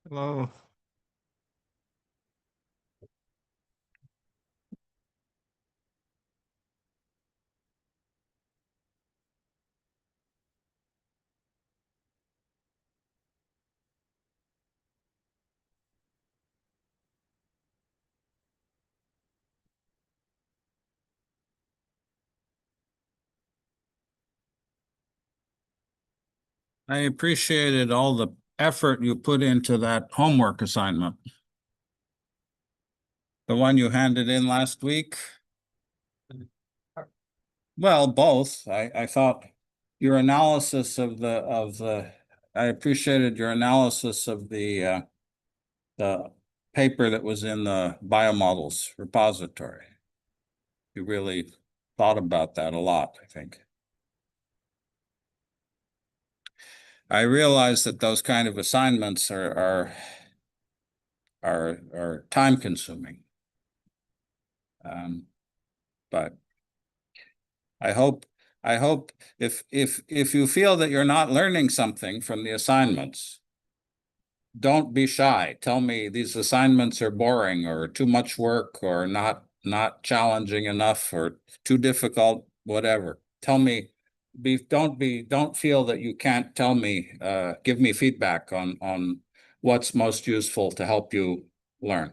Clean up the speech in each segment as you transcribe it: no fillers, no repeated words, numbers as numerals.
Hello. I appreciated all the effort you put into that homework assignment. The one you handed in last week? Well, both. I thought your analysis I appreciated your analysis of the paper that was in the biomodels repository. You really thought about that a lot, I think. I realize that those kind of assignments are time consuming. But I hope if you feel that you're not learning something from the assignments, don't be shy. Tell me these assignments are boring or too much work or not challenging enough or too difficult, whatever. Tell me, don't feel that you can't tell me, give me feedback on what's most useful to help you learn.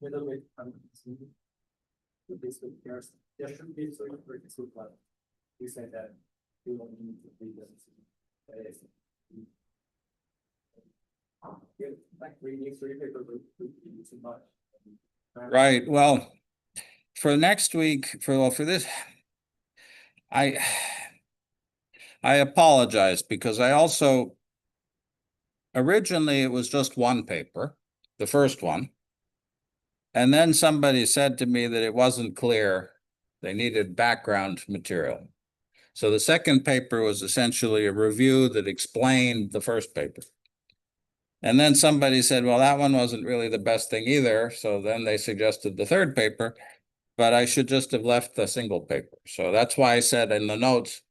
Little bit basically there should be sort of pretty good one. You said that you don't need to read this. Like reading three paper too much. Right. Well, for next week, for this, I I apologize because I also originally it was just one paper, the first one. And then somebody said to me that it wasn't clear. They needed background material. So the second paper was essentially a review that explained the first paper. And then somebody said, well, that one wasn't really the best thing either. So then they suggested the third paper, but I should just have left the single paper. So that's why I said in the notes,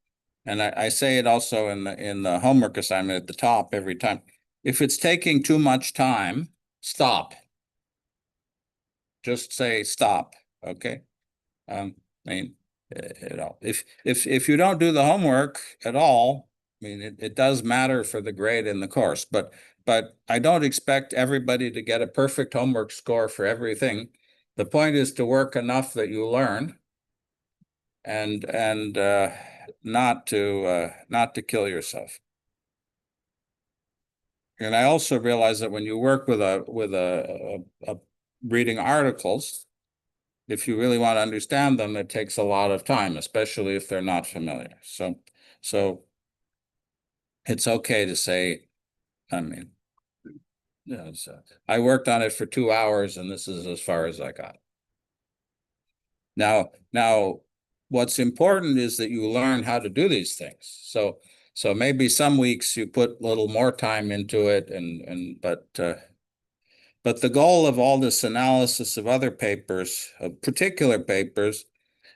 and I say it also in the homework assignment at the top every time. If it's taking too much time, stop. Just say stop, okay? I mean, if you don't do the homework at all, I mean, it does matter for the grade in the course, but I don't expect everybody to get a perfect homework score for everything. The point is to work enough that you learn and not to kill yourself. And I also realize that when you work with a reading articles, if you really want to understand them, it takes a lot of time, especially if they're not familiar. So it's okay to say, I mean, yeah, so I worked on it for 2 hours and this is as far as I got. Now, what's important is that you learn how to do these things. So maybe some weeks you put a little more time into it, but the goal of all this analysis of other papers, of particular papers,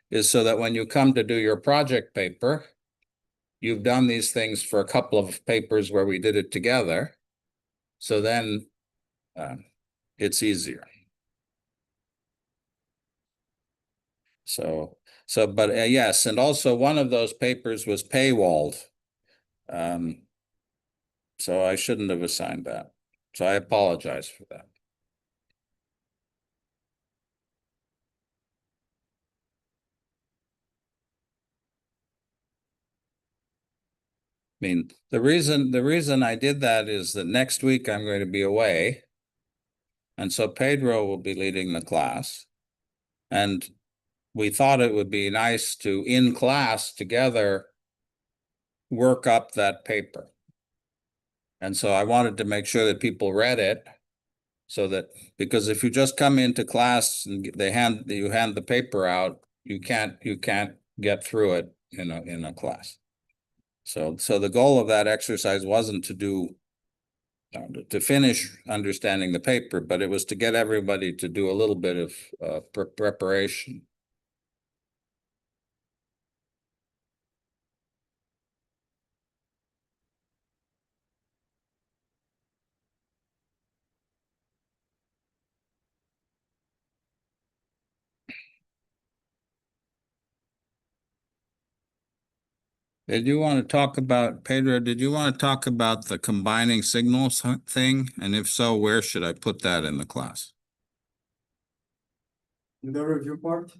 is so that when you come to do your project paper, you've done these things for a couple of papers where we did it together. So then it's easier. But yes, and also one of those papers was paywalled. So I shouldn't have assigned that. So I apologize for that. I mean, the reason I did that is that next week I'm going to be away. And so Pedro will be leading the class. And we thought it would be nice to, in class together, work up that paper. And so I wanted to make sure that people read it so that, because if you just come into class and you hand the paper out, you can't get through it in a class. So the goal of that exercise wasn't to finish understanding the paper, but it was to get everybody to do a little bit of preparation. Did you want to talk about, Pedro, did you want to talk about the combining signals thing? And if so, where should I put that in the class? In the review part,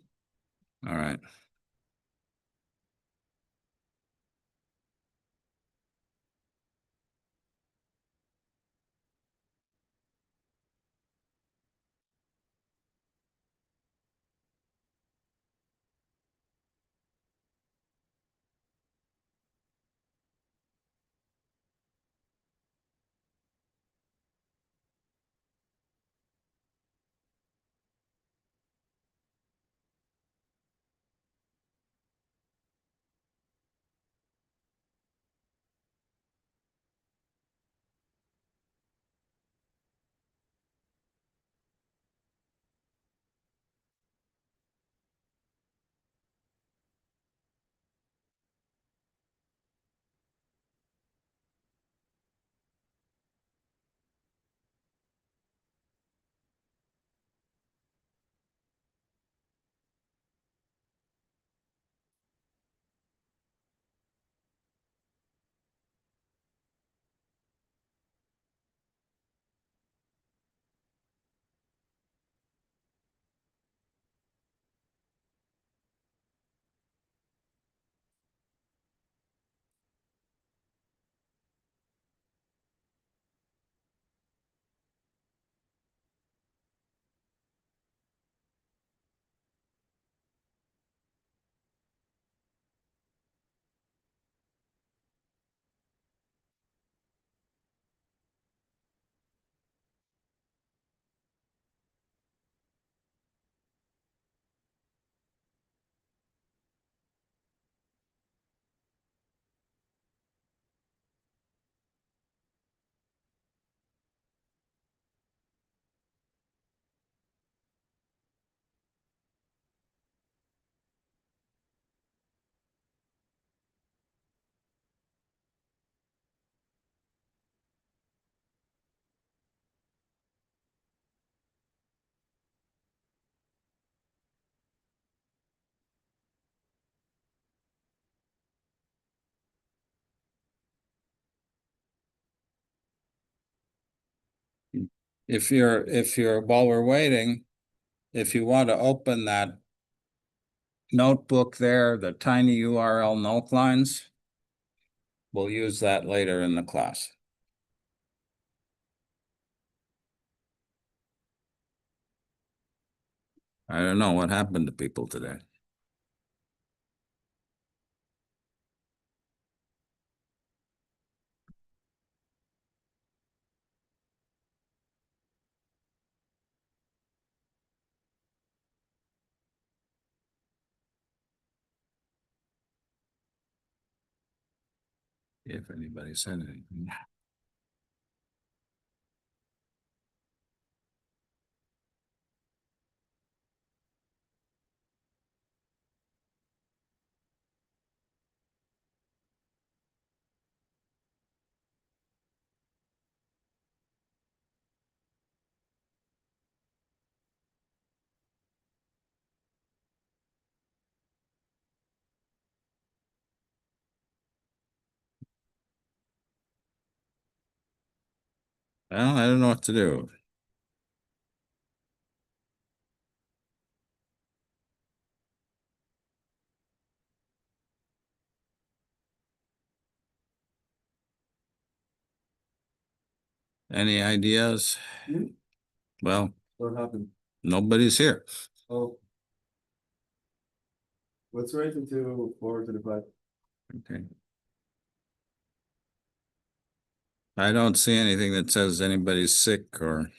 All right. While we're waiting, if you want to open that notebook there, the tiny URL null Clines, we'll use that later in the class. I don't know what happened to people today. If anybody said anything. Well, I don't know what to do. Any ideas? Well, what happened? nobody's here. Oh. Let's wait until 4:25. Okay. I don't see anything that says anybody's sick or.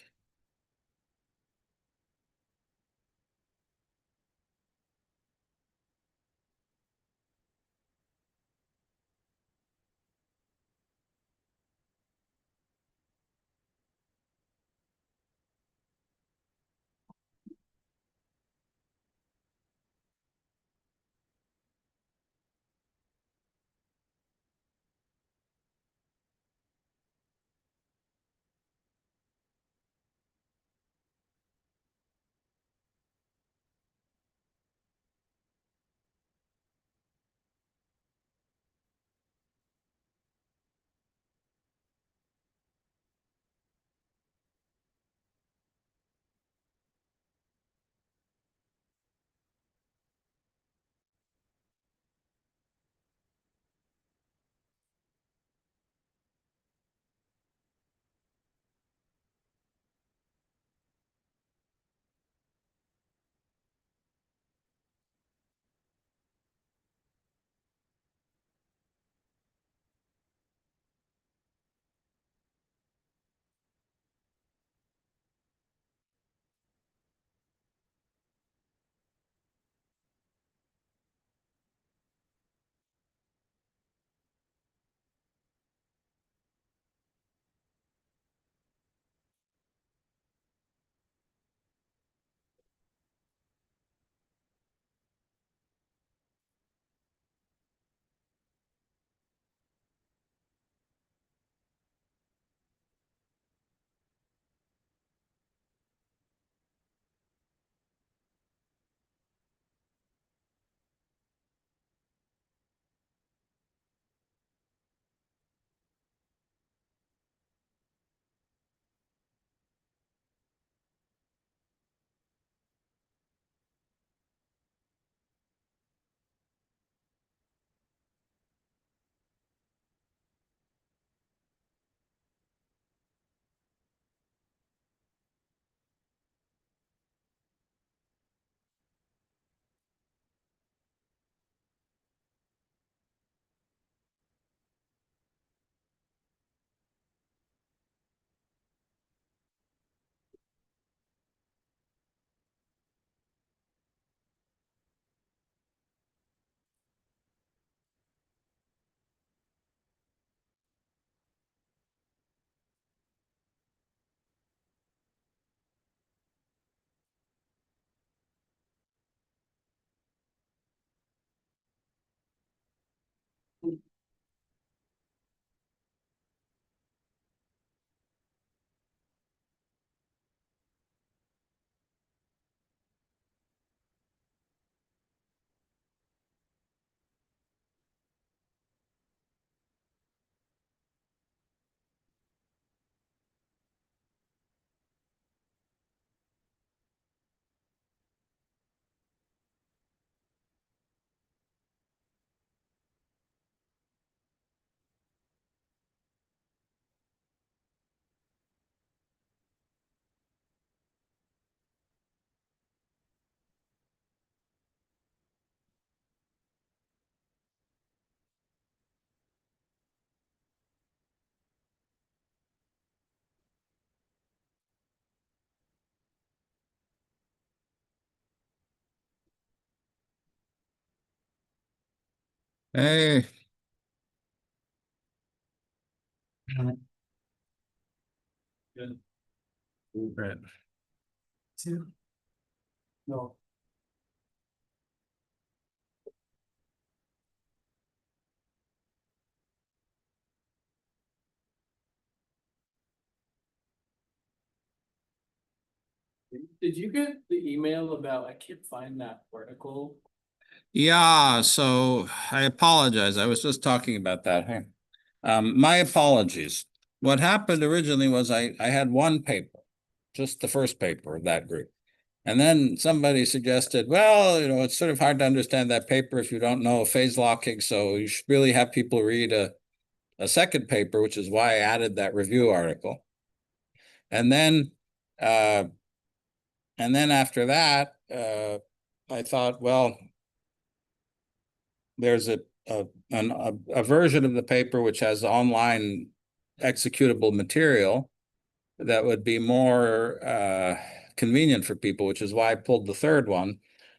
Hey. Good. Right. Two. No. Did you get the email about, I can't find that article? Yeah, so I apologize. I was just talking about that. Hey, my apologies. What happened originally was I had one paper, just the first paper of that group. And then somebody suggested, well, it's sort of hard to understand that paper if you don't know phase locking. So you should really have people read a second paper, which is why I added that review article. And then uh, after that, I thought, well, there's a version of the paper which has online executable material that would be more convenient for people, which is why I pulled the third one.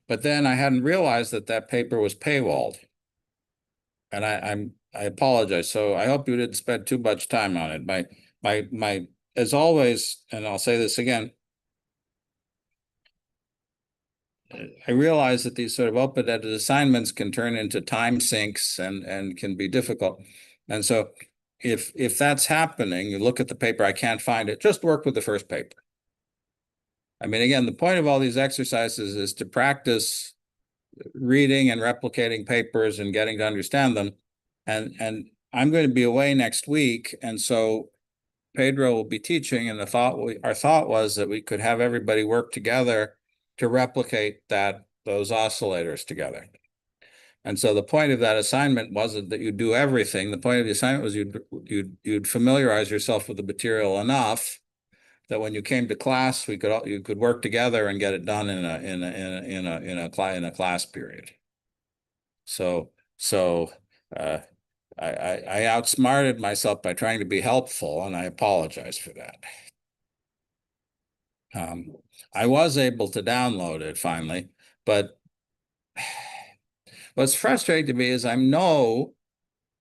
But then I hadn't realized that that paper was paywalled, and I apologize. So I hope you didn't spend too much time on it. My as always, and I'll say this again, I realize that these sort of open-ended assignments can turn into time sinks and can be difficult. And so if that's happening, you look at the paper, I can't find it, just work with the first paper. I mean, again, the point of all these exercises is to practice reading and replicating papers and getting to understand them. And I'm going to be away next week, and so Pedro will be teaching, and our thought was that we could have everybody work together to replicate those oscillators together. And so the point of that assignment wasn't that you do everything. The point of the assignment was you'd familiarize yourself with the material enough that when you came to class, you could work together and get it done in a class period. So uh, I outsmarted myself by trying to be helpful, and I apologize for that. I was able to download it finally, but what's frustrating to me is I know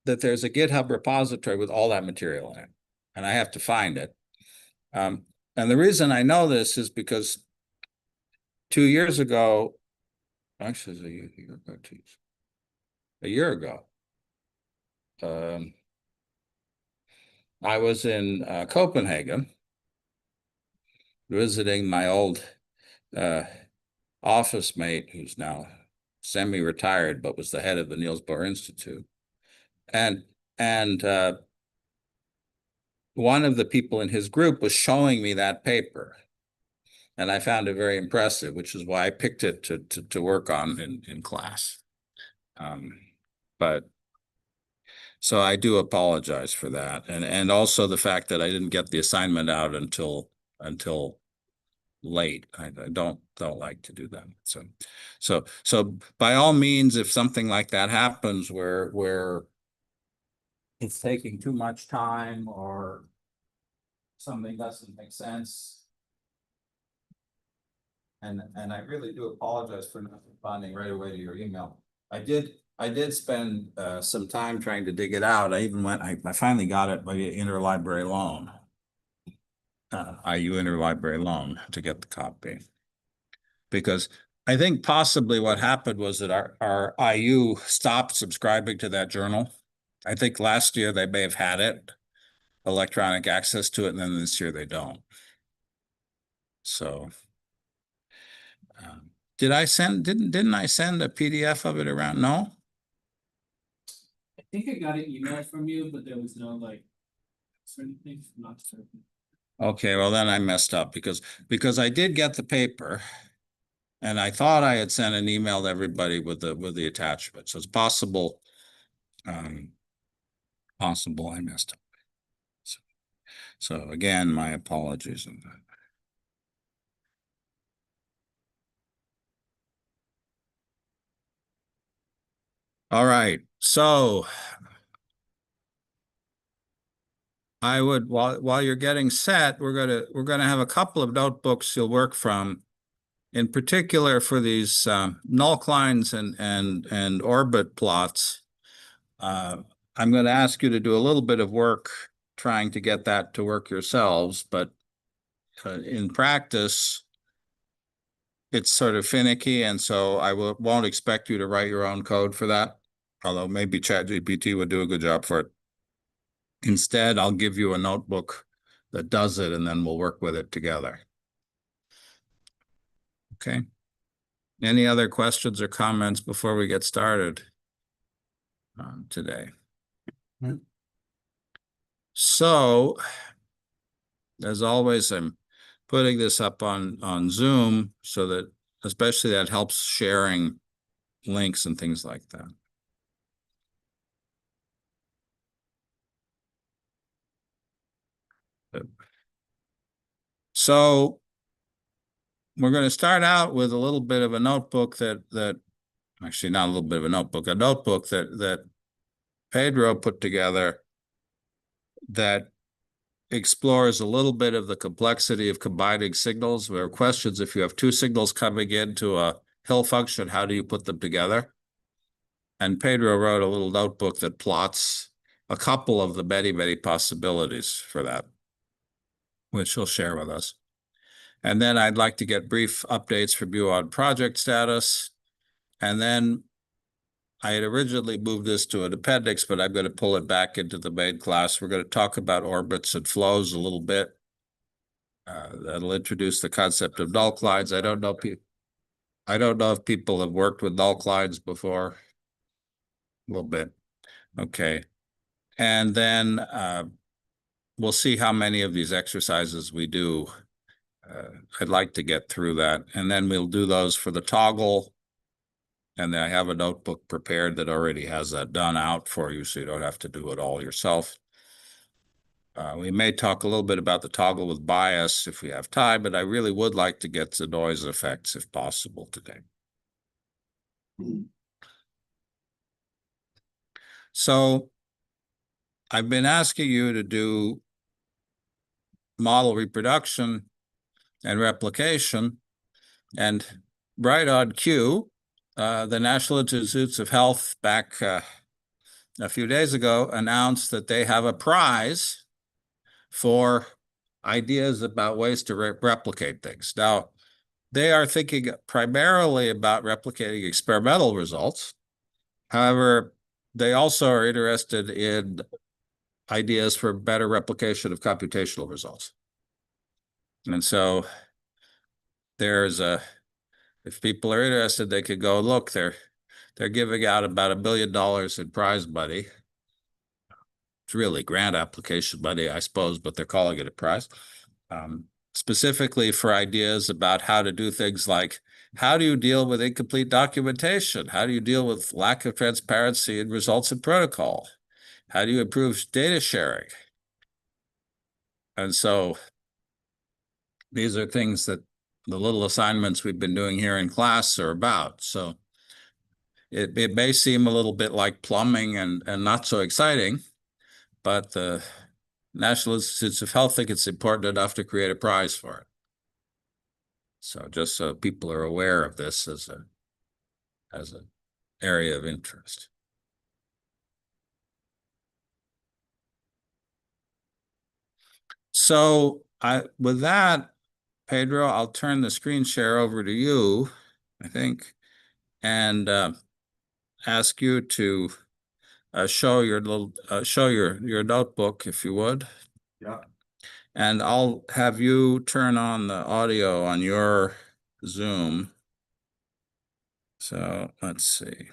that there's a GitHub repository with all that material in it, and I have to find it. And the reason I know this is because 2 years ago, actually, a year ago, I was in Copenhagen visiting my old office mate, who's now semi-retired, but was the head of the Niels Bohr Institute. And one of the people in his group was showing me that paper, and I found it very impressive, which is why I picked it to work on in class. But so I do apologize for that, and also the fact that I didn't get the assignment out until late. I don't like to do that. So by all means, if something like that happens where it's taking too much time or something doesn't make sense, and I really do apologize for not responding right away to your email. I did spend some time trying to dig it out. I finally got it by interlibrary loan. IU interlibrary loan to get the copy. Because I think possibly what happened was that our IU stopped subscribing to that journal. I think last year they may have had it, electronic access to it, and then this year they don't. So didn't I send a PDF of it around? No? I think I got an email from you, but there was no certain things, not certain. Okay, well then I messed up because I did get the paper, and I thought I had sent an email to everybody with the attachment. So it's possible possible I messed up. So again, my apologies on that. All right, so I would while you're getting set, we're gonna have a couple of notebooks you'll work from, in particular for these null Clines and orbit plots. I'm going to ask you to do a little bit of work trying to get that to work yourselves, but in practice, it's sort of finicky, and so won't expect you to write your own code for that, although maybe ChatGPT would do a good job for it. Instead, I'll give you a notebook that does it, and then we'll work with it together. Okay. Any other questions or comments before we get started today? So, as always, I'm putting this up on Zoom so that especially that helps sharing links and things like that. So we're going to start out with a little bit of a notebook that actually not a little bit of a notebook that Pedro put together that explores a little bit of the complexity of combining signals. There are questions if you have two signals coming into a hill function, how do you put them together? And Pedro wrote a little notebook that plots a couple of the many, many possibilities for that, which he'll share with us. And then I'd like to get brief updates from you on project status. And then I had originally moved this to an appendix, but I'm going to pull it back into the main class. We're going to talk about orbits and flows a little bit. That'll introduce the concept of null Clines. I don't know if people have worked with null Clines before. A little bit. Okay. And then we'll see how many of these exercises we do. I'd like to get through that. And then we'll do those for the toggle. And I have a notebook prepared that already has that done out for you, so you don't have to do it all yourself. We may talk a little bit about the toggle with bias if we have time, but I really would like to get to noise effects if possible today. So I've been asking you to do model reproduction and replication, and right on cue, the National Institutes of Health back a few days ago announced that they have a prize for ideas about ways to replicate things. Now, they are thinking primarily about replicating experimental results. However, they also are interested in ideas for better replication of computational results. And so if people are interested, they could go look. They're giving out about $1 billion in prize money. It's really grant application money, I suppose, but they're calling it a prize. Specifically for ideas about how to do things like, how do you deal with incomplete documentation? How do you deal with lack of transparency in results and protocol? How do you improve data sharing? And so these are things that the little assignments we've been doing here in class are about. So it may seem a little bit like plumbing and not so exciting, but the National Institutes of Health think it's important enough to create a prize for it. So just so people are aware of this as an area of interest. So with that, Pedro, I'll turn the screen share over to you, I think, and ask you to show your notebook, if you would. Yeah. And I'll have you turn on the audio on your Zoom. So let's see.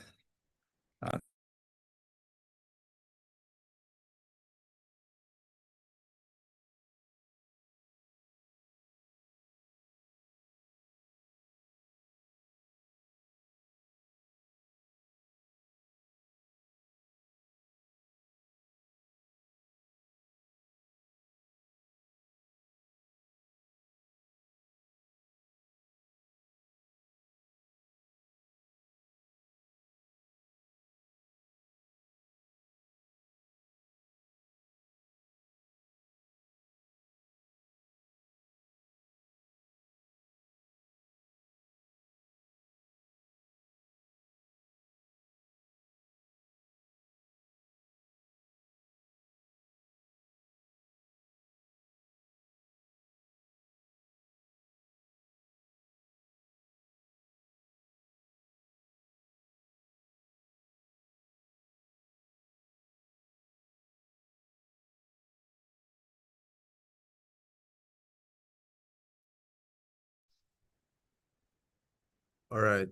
All right.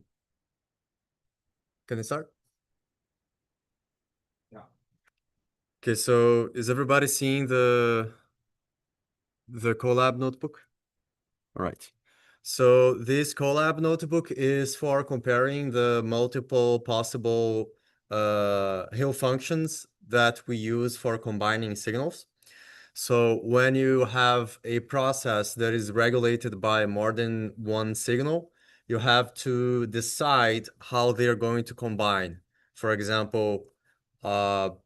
Can I start? Yeah. Okay, so is everybody seeing the Colab notebook? All right. So this Colab notebook is for comparing the multiple possible Hill functions that we use for combining signals. So when you have a process that is regulated by more than one signal, you have to decide how they're going to combine. For example, are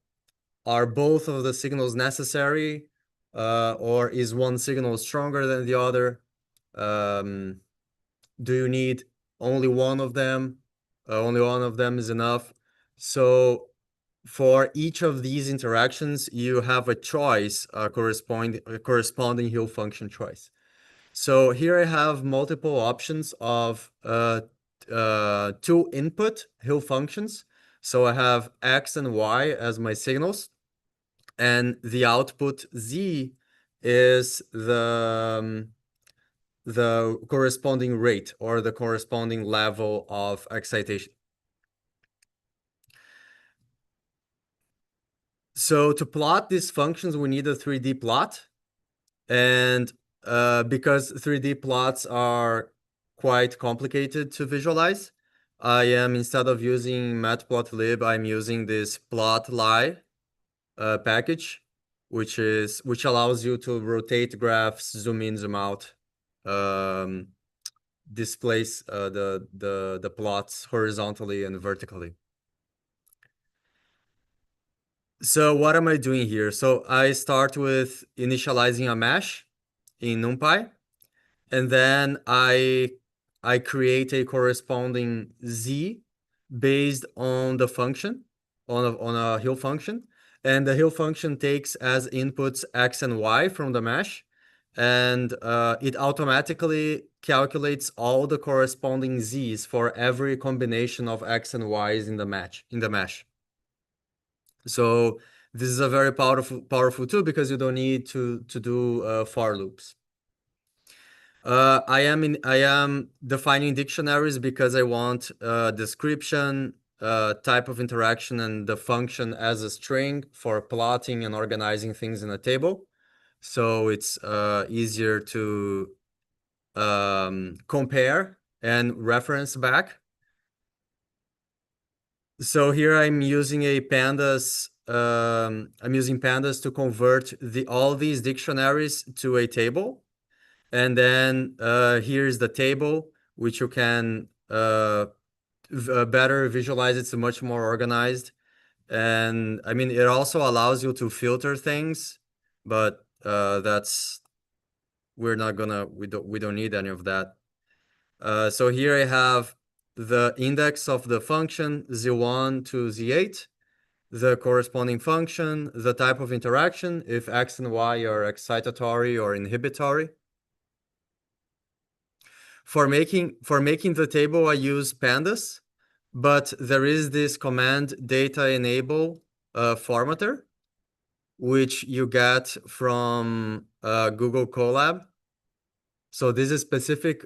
both of the signals necessary, or is one signal stronger than the other? Do you need only one of them? Only one of them is enough. So for each of these interactions, you have a choice, corresponding Hill function choice. So here I have multiple options of two input Hill functions. So I have X and Y as my signals, and the output Z is the corresponding rate or the corresponding level of excitation. So to plot these functions, we need a 3D plot. And because 3D plots are quite complicated to visualize, instead of using matplotlib, I'm using this plotly package, which allows you to rotate graphs, zoom in, zoom out, displace the plots horizontally and vertically. So what am I doing here? So I start with initializing a mesh in NumPy, and then I create a corresponding Z based on the function, on a Hill function. And the Hill function takes as inputs X and Y from the mesh, and it automatically calculates all the corresponding Z's for every combination of X and Y's in the mesh. So this is a very powerful tool because you don't need to do for loops. I am defining dictionaries because I want description, type of interaction, and the function as a string for plotting and organizing things in a table. So it's easier to compare and reference back. So here I'm using pandas to convert all these dictionaries to a table. And then here's the table, which you can better visualize. It's much more organized. And I mean, it also allows you to filter things, but we don't need any of that. So here I have the index of the function Z1 to Z8, the corresponding function, the type of interaction, if X and Y are excitatory or inhibitory. For making the table, I use pandas, but there is this command data enable formatter, which you get from Google Colab. So this is specific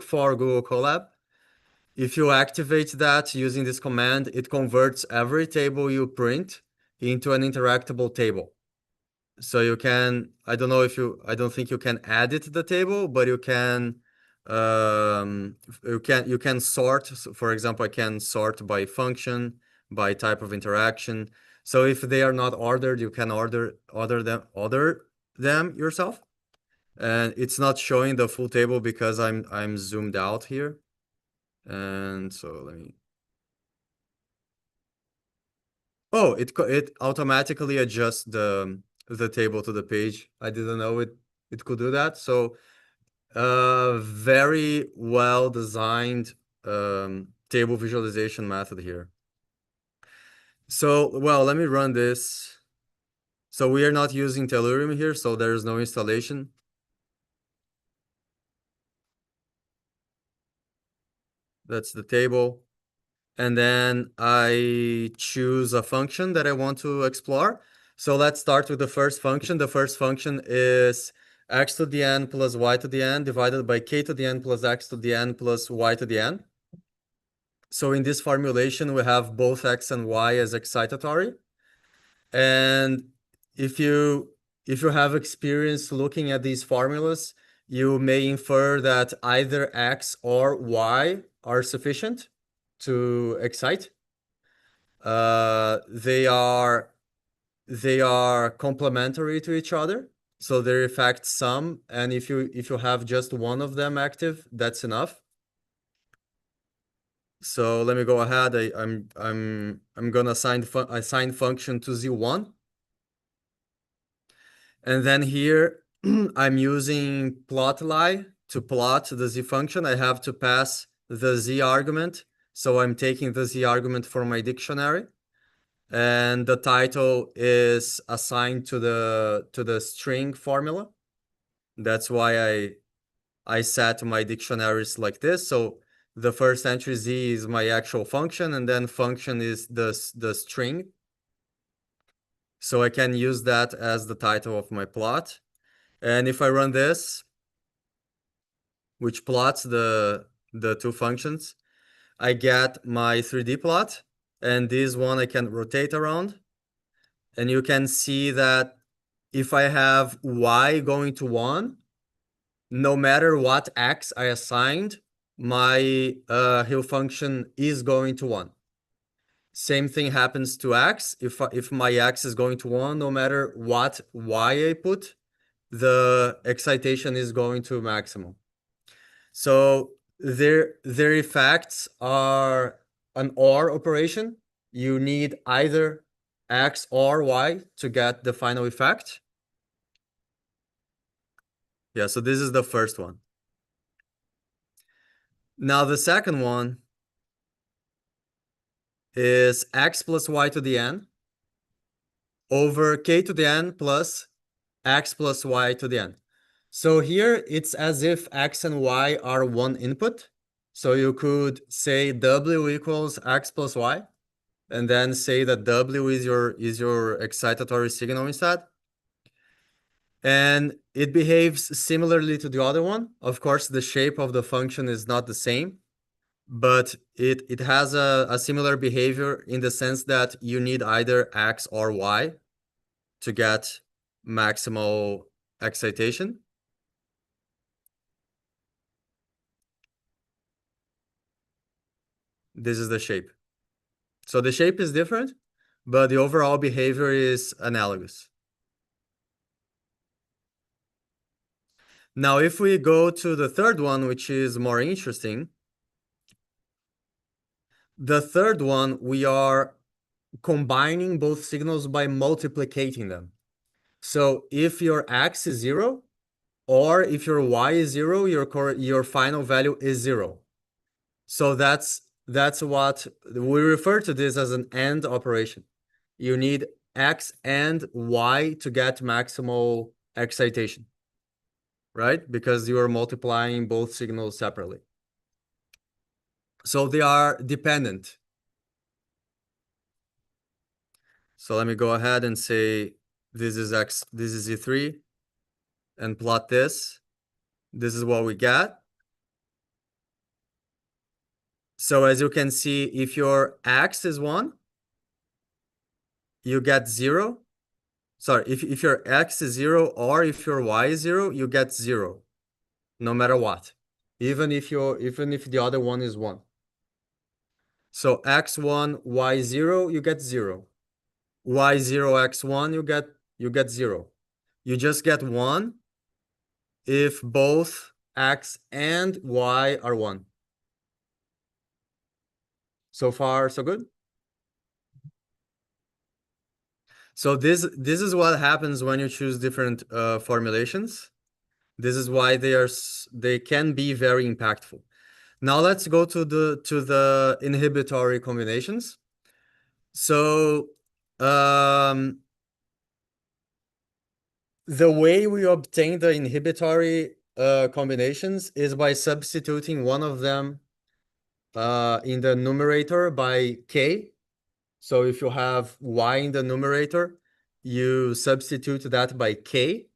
for Google Colab. If you activate that using this command, it converts every table you print into an interactable table. So you can, I don't think you can add it to the table, but you can sort. So for example, I can sort by function, by type of interaction. So if they are not ordered, you can order them yourself. And it's not showing the full table because I'm zoomed out here. And so let me. Oh, it automatically adjusts the table to the page. I didn't know it could do that. So very well designed table visualization method here. So well, let me run this. So we are not using Tellurium here, so there is no installation. That's the table. And then I choose a function that I want to explore. So let's start with the first function. The first function is x to the n plus y to the n divided by k to the n plus x to the n plus y to the n. So in this formulation, we have both x and y as excitatory. And if you have experience looking at these formulas, you may infer that either x or y are sufficient to excite. They are complementary to each other, so their effects sum, and if you have just one of them active, that's enough. So let me go ahead. I'm gonna assign function to z1. And then here I'm using plotly to plot the z function. I have to pass the z argument. So I'm taking the z argument from my dictionary. And the title is assigned to the string formula. That's why I set my dictionaries like this. So the first entry z is my actual function, and then function is the string. So I can use that as the title of my plot. And if I run this, which plots the two functions, I get my 3D plot, and this one I can rotate around. And you can see that if I have y going to 1, no matter what x I assigned, my Hill function is going to 1. Same thing happens to x. If my x is going to 1, no matter what y I put, the excitation is going to maximum. So their effects are an OR operation. You need either x or y to get the final effect. Yeah, so this is the first one. Now the second one is x plus y to the n over k to the n plus x plus y to the n. So here it's as if x and y are one input. So you could say w equals x plus y, and then say that w is your excitatory signal instead. And it behaves similarly to the other one. Of course, the shape of the function is not the same, but it has a similar behavior in the sense that you need either x or y to get maximal excitation. This is the shape. So the shape is different, but the overall behavior is analogous. Now, if we go to the third one, which is more interesting, the third one, we are combining both signals by multiplicating them. So if your x is 0, or if your y is 0, your final value is 0. So that's what we refer to this as an AND operation. You need x and y to get maximal excitation, right? Because you are multiplying both signals separately. So they are dependent. So let me go ahead and say this is x, this is z3, and plot this. This is what we get. So as you can see, if your x is 1, you get 0. Sorry, if your x is 0 or if your y is 0, you get 0, no matter what, even if the other one is 1. So x1, y0, you get 0. y0, x1, you get 0. You just get 1 if both x and y are 1. So far, so good. So this is what happens when you choose different formulations. This is why they can be very impactful. Now let's go to the inhibitory combinations. So the way we obtain the inhibitory combinations is by substituting one of them in the numerator by k. So if you have y in the numerator, you substitute that by k.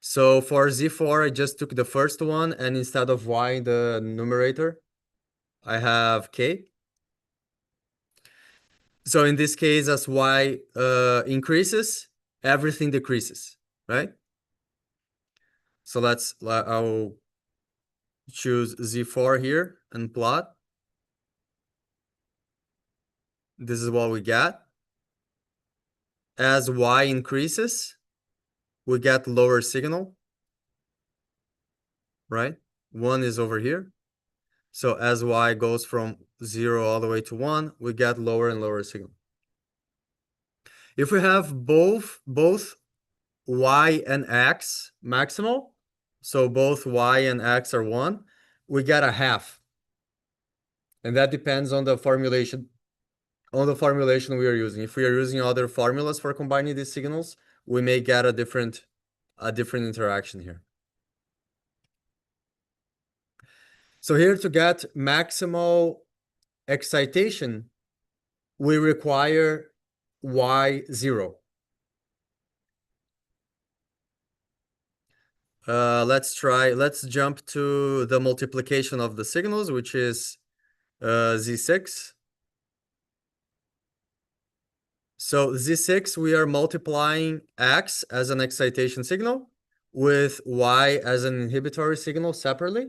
So for Z4, I just took the first one, and instead of Y in the numerator, I have K. So in this case, as Y increases, everything decreases, right? So I'll choose Z4 here and plot. This is what we get. As Y increases, we get lower signal, right? 1 is over here. So as Y goes from 0 all the way to 1, we get lower and lower signal. If we have both Y and X maximal, so both Y and X are 1, we get a half. And that depends on the formulation we are using. If we are using other formulas for combining these signals, we may get a different interaction here. So here, to get maximal excitation, we require Y0. Let's jump to the multiplication of the signals, which is Z6. So Z6, we are multiplying X as an excitation signal with Y as an inhibitory signal separately.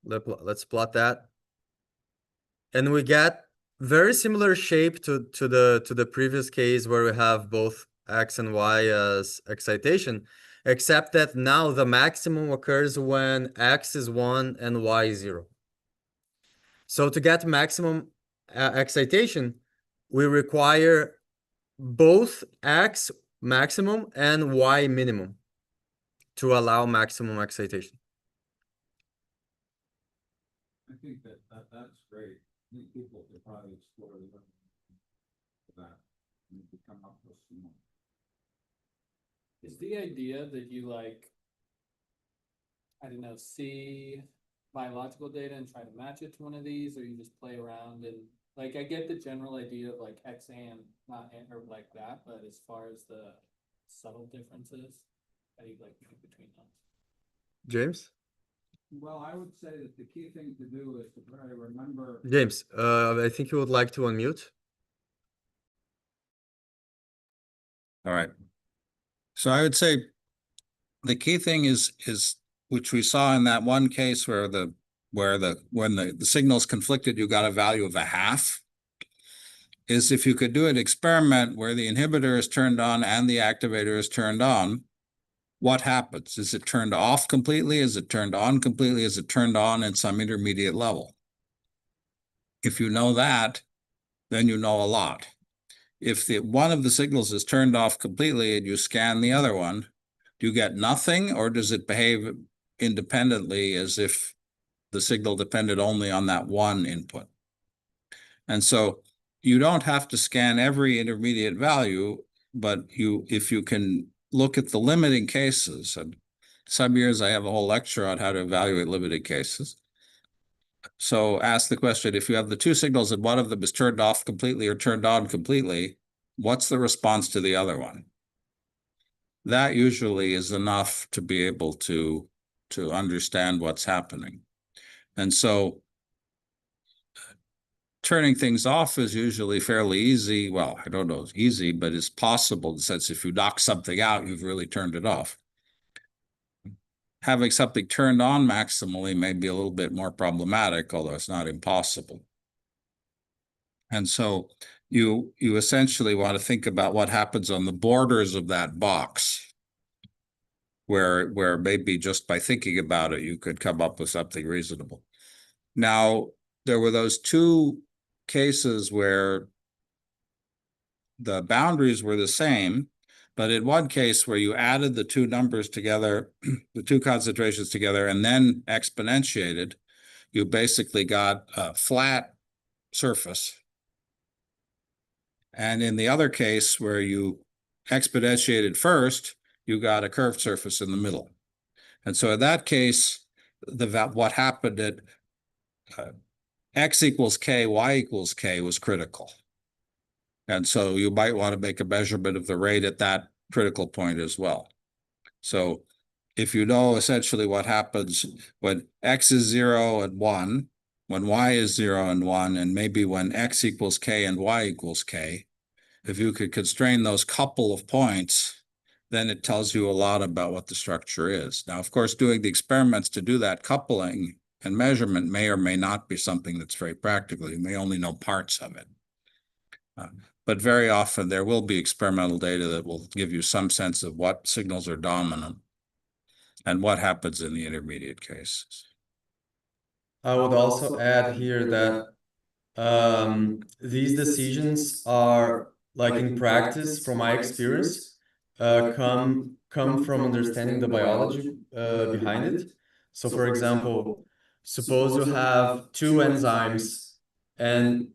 Let's plot that. And we get very similar shape to the previous case where we have both X and Y as excitation, except that now the maximum occurs when X is 1 and Y is 0. So to get maximum excitation, we require both X maximum and Y minimum to allow maximum excitation. I think that's great. I think people could probably explore that and come up with some more. Is the idea that you like, I don't know, see biological data and try to match it to one of these, or you just play around and like, I get the general idea of like X and not and or like that, but as far as the subtle differences, how do you like pick between them? James? Well, I would say that the key thing to do is to try to remember. James, I think you would like to unmute. All right. So I would say the key thing is which we saw in that one case where when the signals conflicted, you got a value of a half. Is if you could do an experiment where the inhibitor is turned on and the activator is turned on, what happens? Is it turned off completely? Is it turned on completely? Is it turned on at some intermediate level? If you know that, then you know a lot. If one of the signals is turned off completely and you scan the other one, do you get nothing, or does it behave independently as if the signal depended only on that one input? And so you don't have to scan every intermediate value, but if you can look at the limiting cases, and some years I have a whole lecture on how to evaluate limiting cases. So ask the question, if you have the two signals and one of them is turned off completely or turned on completely, what's the response to the other one? That usually is enough to be able to understand what's happening. And so turning things off is usually fairly easy. Well, I don't know, it's easy, but it's possible in the sense if you knock something out, you've really turned it off. Having something turned on maximally may be a little bit more problematic, although it's not impossible. And so you essentially want to think about what happens on the borders of that box, where maybe just by thinking about it, you could come up with something reasonable. Now, there were those two cases where the boundaries were the same, but in one case where you added the two numbers together, the two concentrations together, and then exponentiated, you basically got a flat surface. And in the other case where you exponentiated first, you got a curved surface in the middle. And so in that case, what happened at X equals K, Y equals K was critical. And so you might want to make a measurement of the rate at that critical point as well. So if you know essentially what happens when X is 0 and 1, when Y is 0 and 1, and maybe when X equals K and Y equals K, if you could constrain those couple of points, then it tells you a lot about what the structure is. Now, of course, doing the experiments to do that coupling and measurement may or may not be something that's very practical. You may only know parts of it. But very often there will be experimental data that will give you some sense of what signals are dominant and what happens in the intermediate cases. I would also add here that these decisions are, like in practice, from my experience, come from understanding the biology behind it. So for example, suppose you have two enzymes and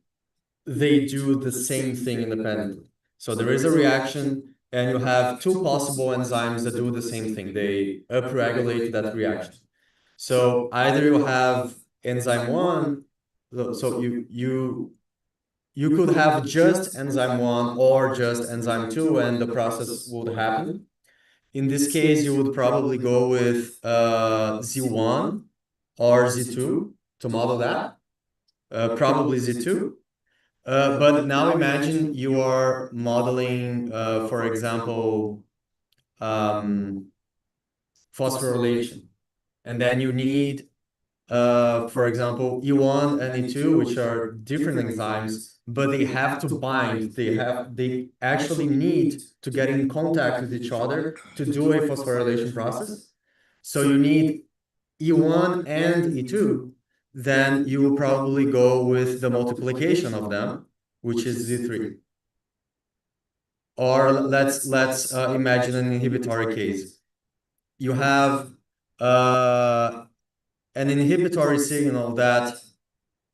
they do the same thing independently. So there is a reaction and you have two possible enzymes that do the same thing. They upregulate that reaction. So either you have enzyme one, so you could have just enzyme one or just enzyme two, and the process would happen. In this case, you would probably go with Z1 or Z2 to model that, probably Z2. But now imagine you are modeling, for example, phosphorylation, and then you need for example, E1 and E2, which are different enzymes, but they have to bind. They actually need to get in contact with each other to do a phosphorylation process. So you need E1 and E2. Then you will probably go with the multiplication of them, which is Z3. Or let's imagine an inhibitory case. You have an inhibitory signal that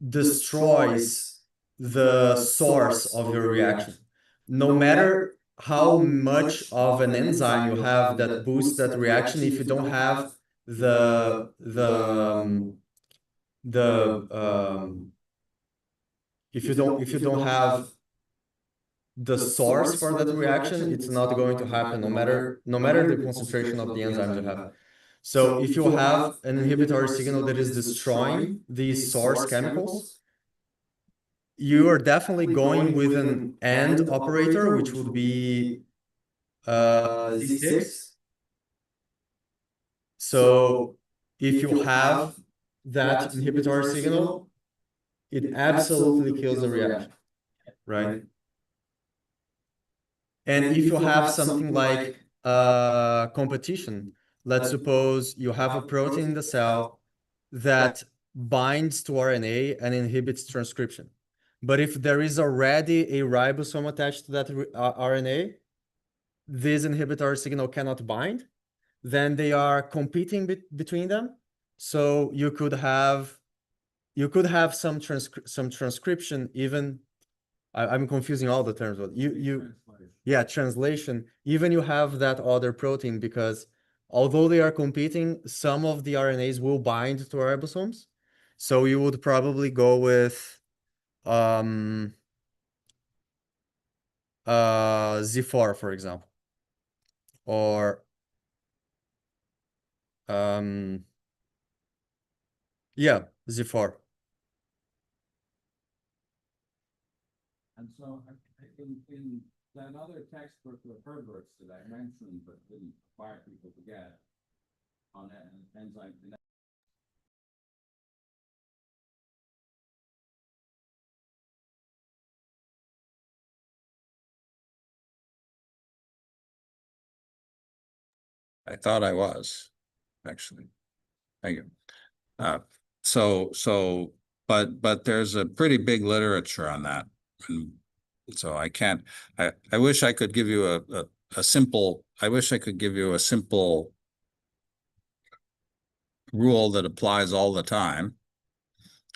destroys the source of your reaction. No matter how much of an enzyme you have that boosts that reaction, if you don't have the if you don't have the source for that reaction, it's not going to happen no matter the concentration of the enzymes you have. So if you have an inhibitory signal that is destroying these source chemicals, you are definitely going with an AND operator, which would be Z6. So if you have that inhibitory signal, it absolutely kills the reaction, right? And if you have something like competition, let's suppose you have a protein in the cell that binds to RNA and inhibits transcription. But if there is already a ribosome attached to that RNA, this inhibitory signal cannot bind, then they are competing between them. So you could have some transcription even. I'm confusing all the terms, but yeah, translation. Even you have that other protein because although they are competing, some of the RNAs will bind to ribosomes. So you would probably go with Z4, for example, or yeah, Z4. And so in that other textbook with Herbert's that I mentioned but didn't require people to get on enzyme. I thought I was, actually. Thank you. But there's a pretty big literature on that. And so I can't, I wish I could give you a simple, I wish I could give you a simple rule that applies all the time.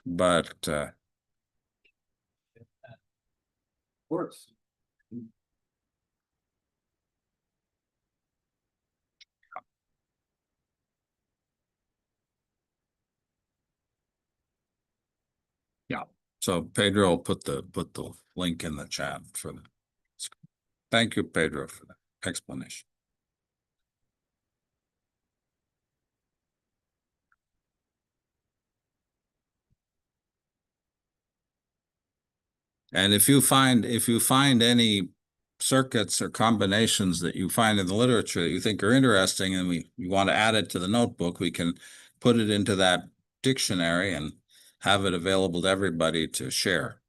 But Works. yeah. So Pedro will put the link in the chat for the. Thank you, Pedro, for the explanation. And if you find any circuits or combinations that you find in the literature that you think are interesting and you want to add it to the notebook, we can put it into that dictionary and have it available to everybody to share.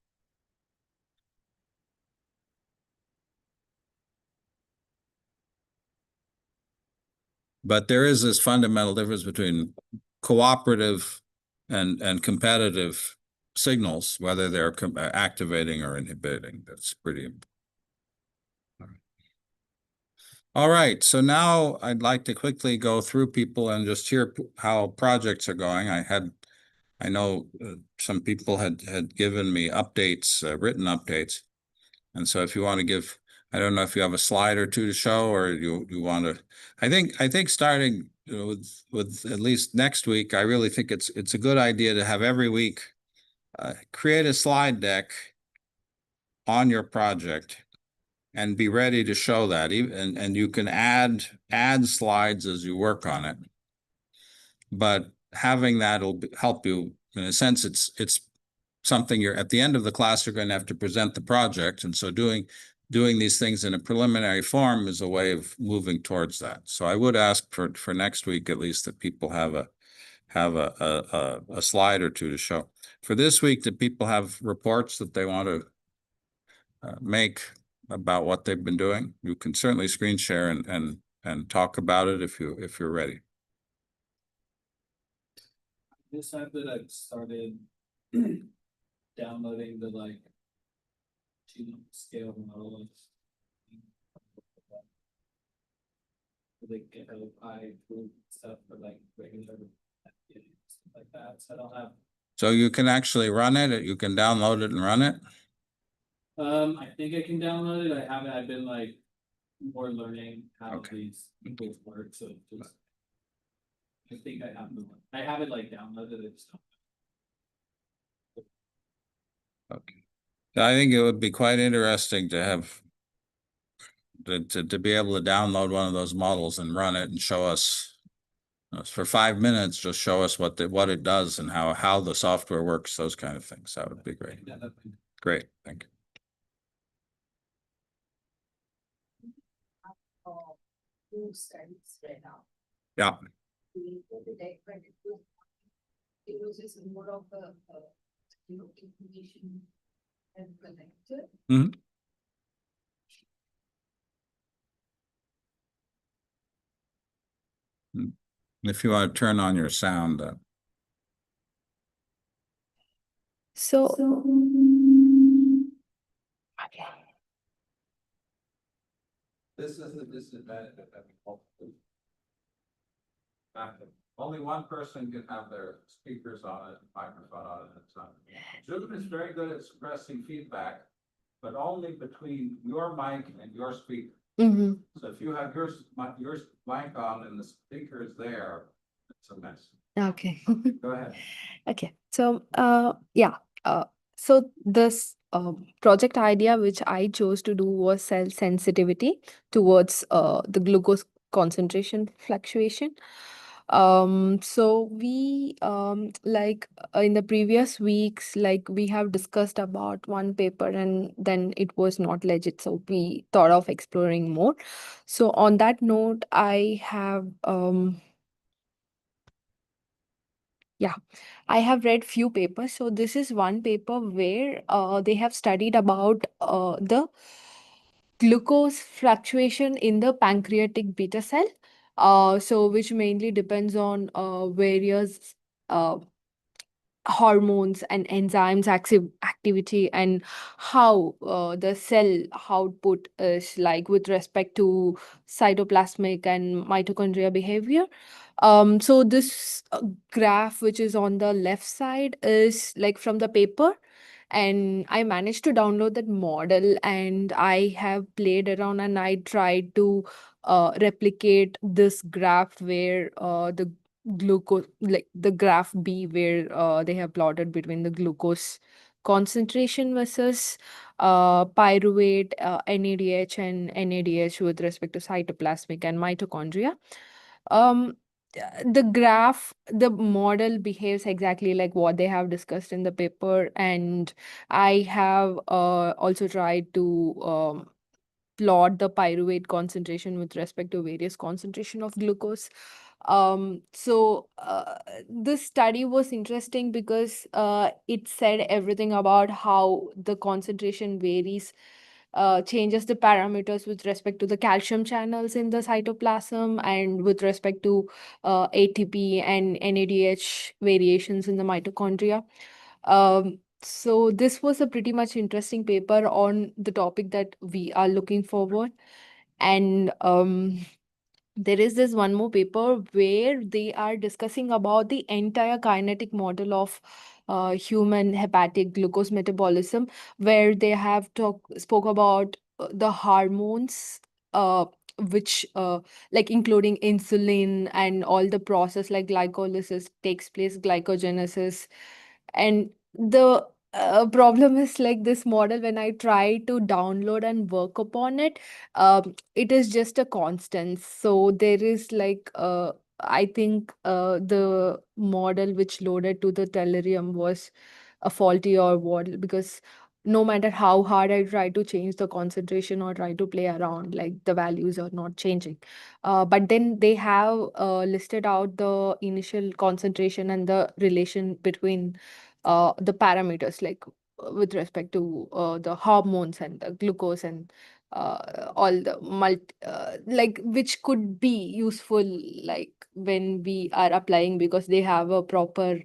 But there is this fundamental difference between cooperative and competitive signals, whether they're activating or inhibiting. That's pretty important. All right, so now I'd like to quickly go through people and just hear how projects are going. I know some people had given me updates, written updates. And so if you want to give, I don't know if you have a slide or two to show, or you want to, I think starting with at least next week, I really think it's a good idea to have every week create a slide deck on your project and be ready to show that. And you can add slides as you work on it. But having that will help you. In a sense, it's something you're at the end of the class, you're going to have to present the project. And so doing these things in a preliminary form is a way of moving towards that. So I would ask for next week, at least, that people have a slide or two to show. For this week, that people have reports that they want to make about what they've been doing. You can certainly screen share and talk about it if you're ready. This app that I've started downloading the genome scale model. Like I prove stuff for regular stuff like that. So I don't have. So you can actually run it. You can download it and run it. I think I can download it. I haven't. I've been more learning how these tools work. So just, I think I have the one. I have it downloaded. I just don't. Okay. I think it would be quite interesting to have to be able to download one of those models and run it and show us for 5 minutes, just show us what it does and how the software works, those kind of things. That would be great. Yeah, Great, thank you. Studies right now. Yeah. It was just more of a information and connected. Mm-hmm. If you want to turn on your sound. So This is the disadvantage of having multiple. Only one person can have their speakers on it, microphone on it. Zoom is very good at suppressing feedback, but only between your mic and your speaker. mm-hmm. So if you have your mic on and the speaker is there, it's a mess. Okay. Go ahead. Okay. So so this project idea which I chose to do was cell sensitivity towards the glucose concentration fluctuation. So we in the previous weeks, we have discussed about one paper and then it was not legit, so we thought of exploring more. So on that note, I have I have read few papers. So this is one paper where they have studied about the glucose fluctuation in the pancreatic beta cell. So which mainly depends on various uh, hormones and enzymes activity and how the cell output is with respect to cytoplasmic and mitochondria behavior. So this graph which is on the left side is from the paper, and I managed to download that model and I have played around and I tried to replicate this graph where the glucose, the graph B where they have plotted between the glucose concentration versus pyruvate, NADH and NADH with respect to cytoplasmic and mitochondria. Um, the graph, the model behaves exactly like what they have discussed in the paper, and I have also tried to plot the pyruvate concentration with respect to various concentration of glucose. This study was interesting because it said everything about how the concentration varies, changes the parameters with respect to the calcium channels in the cytoplasm and with respect to ATP and NADH variations in the mitochondria. So this was a pretty much interesting paper on the topic that we are looking forward. And there is this one more paper where they are discussing about the entire kinetic model of human hepatic glucose metabolism, where they have spoke about the hormones, which like including insulin and all the process like glycolysis takes place, glycogenesis, and the problem is like this model when I try to download and work upon it, it is just a constant. So there is like I think the model which loaded to the tellurium was a faulty or what, because no matter how hard I try to change the concentration or try to play around, like the values are not changing. But then they have listed out the initial concentration and the relation between the parameters, like with respect to the hormones and the glucose and all the like which could be useful like when we are applying, because they have a proper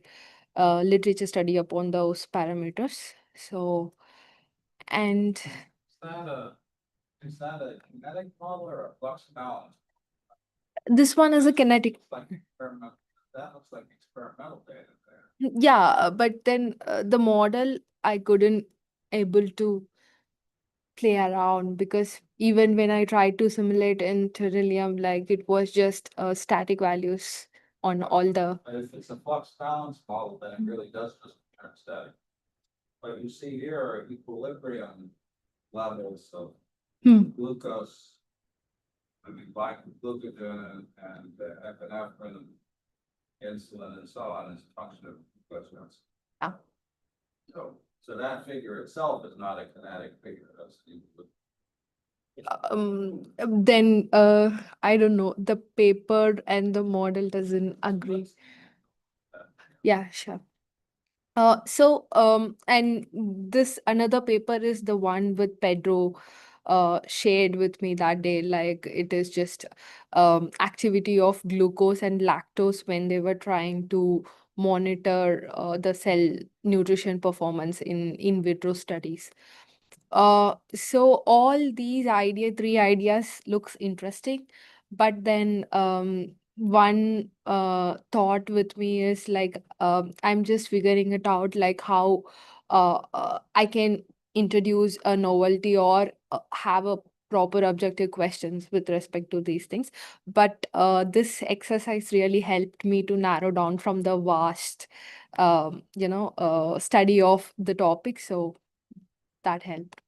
literature study upon those parameters. So, and Is that a kinetic model or a flux balance? this one is a kinetic. Like experimental, that looks like experimental data there. Yeah, but then the model I couldn't able to play around, because even when I tried to simulate in Trillium, like it was just static values on all the. But if it's a flux balance model, then it really does just return static. But you see here are equilibrium levels of glucose, I mean, glucogen and epinephrine, insulin, and so on as a function of glucose. Yeah. So that figure itself is not a kinetic figure. That's Then I don't know, the paper and the model doesn't agree. Yeah, sure. And this another paper is the one with Pedro shared with me that day. Like it is just activity of glucose and lactose when they were trying to monitor the cell nutrition performance in vitro studies. So all these three ideas looks interesting, but then one thought with me is like I'm just figuring it out, like how I can introduce a novelty or have a proper objective questions with respect to these things. But this exercise really helped me to narrow down from the vast study of the topic. So that helped.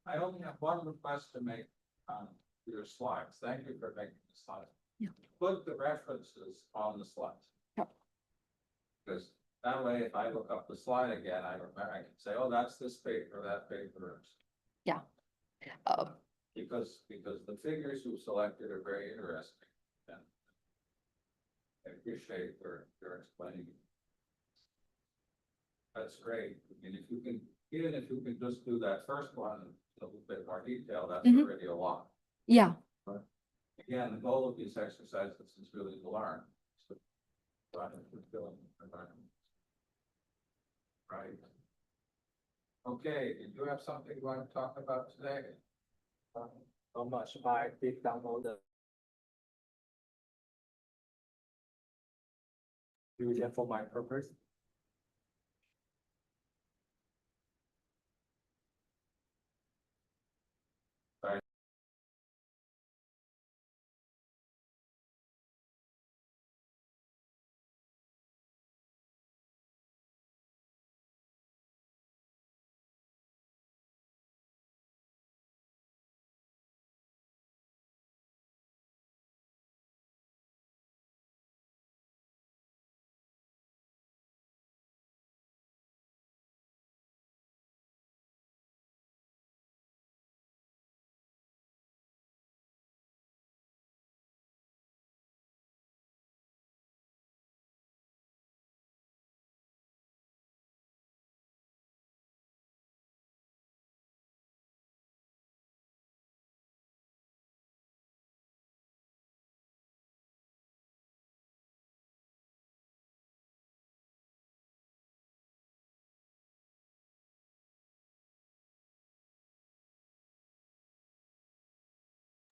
I only have one request to make on your slides. Thank you for making the slides. Yeah. Put the references on the slides. Yeah. Because that way, if I look up the slide again, I can say, oh, that's this paper, that paper. Yeah. Because the figures you selected are very interesting. And I appreciate your explaining. That's great. I mean, if you can, even if you can just do that first one in a little bit more detail, that's Mhm. already a lot. Yeah. But again, the goal of these exercises is really to learn. So, right. Okay, did you have something you want to talk about today? How much I did download the. Use it for my purpose.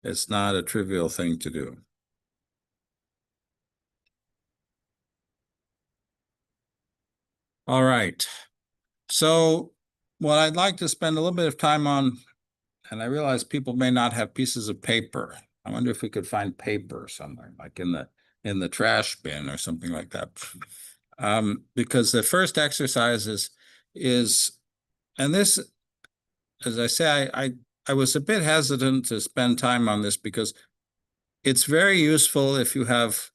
It's not a trivial thing to do. All right. So what I'd like to spend a little bit of time on, and I realize people may not have pieces of paper. I wonder if we could find paper somewhere, like in the trash bin or something like that. Because the first exercise is, and this, as I say, I was a bit hesitant to spend time on this because it's very useful if you have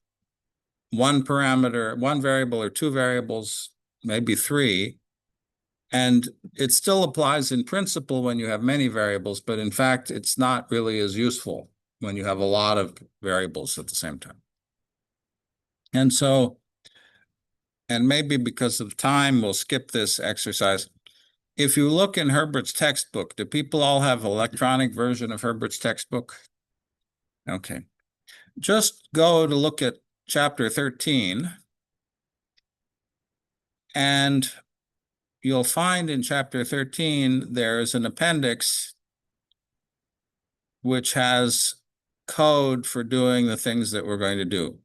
one parameter, one variable or two variables, maybe three, and it still applies in principle when you have many variables, but in fact, it's not really as useful when you have a lot of variables at the same time. And so, and maybe because of time, we'll skip this exercise. If you look in Herbert's textbook, do people all have electronic version of Herbert's textbook? Okay. Just go to look at chapter 13, and you'll find in chapter 13, there's an appendix which has code for doing the things that we're going to do.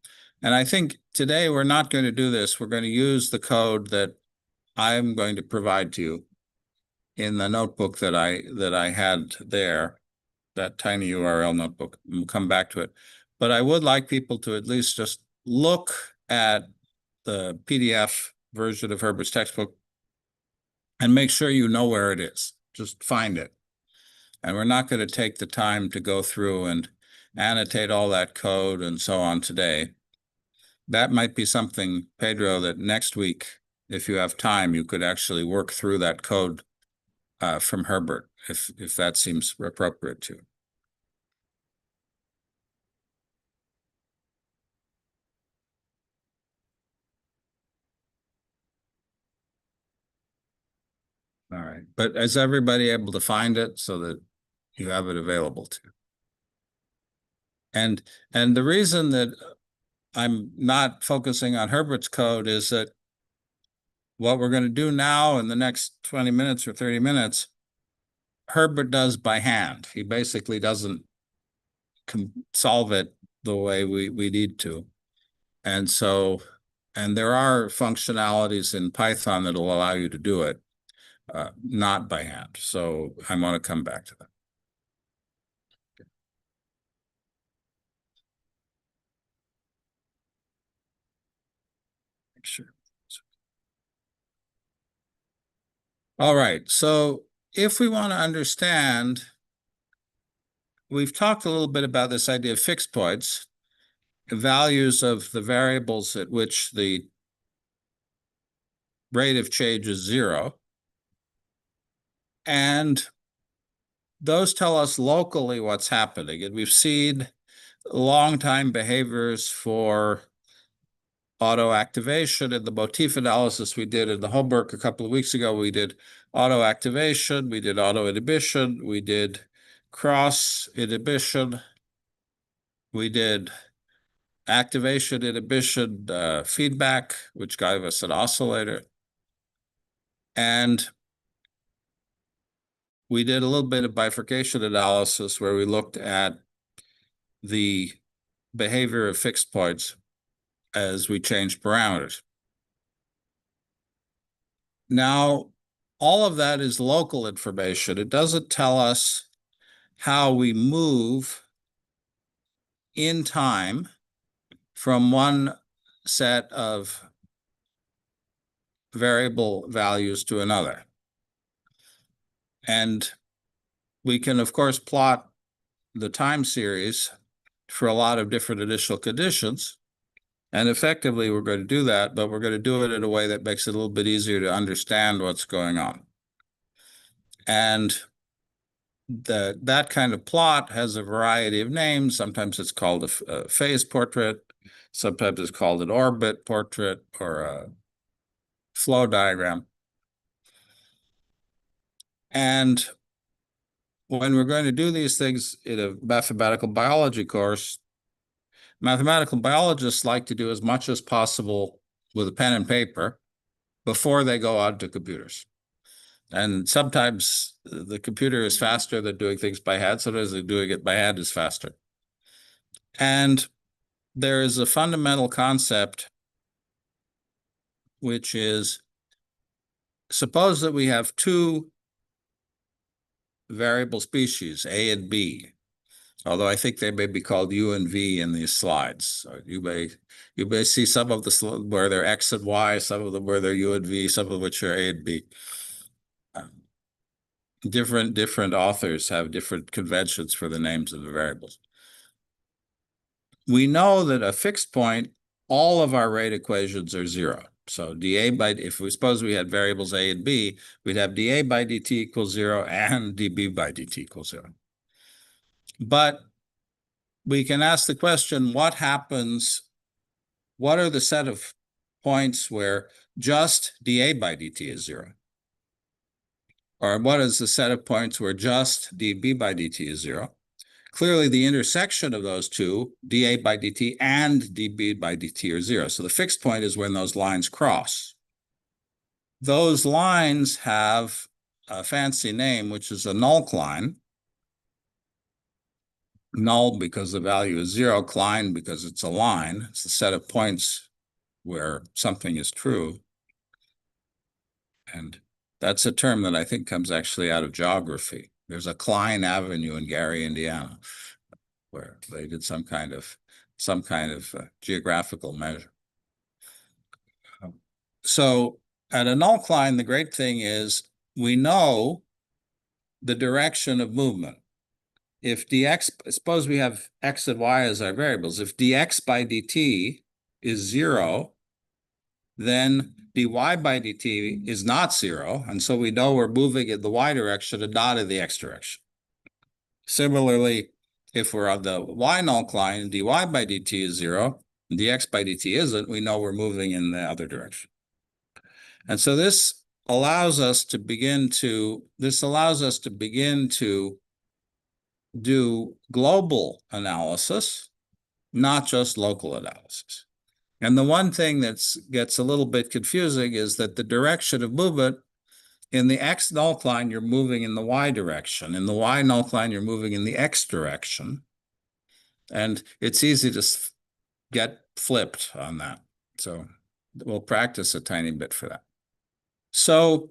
And I think today we're not going to do this. We're going to use the code that I'm going to provide to you in the notebook that I had there, that tiny URL notebook. We'll come back to it. But I would like people to at least just look at the PDF version of Herbert's textbook and make sure you know where it is. Just find it. And we're not going to take the time to go through and annotate all that code and so on today. That might be something, Pedro, that next week, if you have time, you could actually work through that code from Herbert, if that seems appropriate to you. All right, but is everybody able to find it so that you have it available to you? And the reason that I'm not focusing on Herbert's code is that what we're going to do now in the next 20 minutes or 30 minutes, Herbert does by hand. He basically doesn't solve it the way we need to. And so, and there are functionalities in Python that will allow you to do it, not by hand. So I want to come back to that. Sure. All right, so if we want to understand, we've talked a little bit about this idea of fixed points, values of the variables at which the rate of change is 0. And those tell us locally what's happening. And we've seen long time behaviors for auto activation. In the motif analysis we did in the homework a couple of weeks ago, we did auto activation, we did auto inhibition, we did cross inhibition, we did activation, inhibition, feedback, which gave us an oscillator. And we did a little bit of bifurcation analysis where we looked at the behavior of fixed points as we change parameters. Now, all of that is local information. It doesn't tell us how we move in time from one set of variable values to another. And we can, of course, plot the time series for a lot of different initial conditions. And effectively, we're going to do that, but we're going to do it in a way that makes it a little bit easier to understand what's going on. And that kind of plot has a variety of names. Sometimes it's called a phase portrait. Sometimes it's called an orbit portrait or a flow diagram. And when we're going to do these things in a mathematical biology course, mathematical biologists like to do as much as possible with a pen and paper before they go out to computers. And sometimes the computer is faster than doing things by hand. Sometimes doing it by hand is faster. And there is a fundamental concept, which is, suppose that we have two variable species, A and B, although I think they may be called U and V in these slides. So you may see some of the where they're X and Y, some of them where they're U and V, some of which are A and B. Different authors have different conventions for the names of the variables. We know that a fixed point, all of our rate equations are zero. So if we suppose we had variables A and B, we'd have dA by dt equals 0 and dB by dt equals 0. But we can ask the question, what are the set of points where just dA by dt is 0? Or what is the set of points where just dB by dt is 0? Clearly, the intersection of those two, dA by dt and dB by dt, are 0. So the fixed point is when those lines cross. Those lines have a fancy name, which is a null cline. Null because the value is 0, Cline because it's a line. It's the set of points where something is true. And that's a term that I think comes actually out of geography. There's a Cline Avenue in Gary, Indiana, where they did some kind of geographical measure. So at a null Cline, the great thing is we know the direction of movement. If dx, suppose we have x and y as our variables, if dx by dt is 0, then dy by dt is not 0, and so we know we're moving in the y direction and not in the x direction. Similarly, if we're on the y null Cline, dy by dt is 0, and dx by dt isn't, we know we're moving in the other direction. And so this allows us to begin to do global analysis, not just local analysis. And the one thing that gets a little bit confusing is that the direction of movement in the x null Cline, you're moving in the y direction. In the y null Cline, you're moving in the x direction. And it's easy to get flipped on that. So we'll practice a tiny bit for that. So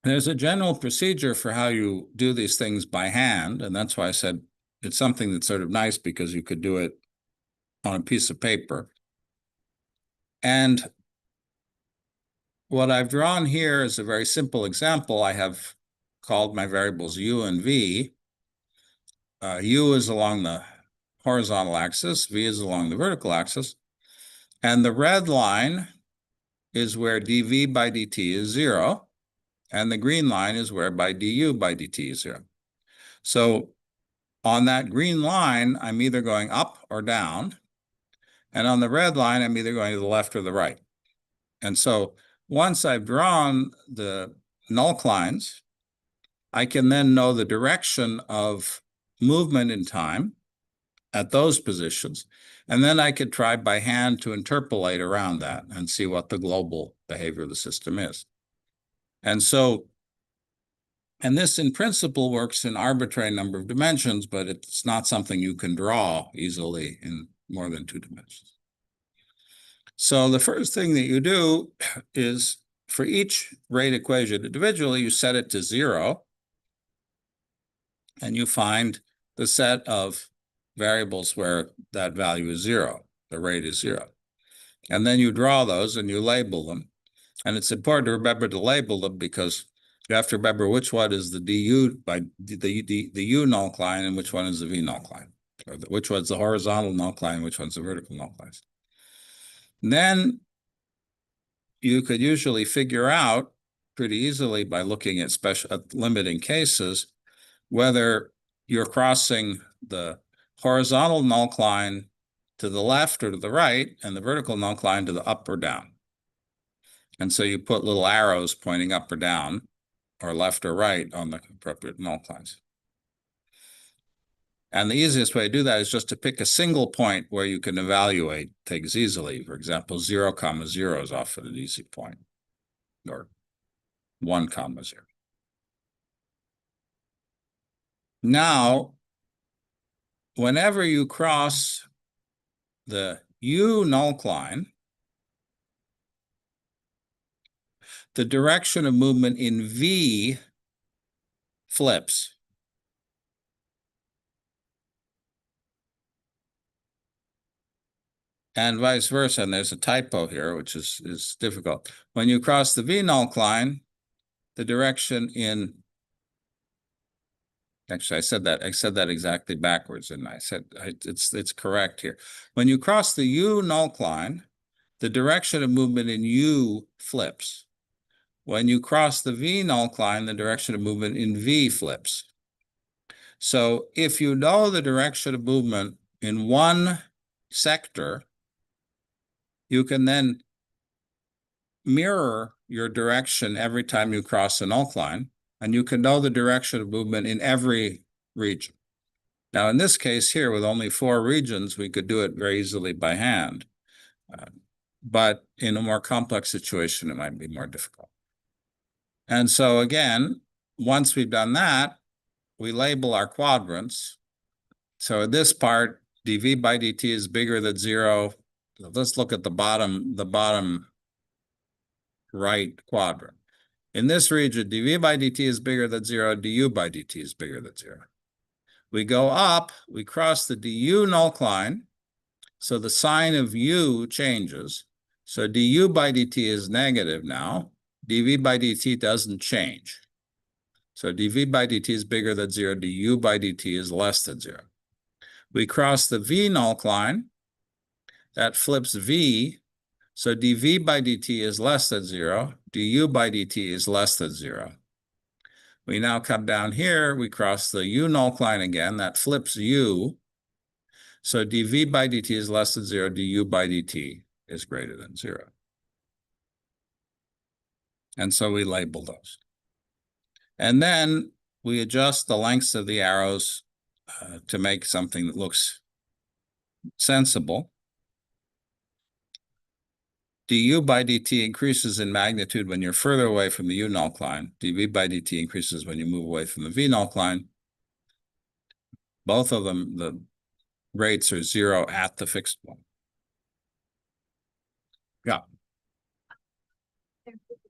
there's a general procedure for how you do these things by hand, and that's why I said it's something that's sort of nice because you could do it on a piece of paper. And what I've drawn here is a very simple example. I have called my variables U and V. U is along the horizontal axis, V is along the vertical axis, and the red line is where dV by dt is 0. And the green line is whereby du by dt is 0. So on that green line, I'm either going up or down. And on the red line, I'm either going to the left or the right. And so once I've drawn the null Clines, I can then know the direction of movement in time at those positions. And then I could try by hand to interpolate around that and see what the global behavior of the system is. And this in principle works in arbitrary number of dimensions, but it's not something you can draw easily in more than 2 dimensions. So the first thing that you do is for each rate equation individually, you set it to 0, and you find the set of variables where that value is 0, the rate is 0. And then you draw those and you label them. And it's important to remember to label them because you have to remember which one is the du by the u null Cline and which one is the v null Cline, or which one's the horizontal null Cline, which one's the vertical null Cline. Then you could usually figure out pretty easily by looking at limiting cases whether you're crossing the horizontal null Cline to the left or to the right and the vertical null Cline to the up or down. And so you put little arrows pointing up or down or left or right on the appropriate null Clines. And the easiest way to do that is just to pick a single point where you can evaluate things easily. For example, 0, 0 is often an easy point. Or 1, 0. Now, whenever you cross the U null Cline, the direction of movement in V flips. And vice versa, and there's a typo here, which is difficult. When you cross the V null Cline, the direction in, actually I said that exactly backwards, and I said it's correct here. When you cross the U null Cline, the direction of movement in U flips. When you cross the V null Cline, the direction of movement in V flips. So if you know the direction of movement in one sector, you can then mirror your direction every time you cross a null Cline, and you can know the direction of movement in every region. Now, in this case here, with only 4 regions, we could do it very easily by hand. But in a more complex situation, it might be more difficult. And so again, once we've done that, we label our quadrants. So in this part, dv by dt is bigger than 0. Let's look at the bottom right quadrant. In this region, dv by dt is bigger than 0, du by dt is bigger than 0. We go up, we cross the du null Cline, so the sign of u changes. So du by dt is negative now. dv by dt doesn't change. So dv by dt is bigger than 0, du by dt is less than 0. We cross the v null Cline, that flips v, so dv by dt is less than 0, du by dt is less than 0. We now come down here, we cross the u null Cline again, that flips u, so dv by dt is less than 0, du by dt is greater than 0. And so we label those. And then we adjust the lengths of the arrows to make something that looks sensible. du by dt increases in magnitude when you're further away from the u null Cline. dv by dt increases when you move away from the v null Cline. Both of them, the rates are 0 at the fixed point. Yeah.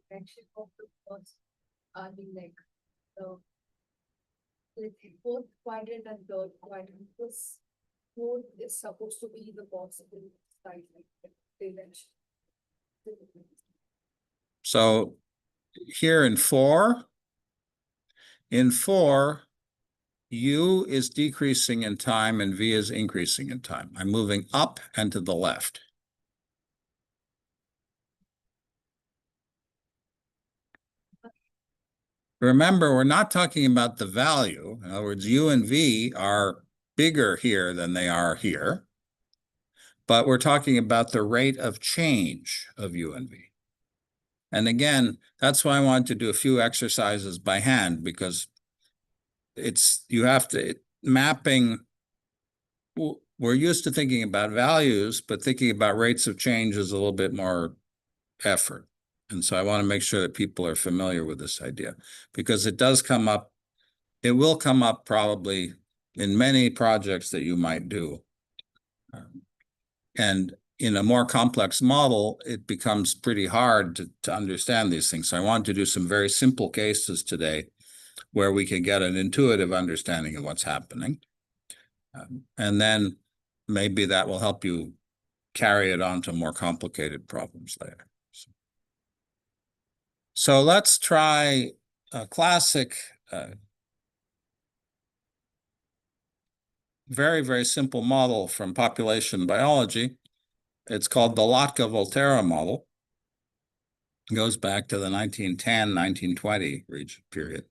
Direction of the first, I mean, like the fourth quadrant and third quadrant, this fourth is supposed to be the possible side, like the direction. So here in 4, u is decreasing in time and v is increasing in time. I'm moving up and to the left. Remember, we're not talking about the value. In other words, u and v are bigger here than they are here. But we're talking about the rate of change of u and v. And again, that's why I wanted to do a few exercises by hand, because mapping, we're used to thinking about values, but thinking about rates of change is a little bit more effort. And so I want to make sure that people are familiar with this idea, because it does come up, it will come up probably in many projects that you might do. And in a more complex model, it becomes pretty hard to understand these things. So I want to do some very simple cases today where we can get an intuitive understanding of what's happening. And then maybe that will help you carry it on to more complicated problems later. So let's try a classic, very, very simple model from population biology. It's called the Lotka-Volterra model. It goes back to the 1910, 1920 period.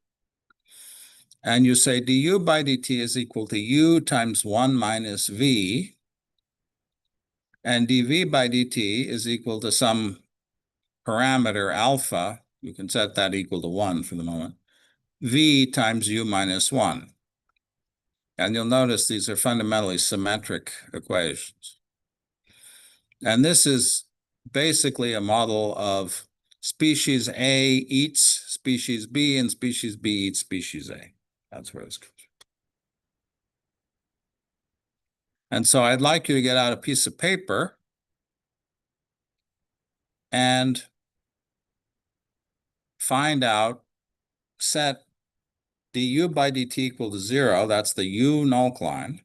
And you say du by dt is equal to u times 1 minus v, and dv by dt is equal to some parameter alpha. You can set that equal to 1 for the moment. V times u minus 1. And you'll notice these are fundamentally symmetric equations. And this is basically a model of species A eats species B, and species B eats species A. That's where this comes from. And so I'd like you to get out a piece of paper and find out, set du by dt equal to 0, that's the u null Cline,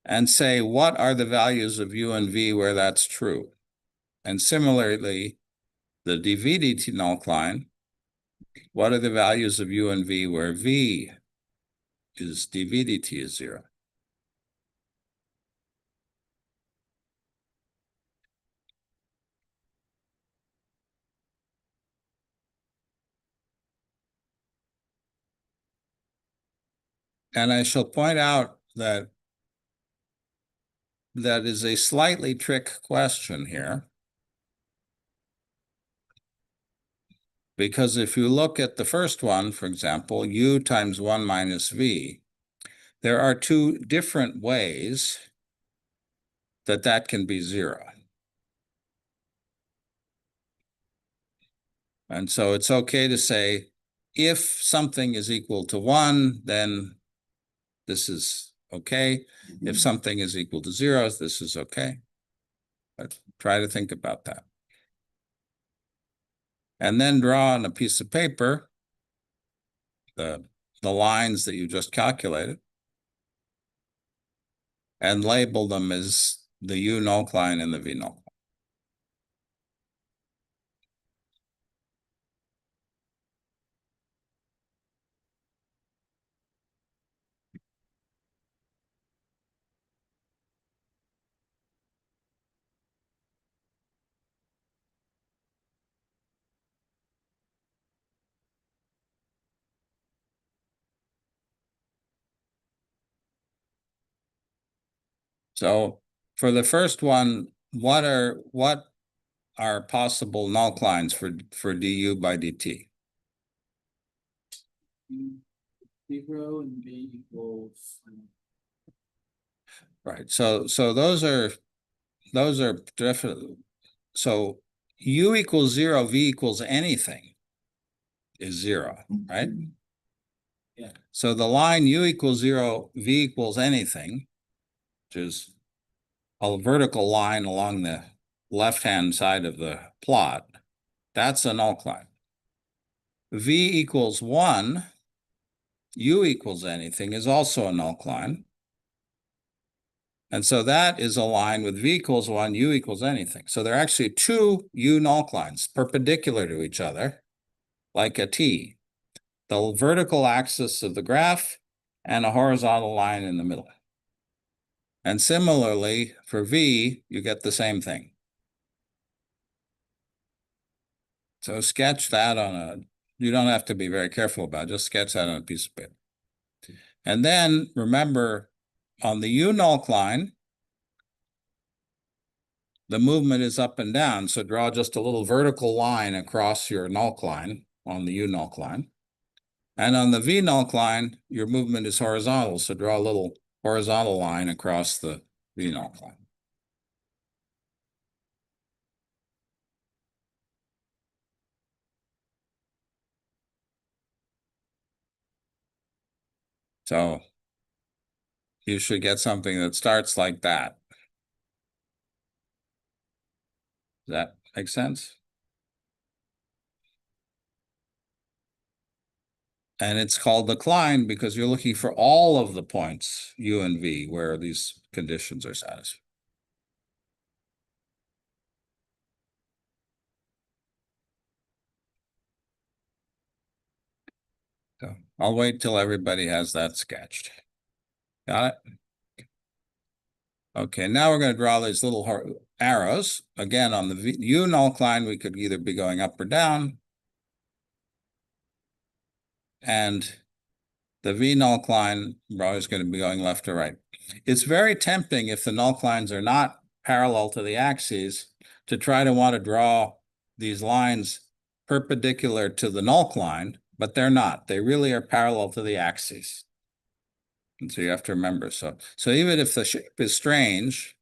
and say what are the values of u and v where that's true. And similarly, the dv dt null Cline, what are the values of u and v where v is dv dt is 0. And I shall point out that that is a slightly trick question here. Because if you look at the first one, for example, u times 1 minus v, there are two different ways that that can be 0. And so it's okay to say, if something is equal to 1, then this is okay. If something is equal to 0, this is okay. But try to think about that. And then draw on a piece of paper the lines that you just calculated and label them as the u null Cline and the v null Cline. So for the first one, what are possible null Clines for du by dt? 0 and v equals. Right. So those are definitely, so u equals 0, v equals anything is 0, right? Yeah. So the line u equals 0, v equals anything, which is a vertical line along the left-hand side of the plot, that's a null Cline. V equals 1, u equals anything is also a null Cline. And so that is a line with v equals 1, u equals anything. So there are actually two u null Clines perpendicular to each other, like a T. The vertical axis of the graph and a horizontal line in the middle. And similarly, for v, you get the same thing. So sketch that on a, you don't have to be very careful about it, just sketch that on a piece of paper. And then remember, on the u null Cline, the movement is up and down, so draw just a little vertical line across your null Cline on the u null Cline. And on the v null Cline, your movement is horizontal, so draw a little horizontal line across the v null Cline. So you should get something that starts like that. Does that make sense? And it's called the Cline because you're looking for all of the points, u and v, where these conditions are satisfied. So I'll wait till everybody has that sketched. Got it? Okay, now we're going to draw these little arrows. Again, on the u null Cline, we could either be going up or down. And the v null Cline, we're always going to be going left or right. It's very tempting if the null Clines are not parallel to the axes to try to want to draw these lines perpendicular to the null Cline, but they're not. They really are parallel to the axes. And so you have to remember. So even if the shape is strange,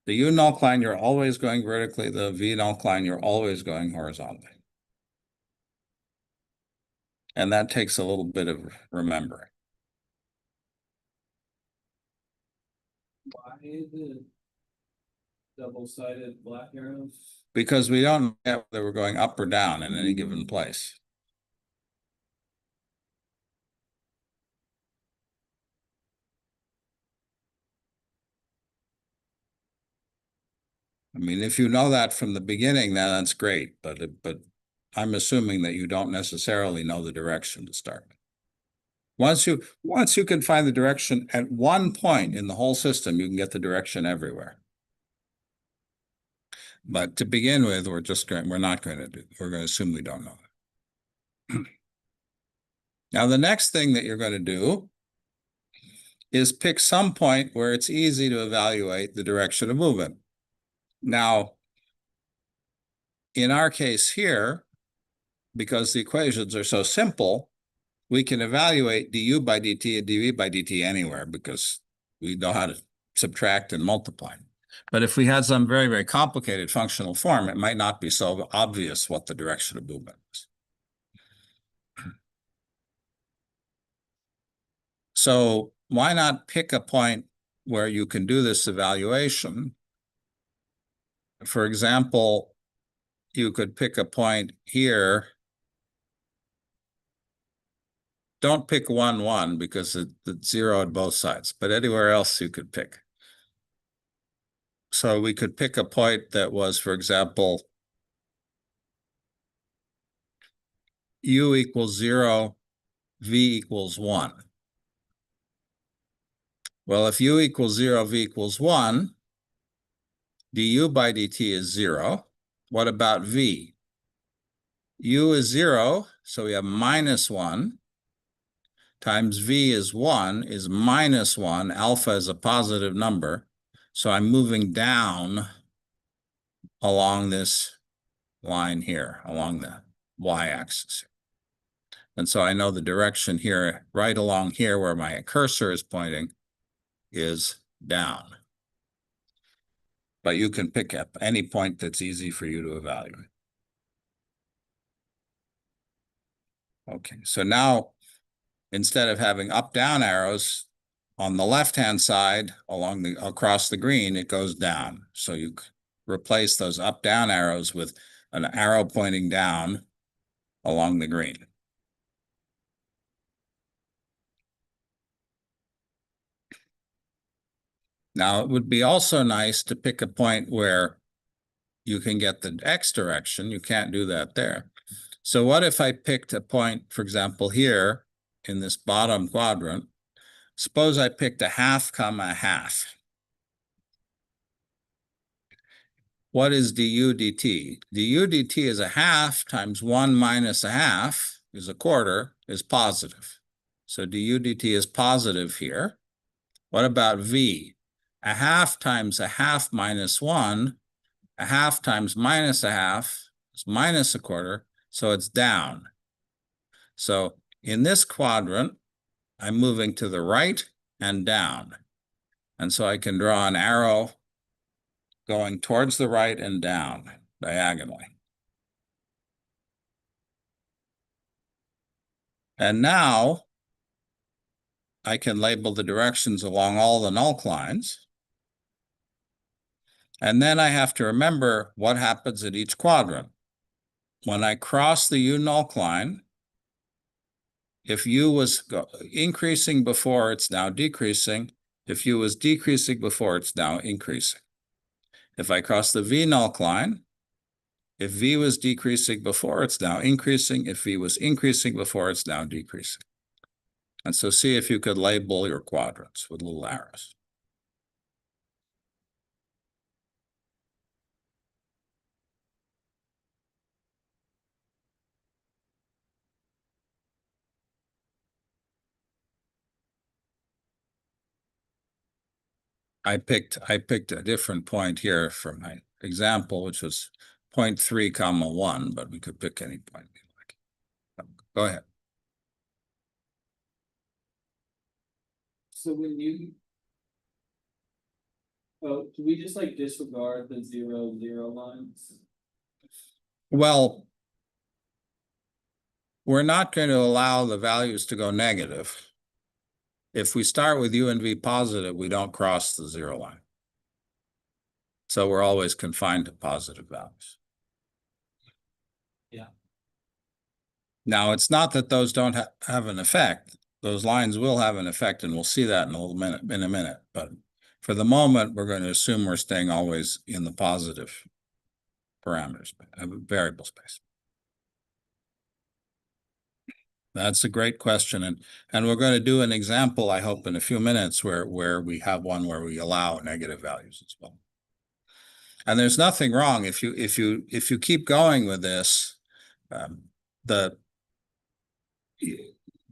the u null Cline, you're always going vertically. The v null Cline, you're always going horizontally. And that takes a little bit of remembering. Why the double-sided black arrows? Because we don't know whether we're going up or down in any given place. I mean, if you know that from the beginning, then that's great, but I'm assuming that you don't necessarily know the direction to start with. Once you can find the direction at one point in the whole system, you can get the direction everywhere. But to begin with, we're not going to assume we don't know that. Now, the next thing that you're going to do is pick some point where it's easy to evaluate the direction of movement. Now, in our case here, because the equations are so simple, we can evaluate du by dt and dv by dt anywhere because we know how to subtract and multiply. But if we had some very, very complicated functional form, it might not be so obvious what the direction of movement is. So why not pick a point where you can do this evaluation? For example, you could pick a point here. Don't pick 1, 1 because it's 0 at both sides, but anywhere else you could pick. So we could pick a point that was, for example, u equals 0, v equals 1. Well, if u equals 0, v equals 1, du by dt is 0. What about v? U is 0, so we have minus 1, times v is 1 is minus 1. Alpha is a positive number. So I'm moving down along this line here, along the y-axis. And so I know the direction here, right along here where my cursor is pointing, is down. But you can pick up any point that's easy for you to evaluate. Okay, so now instead of having up-down arrows on the left-hand side across the green, it goes down. So you replace those up-down arrows with an arrow pointing down along the green. Now, it would be also nice to pick a point where you can get the x direction. You can't do that there. So what if I picked a point, for example, here in this bottom quadrant? Suppose I picked a half comma half. What is du dt? Du dt is a half times 1 minus a half is a quarter, is positive. So du dt is positive here. What about v? A half times a half minus 1, a half times minus a half is minus a quarter, so it's down. So in this quadrant, I'm moving to the right and down. And so I can draw an arrow going towards the right and down diagonally. And now I can label the directions along all the null clines. And then I have to remember what happens at each quadrant. When I cross the u null cline, if u was increasing before, it's now decreasing. If u was decreasing before, it's now increasing. If I cross the v null cline, if v was decreasing before, it's now increasing. If v was increasing before, it's now decreasing. And so see if you could label your quadrants with little arrows. I picked a different point here for my example, which was 0.3 comma 1, but we could pick any point we like. Go ahead. So when you, do we just like disregard the 0, 0 lines? Well, we're not going to allow the values to go negative. If we start with U and V positive, we don't cross the zero line. So we're always confined to positive values. Yeah. Now, it's not that those don't have an effect. Those lines will have an effect, and we'll see that in a minute. But for the moment, we're going to assume we're staying always in the positive parameters, variable space. That's a great question, and we're going to do an example, I hope, in a few minutes where we have one where we allow negative values as well. And there's nothing wrong if you keep going with this.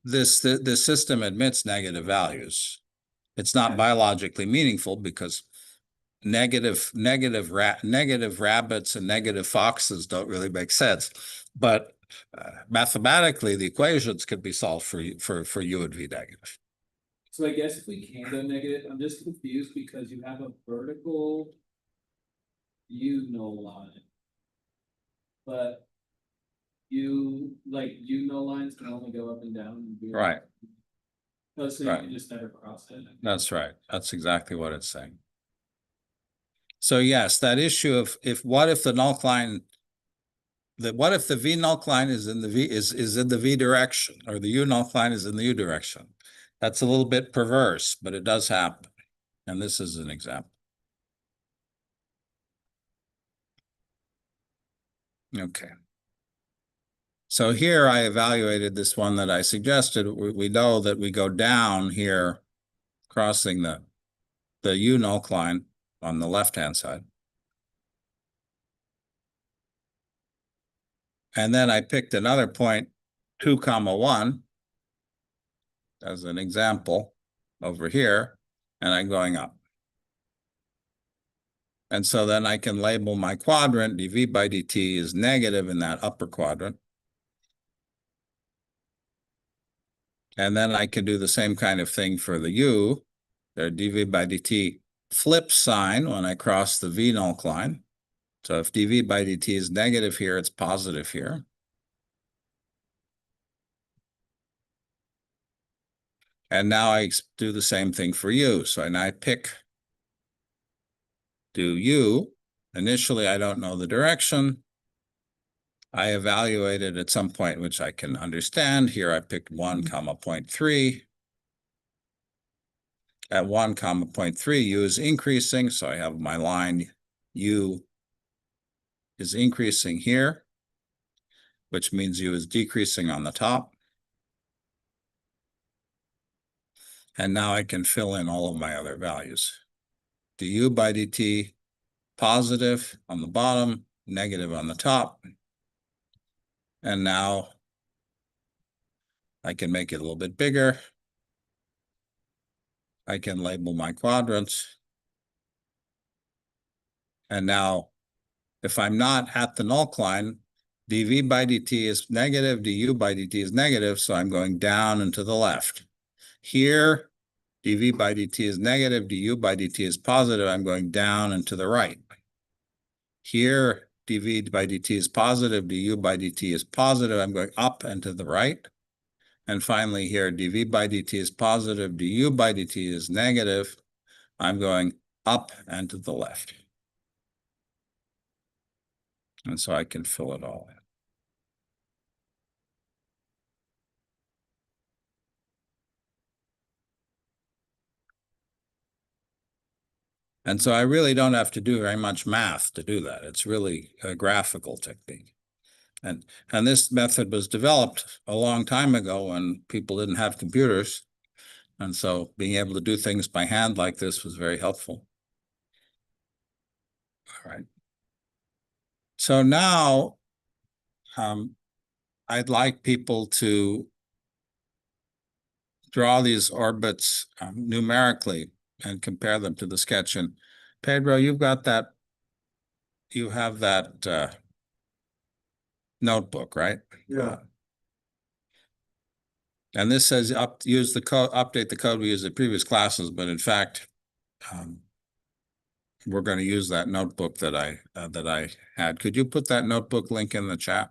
This system admits negative values. It's not biologically meaningful because negative rabbits and negative foxes don't really make sense. But mathematically, the equations can be solved for U and V negative. So I guess if we can go negative, I'm just confused because you have a vertical U null line. But U null lines can only go up and down. Right. Oh, so you Right. can just never cross it. That's right. That's exactly what it's saying. So yes, that issue of what if the null Cline, what if the V null Cline is in the V direction, or the U null Cline is in the U direction? That's a little bit perverse, but it does happen. And this is an example. Okay. So here I evaluated this one that I suggested. We know that we go down here, crossing the U null Cline on the left-hand side. And then I picked another point, 2, 1, as an example over here, and I'm going up. And so then I can label my quadrant, dV by dt is negative in that upper quadrant. And then I can do the same kind of thing for the U. Their dV by dt flips sign when I cross the V null Cline. So if dV by dt is negative here, it's positive here. And now I do the same thing for U. So now I do U. Initially, I don't know the direction. I evaluated at some point, which I can understand. Here I picked 1, 0.3. At 1, 0.3, U is increasing. So I have my line U is increasing here, which means U is decreasing on the top. And now I can fill in all of my other values. Du by dt, positive on the bottom, negative on the top. And now I can make it a little bit bigger. I can label my quadrants. And now, if I'm not at the null Cline, dV by dt is negative, du by dt is negative, so I'm going down and to the left. Here, dV by dt is negative, du by dt is positive, I'm going down and to the right. Here, dV by dt is positive, du by dt is positive, I'm going up and to the right. And finally here, dV by dt is positive, du by dt is negative, I'm going up and to the left. And so I can fill it all in. And so I really don't have to do very much math to do that. It's really a graphical technique. And this method was developed a long time ago when people didn't have computers. And so being able to do things by hand like this was very helpful. All right. So now I'd like people to draw these orbits numerically and compare them to the sketch. And Pedro, you've got that, you have that notebook, right? Yeah. And this says use the code, update the code we used in previous classes, but in fact, we're going to use that notebook that I had. Could you put that notebook link in the chat?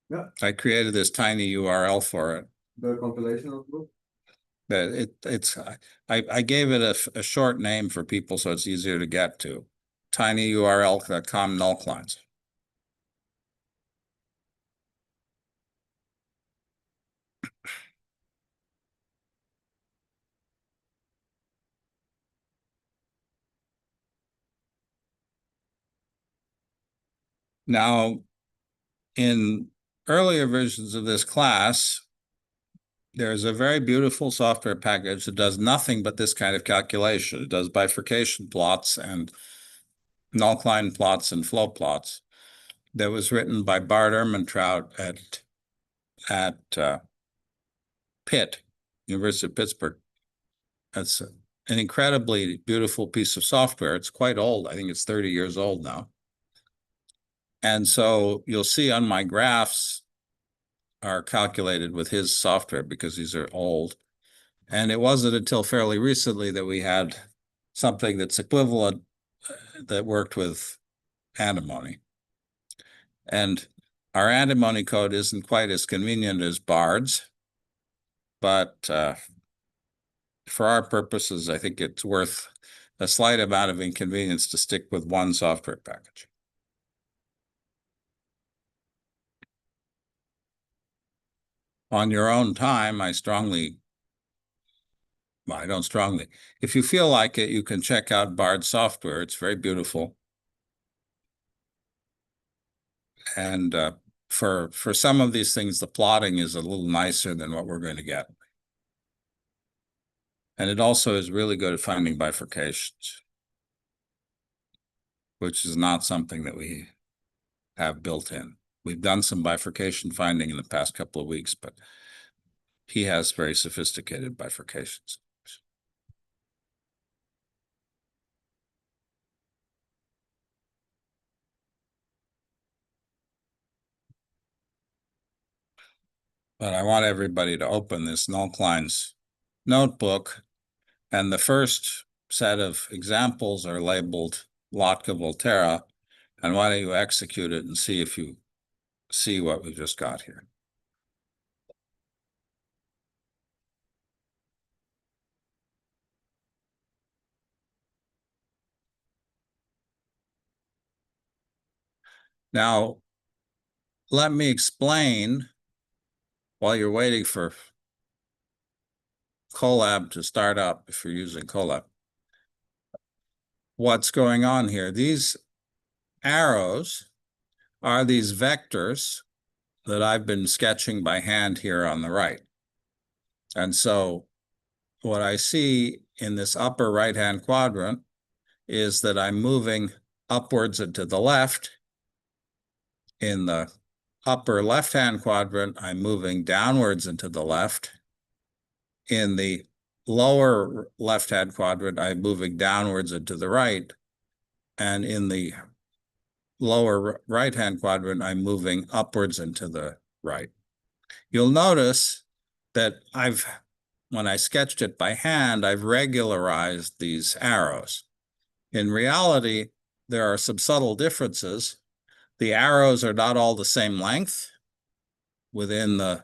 Yeah. I created this tiny URL for it. The compilation notebook. That I gave it a short name for people so it's easier to get to. tinyurl.com null clines. Now, in earlier versions of this class, there's a very beautiful software package that does nothing but this kind of calculation. It does bifurcation plots and null-Klein plots and flow plots. That was written by Bart Ehrmantraut at Pitt, University of Pittsburgh. That's an incredibly beautiful piece of software. It's quite old. I think it's 30 years old now. And so you'll see on my graphs are calculated with his software because these are old. And it wasn't until fairly recently that we had something that's equivalent that worked with antimony. And our antimony code isn't quite as convenient as Bard's, but for our purposes, I think it's worth a slight amount of inconvenience to stick with one software package. On your own time, I don't strongly. If you feel like it, you can check out Bard software. It's very beautiful. And for some of these things, the plotting is a little nicer than what we're going to get. And it also is really good at finding bifurcations, which is not something that we have built in. We've done some bifurcation finding in the past couple of weeks, but he has very sophisticated bifurcations. But I want everybody to open this Null Clines notebook, and the first set of examples are labeled Lotka Volterra, and why don't you execute it and see if you see what we just got here. Now, let me explain, while you're waiting for Colab to start up, if you're using Colab, what's going on here. These arrows are these vectors that I've been sketching by hand here on the right. And so what I see in this upper right-hand quadrant is that I'm moving upwards and to the left. In the upper left-hand quadrant, I'm moving downwards and to the left. In the lower left-hand quadrant, I'm moving downwards and to the right. And in the lower right-hand quadrant, I'm moving upwards and to the right. You'll notice that when I sketched it by hand, I've regularized these arrows. In reality, there are some subtle differences. The arrows are not all the same length within the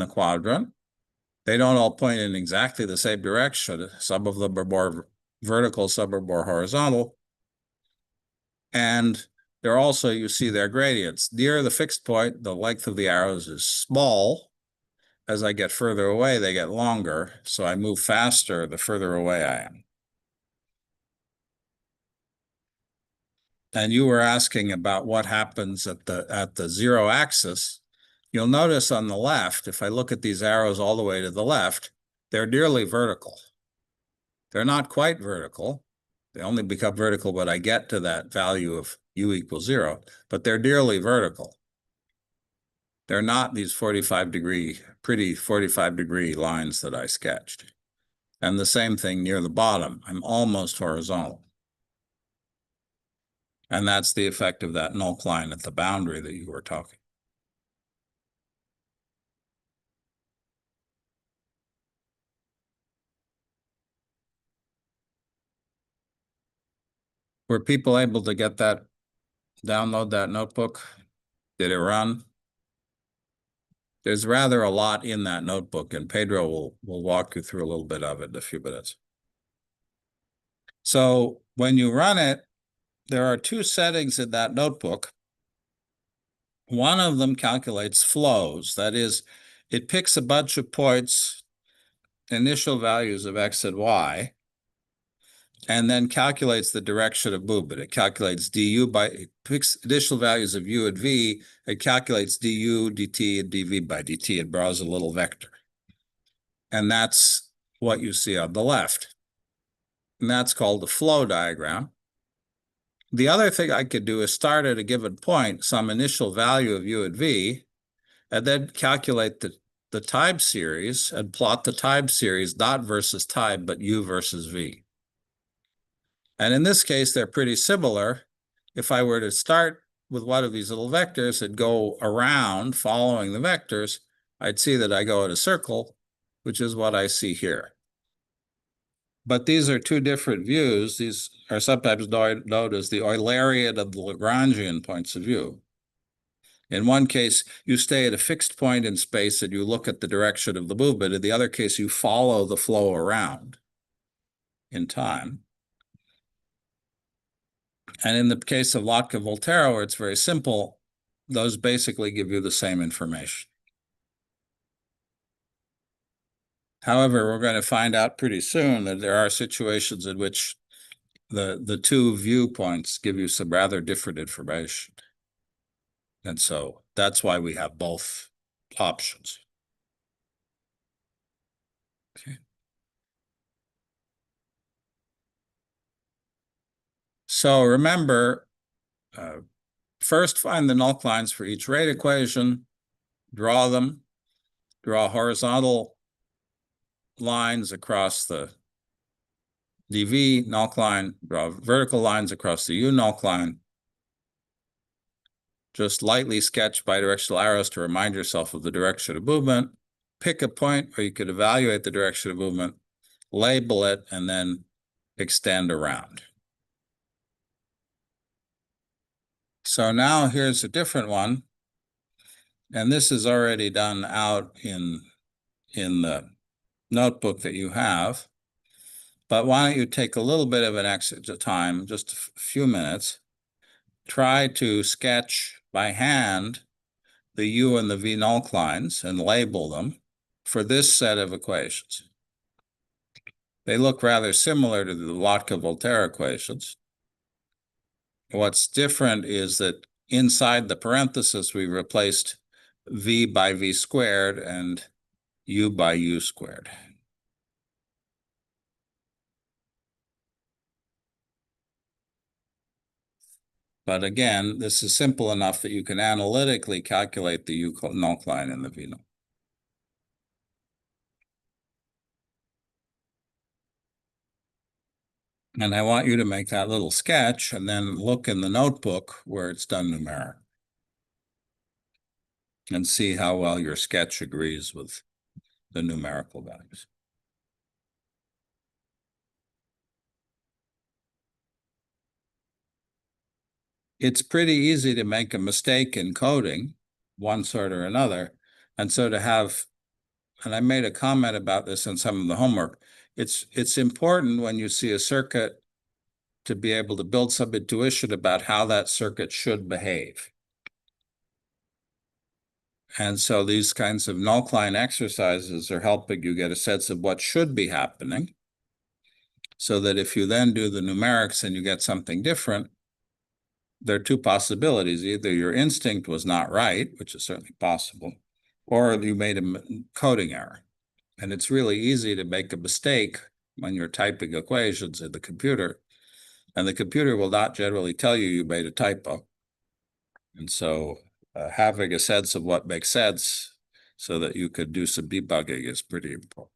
quadrant. They don't all point in exactly the same direction. Some of them are more vertical, some are more horizontal. And they're also, you see their gradients. Near the fixed point, the length of the arrows is small. As I get further away, they get longer. So I move faster the further away I am. And you were asking about what happens at the zero axis. You'll notice on the left, if I look at these arrows all the way to the left, they're nearly vertical. They're not quite vertical. They only become vertical when I get to that value of u equals 0, but they're nearly vertical. They're not these 45-degree, pretty 45-degree lines that I sketched. And the same thing near the bottom. I'm almost horizontal. And that's the effect of that null Klein at the boundary that you were talking. Were people able to get that, download that notebook? Did it run? There's rather a lot in that notebook, and Pedro will walk you through a little bit of it in a few minutes. So when you run it, there are two settings in that notebook. One of them calculates flows. That is, it picks a bunch of points, initial values of x and y, and then calculates the direction of movement. It calculates it picks initial values of u and v, it calculates du, dt, and dv by dt, and draws a little vector. And that's what you see on the left. And that's called the flow diagram. The other thing I could do is start at a given point, some initial value of u and v, and then calculate the time series and plot the time series, not versus time, but u versus v. And in this case, they're pretty similar. If I were to start with one of these little vectors and go around following the vectors, I'd see that I go in a circle, which is what I see here. But these are two different views. These are sometimes known as the Eulerian and the Lagrangian points of view. In one case, you stay at a fixed point in space and you look at the direction of the movement. In the other case, you follow the flow around in time. And in the case of Lotka-Volterra, where it's very simple, those basically give you the same information. However, we're going to find out pretty soon that there are situations in which the two viewpoints give you some rather different information. And so that's why we have both options. Okay. So remember, first find the null Clines for each rate equation, draw them, draw horizontal lines across the dv null Cline, draw vertical lines across the u null Cline. Just lightly sketch bidirectional arrows to remind yourself of the direction of movement. Pick a point where you could evaluate the direction of movement, label it, and then extend around. So now here's a different one. And this is already done out in the notebook that you have. But why don't you take a little bit of an extra time, just a few minutes, try to sketch by hand the u and the v null Clines and label them for this set of equations. They look rather similar to the Lotka-Volterra equations. What's different is that inside the parenthesis, we replaced v by v squared and u by u squared. But again, this is simple enough that you can analytically calculate the u null Cline and the v null. And I want you to make that little sketch and then look in the notebook where it's done numeric and see how well your sketch agrees with the numerical values. It's pretty easy to make a mistake in coding, one sort or another. And so to have, and I made a comment about this in some of the homework, it's important when you see a circuit to be able to build some intuition about how that circuit should behave. And so these kinds of null Cline exercises are helping you get a sense of what should be happening, so that if you then do the numerics and you get something different, there are two possibilities. Either your instinct was not right, which is certainly possible, or you made a coding error. And it's really easy to make a mistake when you're typing equations in the computer, and the computer will not generally tell you made a typo. And so having a sense of what makes sense so that you could do some debugging is pretty important.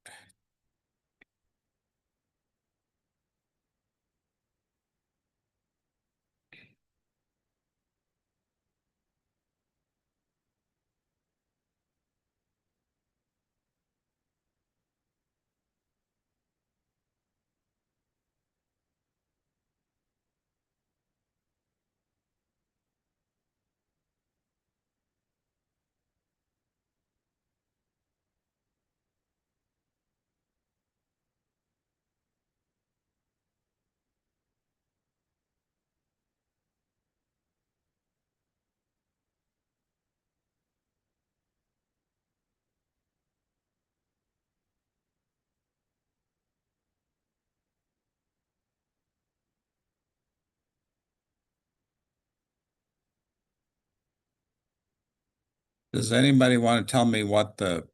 Does anybody want to tell me what the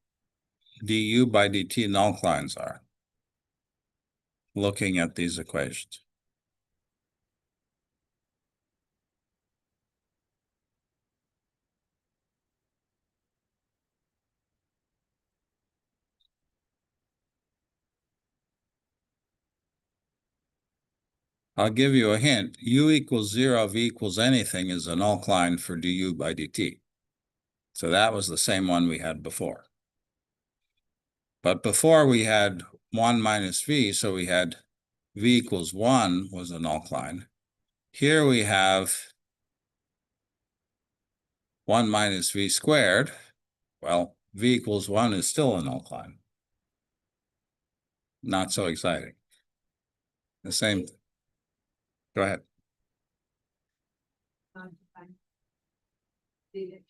du by dt null Clines are? Looking at these equations. I'll give you a hint. U equals 0, V equals anything is a null Cline for du by dt. So that was the same one we had before. But before we had 1 minus V, so we had V equals 1 was a null Cline. Here we have 1 minus V squared. Well, V equals 1 is still a null Cline. Not so exciting. The same. Go ahead. Hard to find. Direction.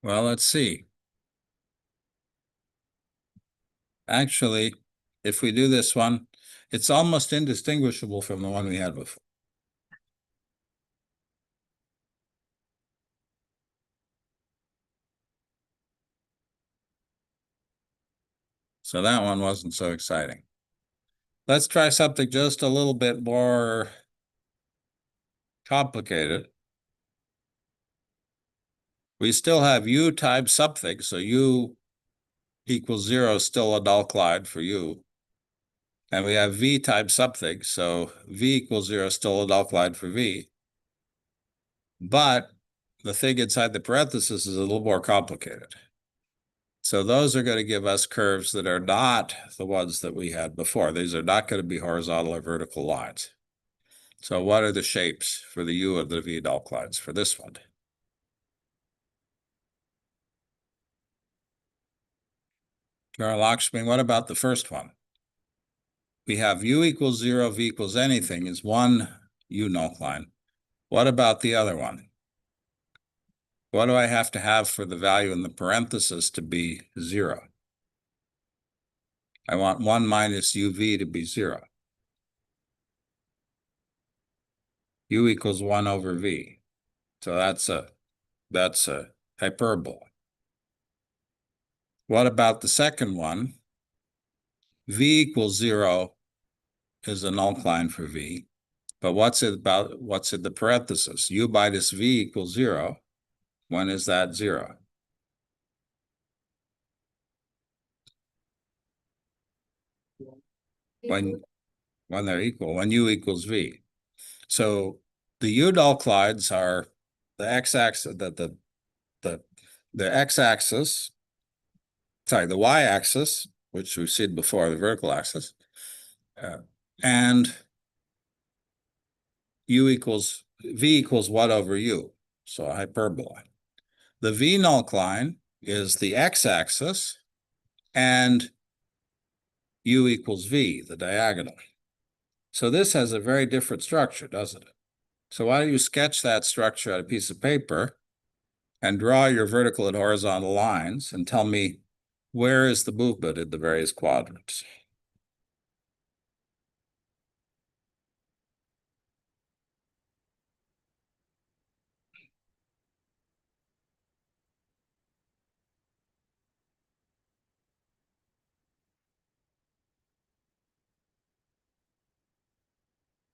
Well, let's see. Actually, if we do this one, it's almost indistinguishable from the one we had before. So that one wasn't so exciting. Let's try something just a little bit more complicated. We still have U times something, so U equals 0 is still a null Cline for U. And we have V times something, so V equals 0 is still a null Cline for V. But the thing inside the parenthesis is a little more complicated. So those are going to give us curves that are not the ones that we had before. These are not going to be horizontal or vertical lines. So what are the shapes for the U and the V null Clines for this one? Lakshmi, what about the first one? We have U equals 0, V equals anything is one U null Cline. What about the other one? What do I have to have for the value in the parenthesis to be 0? I want 1 minus UV to be 0. U equals 1 over V. So that's a hyperbola. What about the second one? V equals 0 is a null Cline for V. But what's in the parenthesis? U minus V equals 0. When is that 0? When they're equal, when U equals V. So the U null Clines are the x-axis, the x-axis, sorry, the y-axis, which we've seen before, the vertical axis, and V equals 1 over U, so a hyperbola. The V null Cline is the x-axis and U equals V, the diagonal. So this has a very different structure, doesn't it? So why don't you sketch that structure on a piece of paper and draw your vertical and horizontal lines and tell me where is the movement in the various quadrants?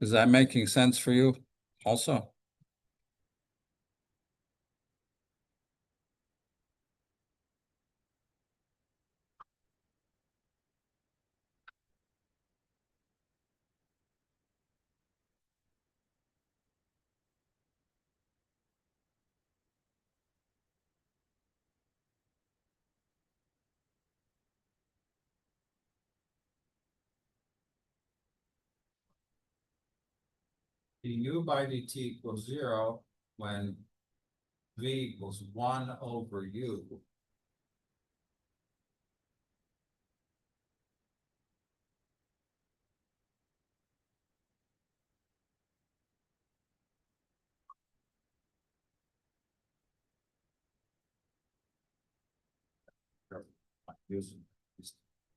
Is that making sense for you also? Du by dt equals 0 when V equals 1 over U.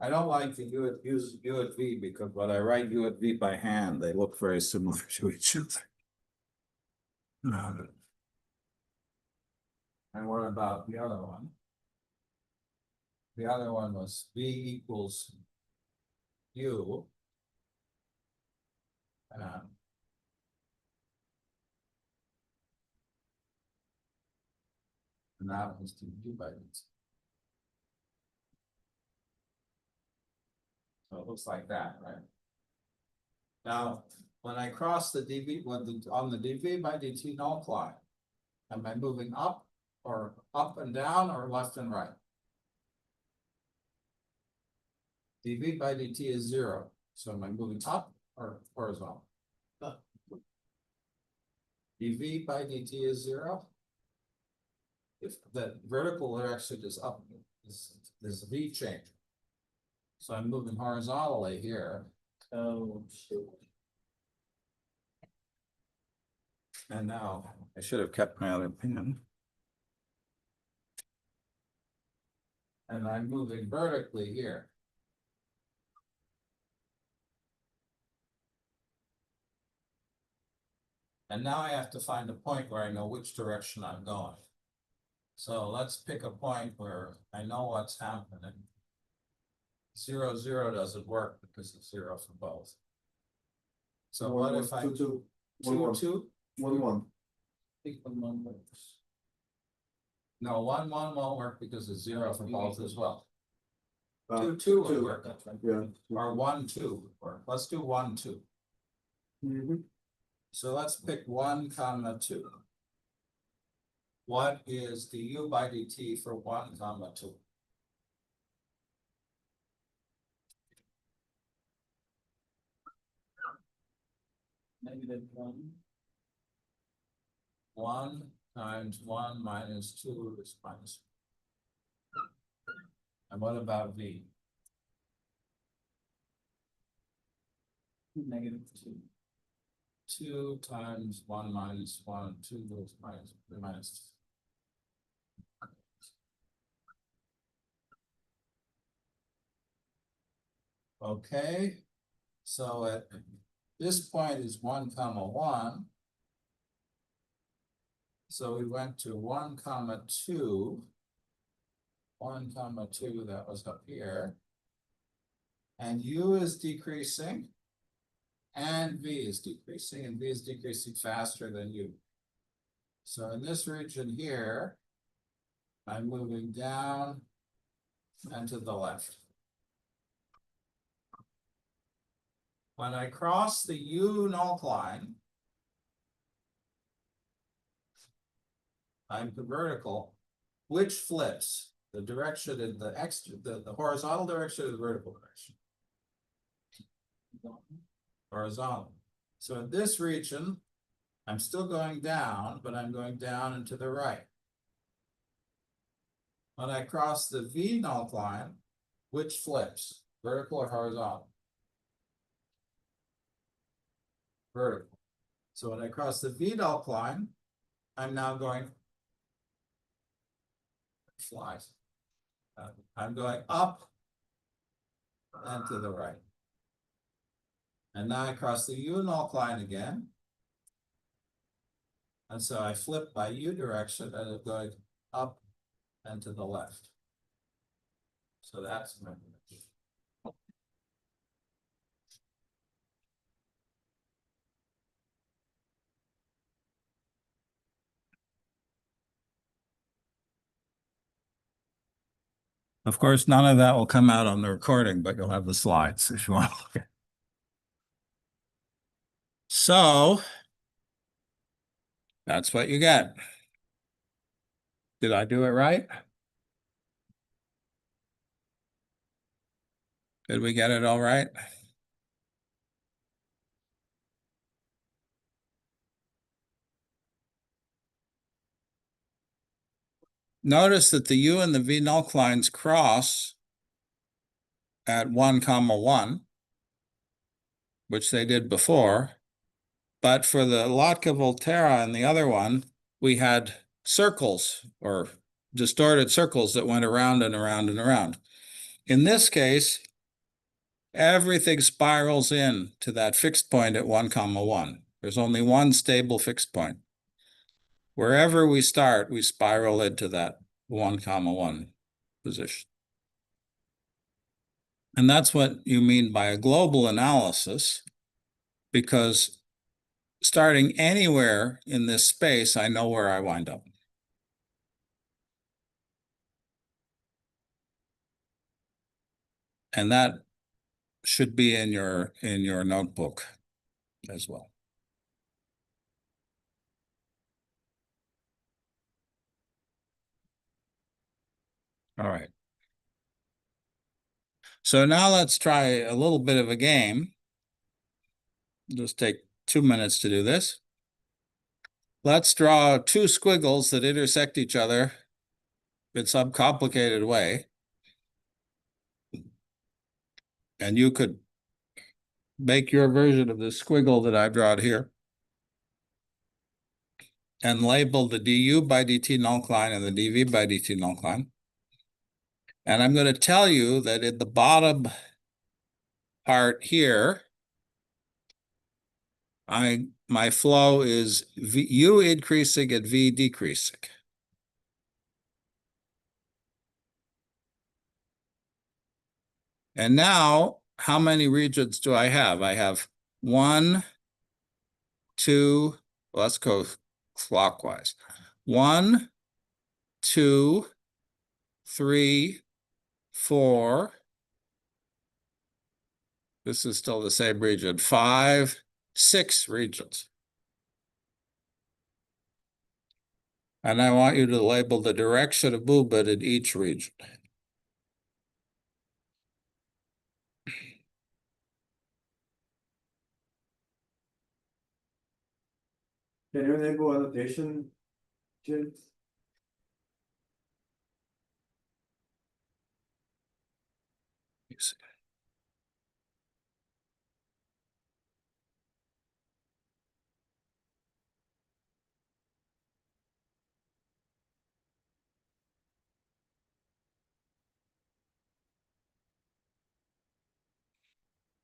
I don't like to use U at V because when I write U at V by hand, they look very similar to each other. And what about the other one? The other one was V equals U. And that was dV by dt. So it looks like that, right? Now, when I cross the dV, on the dV by dt null cline, am I moving up or up and down or left and right? dV by dt is 0. So am I moving up or horizontal? dV by dt is 0. If the vertical direction is up, there's a V change. So I'm moving horizontally here. Oh, shoot. And now I should have kept my other pen. And I'm moving vertically here. And now I have to find a point where I know which direction I'm going. So let's pick a point where I know what's happening. 0, 0 doesn't work because it's 0 for both. So what if I 2, 2, 1, 2? 1, 1. I think 1 works. No, 1, 1 won't work because it's 0 for both as well. Uh, 2, 2 would 2. work. That's right. Yeah. Or 1, 2 would work. Let's do 1, 2. Mhm. So let's pick 1, 2. What is the U by dt for 1, 2? -1. 1 times 1 minus 2 is minus. And what about V? -2. 2 times 1 minus 1, 2 goes minus. Okay, so at this point is 1, 1. So we went to 1, 2. 1, 2, that was up here. And U is decreasing. And V is decreasing, and V is decreasing faster than U. So in this region here, I'm moving down and to the left. When I cross the U null line, I'm vertical, which flips the direction in the horizontal direction or the vertical direction? Horizontal. So in this region, I'm still going down, but I'm going down and to the right. When I cross the V null line, which flips, vertical or horizontal? Vertical. So when I cross the V null line, I'm now going flies. I'm going up and to the right. And now I cross the U null line again. And so I flip my U direction and I'm going up and to the left. So that's my direction. Of course, none of that will come out on the recording, but you'll have the slides if you want to look at it. So that's what you get. Did I do it right? Did we get it all right? Notice that the U and the V null lines cross at 1, 1, which they did before. But for the Lotka-Volterra and the other one, we had circles or distorted circles that went around and around and around. In this case, everything spirals in to that fixed point at 1, 1. There's only one stable fixed point. wherever we start, we spiral into that 1, 1 position. And that's what you mean by a global analysis, because starting anywhere in this space, I know where I wind up. And that should be in your notebook as well. All right. So now let's try a little bit of a game. Just take 2 minutes to do this. Let's draw two squiggles that intersect each other in some complicated way. And you could make your version of the squiggle that I've drawn here and label the du by dt null Cline and the dv by dt null Cline. And I'm going to tell you that in the bottom part here, my flow is u increasing and v decreasing. And now, how many regions do I have? I have 1, 2, let's go clockwise. 1, 2, 3, 4. This is still the same region. 5, 6 regions. And I want you to label the direction of movement in each region. Can you enable annotation, James? You see.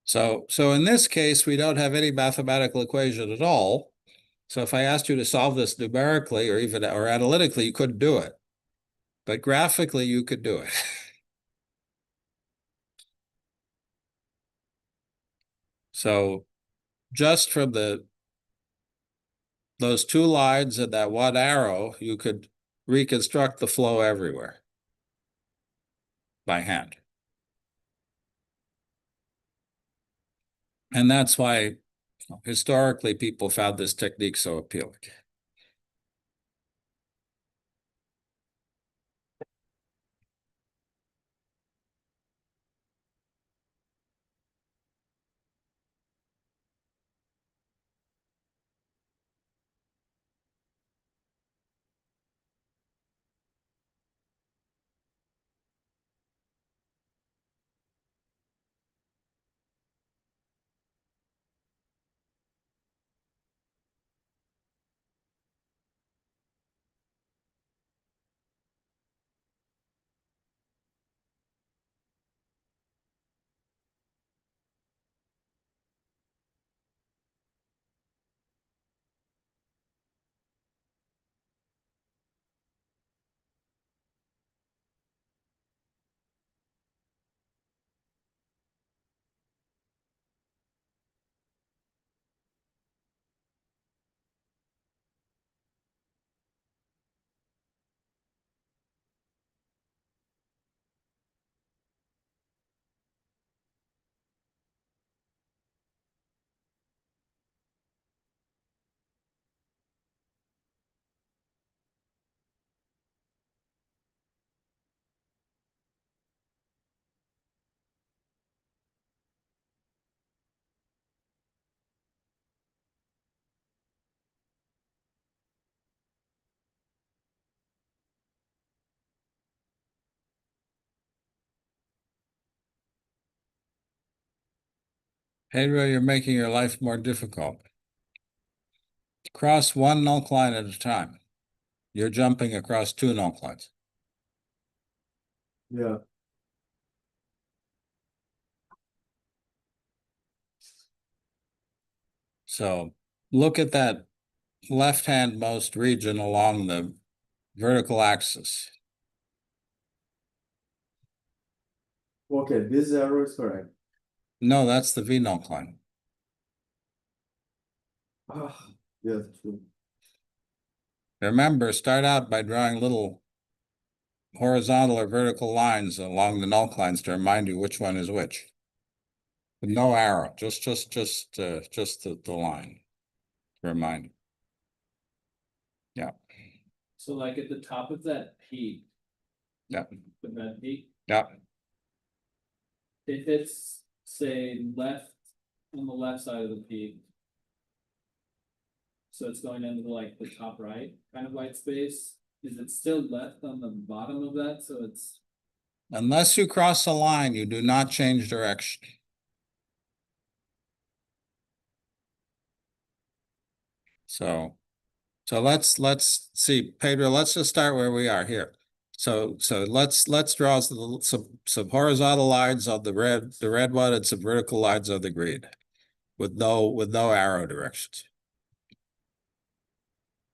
So in this case, we don't have any mathematical equation at all. So if I asked you to solve this numerically or even or analytically, you couldn't do it. But graphically, you could do it. So just from those two lines and that one arrow, you could reconstruct the flow everywhere by hand. And that's why historically people found this technique so appealing. Pedro, you're making your life more difficult. Cross one null Cline at a time. You're jumping across two null Clines. Yeah. So look at that left-handmost region along the vertical axis. Okay, this arrow is correct. No, that's the V null cline. Ah, yes, true. Remember, start out by drawing little horizontal or vertical lines along the null clines to remind you which one is which. With no arrow, just the line to remind you. Yeah, So like at the top of that peak, yeah, the red peak, yeah. if it's, say, left, on the left side of the peak. So it's going into like the top right kind of white space, is it still left on the bottom of that, so it's, Unless you cross a line, you do not change direction. So let's see, Pedro, let's just start where we are here. So let's draw some horizontal lines on the red one and some vertical lines on the green with no arrow directions.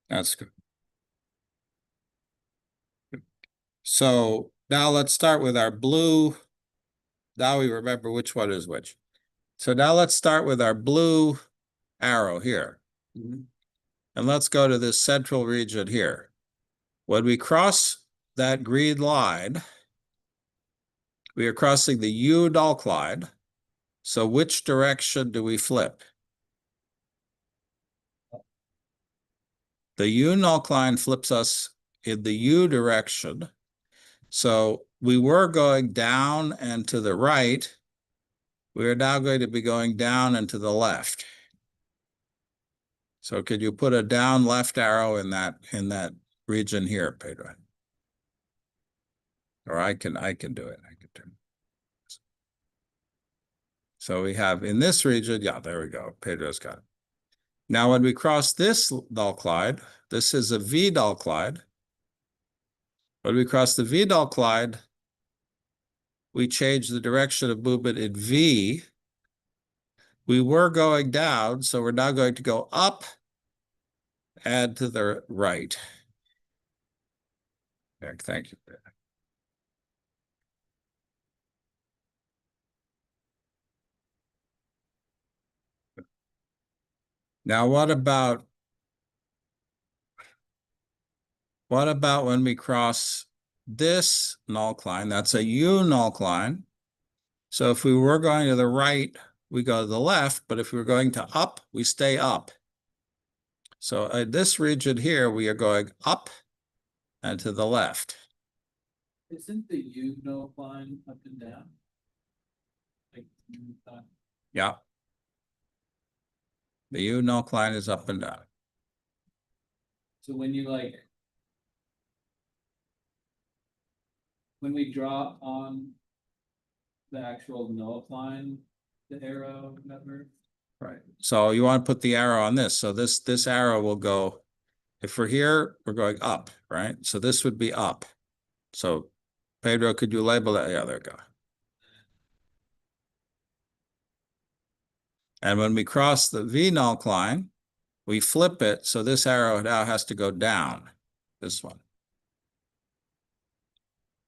That's good. So now let's start with our blue. Now we remember which one is which. So now let's start with our blue arrow here. And let's go to this central region here. When we cross that green line, we are crossing the U null cline. So which direction do we flip? The U null cline flips us in the U direction. So we were going down and to the right. We are now going to be going down and to the left. So could you put a down left arrow in that region here, Pedro? Or I can do it. I can do it. So we have in this region, yeah, there we go. Pedro's got it. Now, when we cross this null cline, this is a V null cline. When we cross the V null cline, we change the direction of movement in V. We were going down, so we're now going to go up and to the right. Thank you. Now, what about when we cross this null cline? That's a U null cline. So if we were going to the right, we go to the left, but if we were going to up, we stay up. So in this region here, we are going up and to the left. isn't the U null line up and down? Like, Yeah. The U null cline is up and down. so when you like. When we draw on the actual null line, the arrow number. Right. So you want to put the arrow on this. So this arrow will go, if we're here, we're going up, right? So this would be up. So Pedro, could you label that? Yeah, there we go. And when we cross the V null cline, we flip it. So this arrow now has to go down. This one.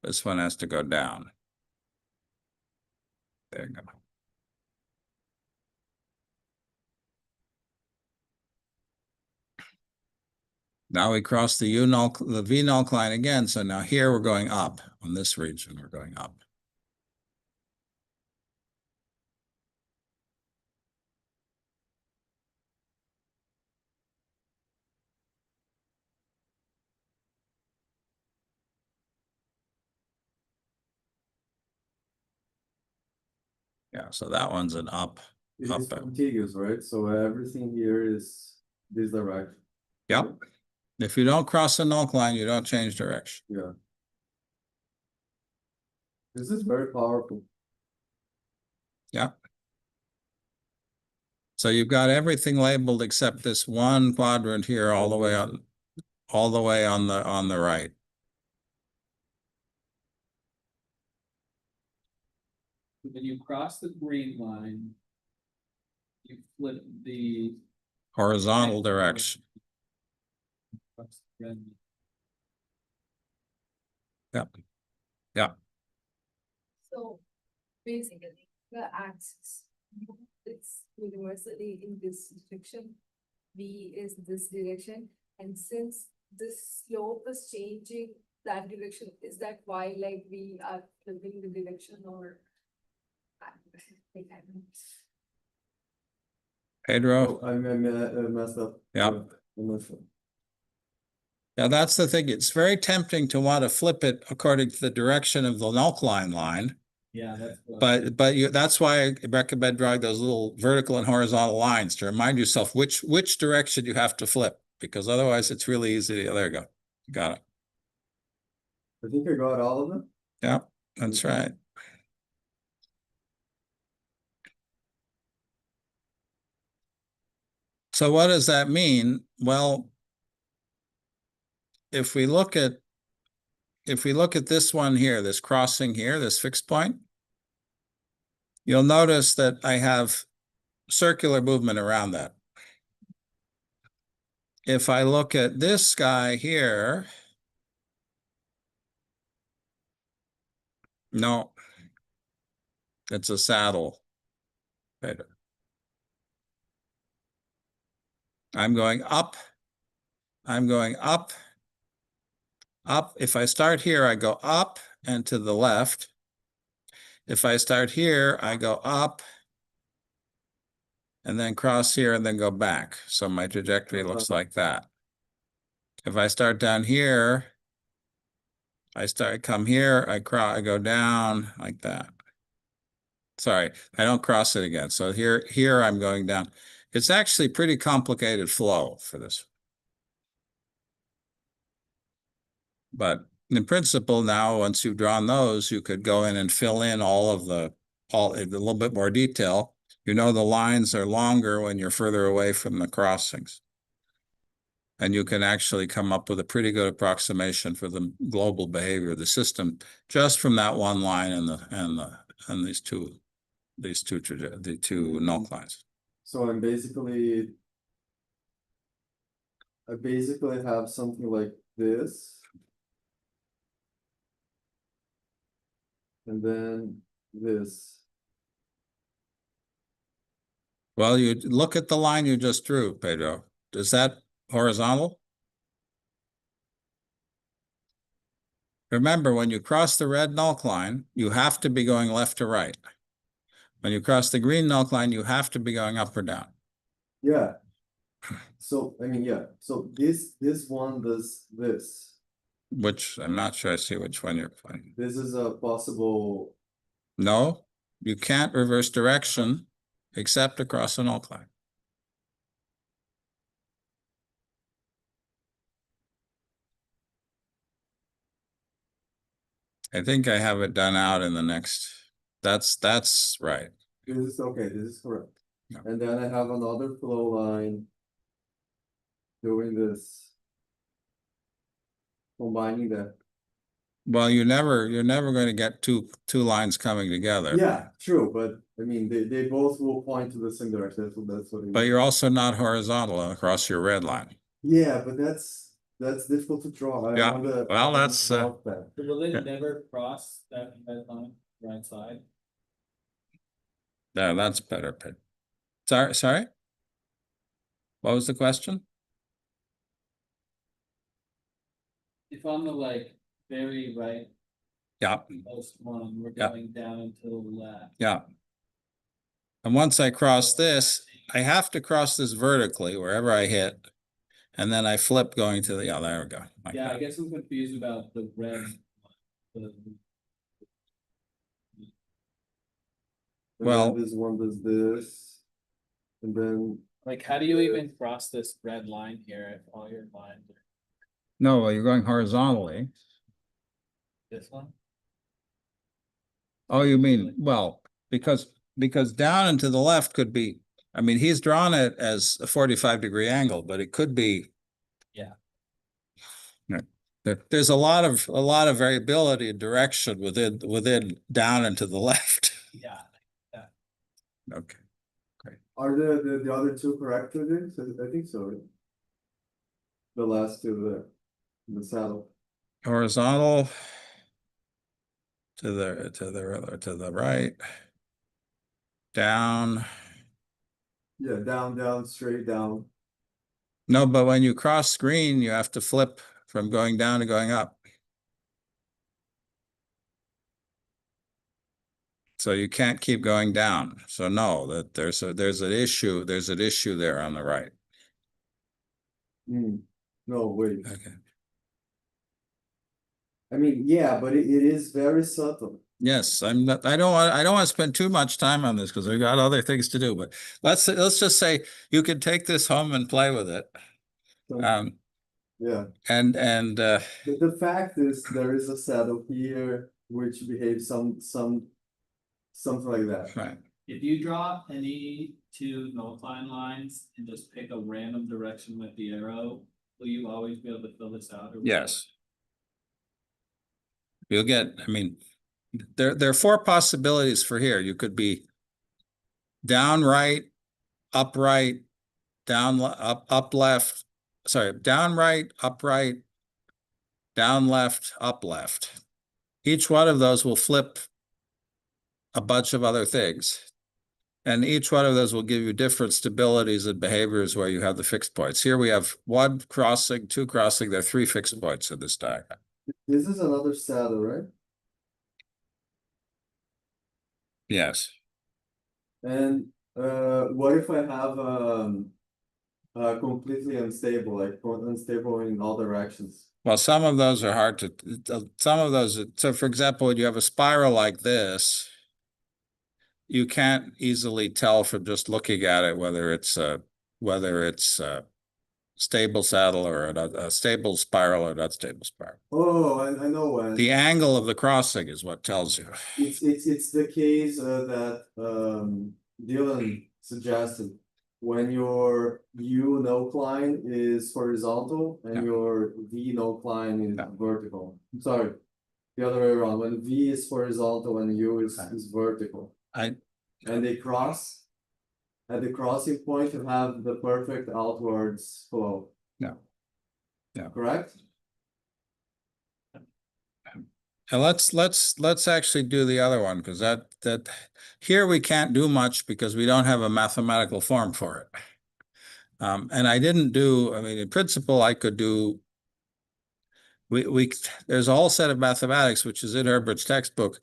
This one has to go down. There you go. Now we cross the the V null cline again. So now here we're going up on this region. We're going up. Yeah, so that one's an up. It is Up. contiguous, right? So everything here is this direction. Yep. If you don't cross the null line, you don't change direction. Yeah. This is very powerful. Yeah. So you've got everything labeled except this one quadrant here all the way on the right. When you cross the green line. You flip the. Horizontal direction. Yeah. Yeah. So basically, the axis, it's universally in this direction. V is this direction, and since this slope is changing that direction, is that why like we are flipping the direction or? Like, I don't know. Pedro? Oh, I messed up. Yeah. I'm not sure. Yeah, that's the thing. It's very tempting to want to flip it according to the direction of the null line. Yeah, that's. what- But that's why I recommend drawing those little vertical and horizontal lines to remind yourself which direction you have to flip, because otherwise it's really easy. There you go. Got it. I think I got all of them. Yeah, that's right. So what does that mean? Well, if we look at this one here, this crossing here, this fixed point, you'll notice that I have circular movement around that. If I look at this guy here, no, it's a saddle. I'm going up. I'm going up. Up. If I start here, I go up and to the left. If I start here, I go up and then cross here and then go back. So my trajectory looks like that. If I start down here, come here, I go down like that. Sorry, I don't cross it again. So here I'm going down. It's actually pretty complicated flow for this. But in principle, now, once you've drawn those, you could go in and fill in a little bit more detail. You know, the lines are longer when you're further away from the crossings. And you can actually come up with a pretty good approximation for the global behavior of the system just from that one line and these two null lines. So I basically have something like this. And then this. Well, you look at the line you just drew, Pedro. Is that horizontal? Remember, when you cross the red null line, you have to be going left to right. When you cross the green null line, you have to be going up or down. Yeah. So I mean, yeah. So this one does this. Which I'm not sure I see which one you're playing. This is a possible. No, you can't reverse direction except across a null line. I think I have it done out in the next. That's right. This is okay. This is correct. Yeah. And then I have another flow line doing this, combining that. Well, you're never going to get two lines coming together. Yeah, true, but I mean, they both will point to the same direction. That's what. But you're also not horizontal across your red line. Yeah, but that's difficult to draw. Yeah, well, that's, Will it Yeah. never cross that red line, right side? No, that's better. Sorry? What was the question? If on the like very right Yeah, most one, we're Yeah. going down into the left. yeah. And once I cross this, I have to cross this vertically wherever I hit. And then I flip going to the, there we go. Like Yeah, I that. guess I'm confused about the red. The, And Well- then this one does this, and then like, how do you even cross this red line here if all your lines are No, well, you're going horizontally. this one? Oh, you mean, well, because down and to the left could be, I mean, he's drawn it as a 45-degree angle, but it could be. Yeah. There's a lot of variability in direction within down and to the left. Yeah. Okay. are the other two correct with this? I think so. Right? the last two there, the saddle. Horizontal to the right, down. Yeah, down, straight down. No, but when you cross screen, you have to flip from going down to going up. So you can't keep going down. So no, that there's an issue there on the right. No, wait. Okay. I mean, yeah, but it is very subtle. Yes, I don't want to spend too much time on this because we've got other things to do, but let's just say you could take this home and play with it. So, yeah. And The fact is there is a saddle here which behaves something like that. right. If you draw any two null Cline lines and just pick a random direction with the arrow, will you always be able to fill this out? Or will Yes. You'll get, I mean, there are four possibilities for here. You could be down right, up right, up left, sorry, down right, up right, down left, up left. Each one of those will flip a bunch of other things. And each one of those will give you different stabilities and behaviors where you have the fixed points. Here we have one crossing, two crossing, there are three fixed points in this diagram. This is another saddle, right? Yes. And what if I have completely unstable, like unstable in all directions? Well, some of those are hard to, some of those, so for example, when you have a spiral like this, you can't easily tell from just looking at it whether it's a stable saddle or a stable spiral or an unstable spiral. Oh, I know when. The angle of the crossing is what tells you. It's the case that Dylan suggested. When your U null Cline is horizontal and Yeah. your V null Cline is Yeah. vertical. Sorry, the other way around. When V is horizontal and U is vertical. I And they cross. At the crossing point, you have the perfect outwards flow. Yeah. Yeah. Correct? And let's actually do the other one because that here we can't do much because we don't have a mathematical form for it. And I didn't do, I mean, in principle, I could do, there's a whole set of mathematics, which is in Herbert's textbook,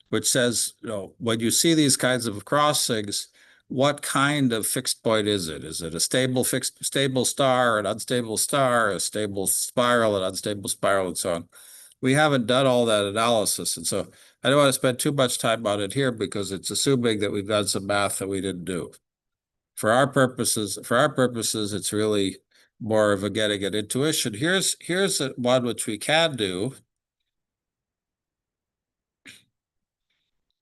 which says, you know, when you see these kinds of crossings, what kind of fixed point is it? Is it a stable star, an unstable star, a stable spiral, an unstable spiral, and so on? We haven't done all that analysis, and so I don't want to spend too much time on it here because it's assuming that we've done some math that we didn't do. For our purposes, it's really more of a getting an intuition. Here's one which we can do.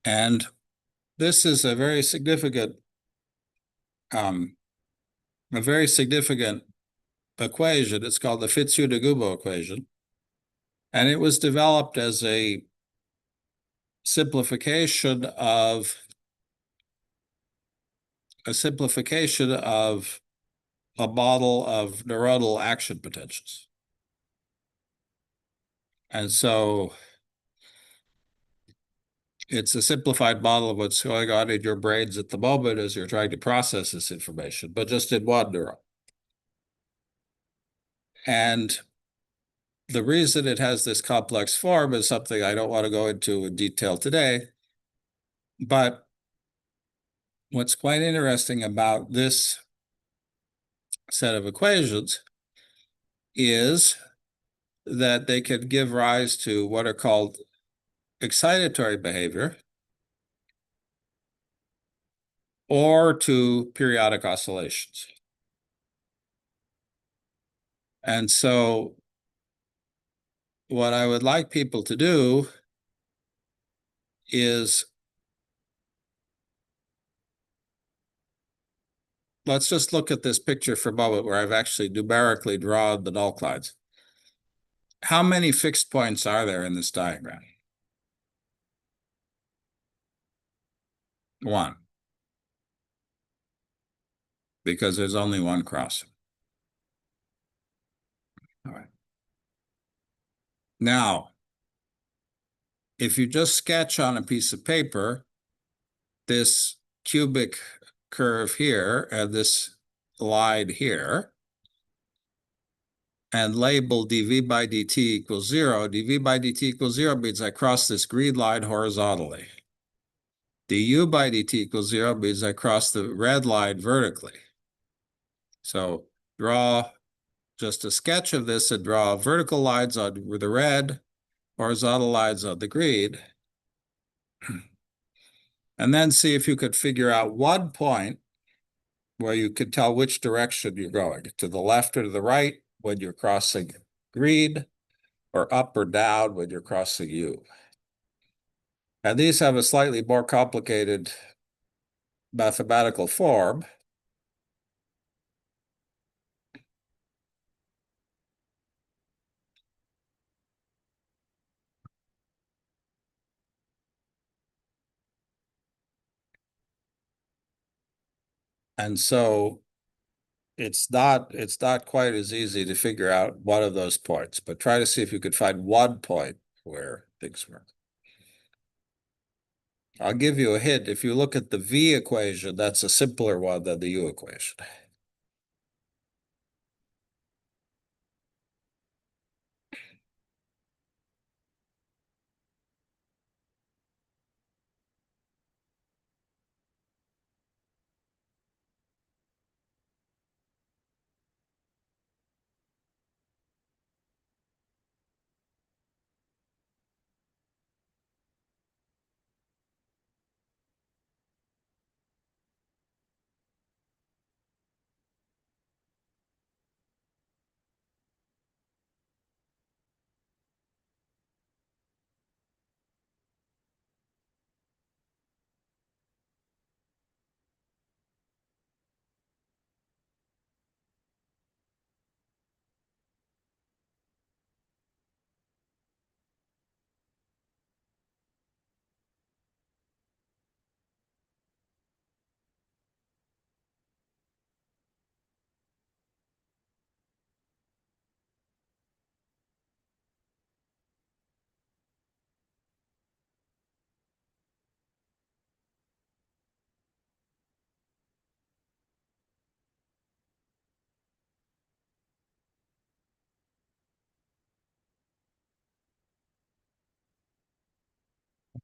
And this is a very significant equation. It's called the Fitzhugh-Nagumo equation. And it was developed as a simplification of a model of neuronal action potentials. And so it's a simplified model of what's going on in your brains at the moment as you're trying to process this information, but just in one neuron. And the reason it has this complex form is something I don't want to go into in detail today. But what's quite interesting about this set of equations is that they can give rise to what are called excitatory behavior or to periodic oscillations. And so what I would like people to do is let's just look at this picture for a moment where I've actually numerically drawn the null Clines. How many fixed points are there in this diagram? One. Because there's only one crossing. All right. Now, if you just sketch on a piece of paper this cubic curve here and this line here, and label dv by dt equals 0, dv by dt equals 0 means I cross this green line horizontally. du by dt equals 0 means I cross the red line vertically. So draw just a sketch of this and draw vertical lines on the red, horizontal lines on the green. And then see if you could figure out one point where you could tell which direction you're going, to the left or to the right when you're crossing green, or up or down when you're crossing U. And these have a slightly more complicated mathematical form. And so it's not quite as easy to figure out one of those points, but try to see if you could find one point where things work. I'll give you a hint. If you look at the V equation, that's a simpler one than the U equation.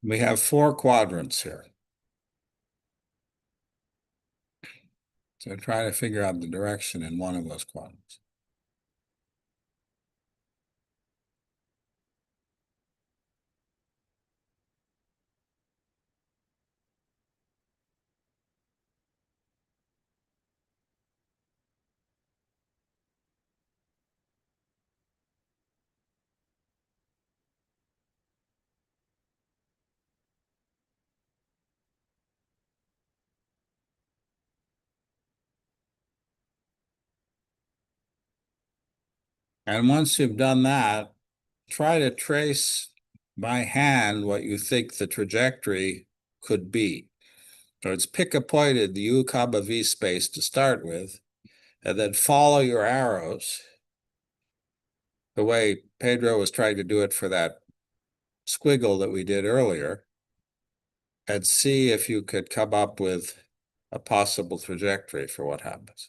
We have 4 quadrants here. So try to figure out the direction in one of those quadrants. And once you've done that, try to trace by hand what you think the trajectory could be. So it's pick a point in the U, V space to start with, and then follow your arrows the way Pedro was trying to do it for that squiggle that we did earlier, and see if you could come up with a possible trajectory for what happens.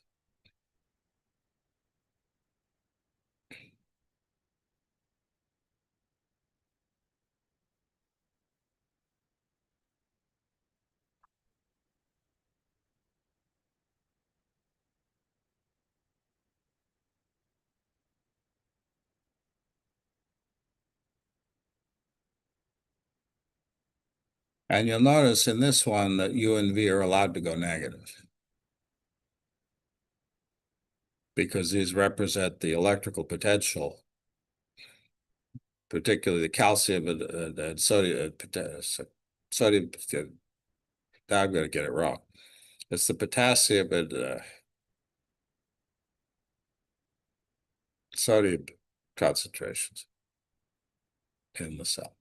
And you'll notice in this one that U and V are allowed to go negative, because these represent the electrical potential, particularly the calcium and sodium. Sodium. Now I'm going to get it wrong. It's the potassium and sodium concentrations in the cell.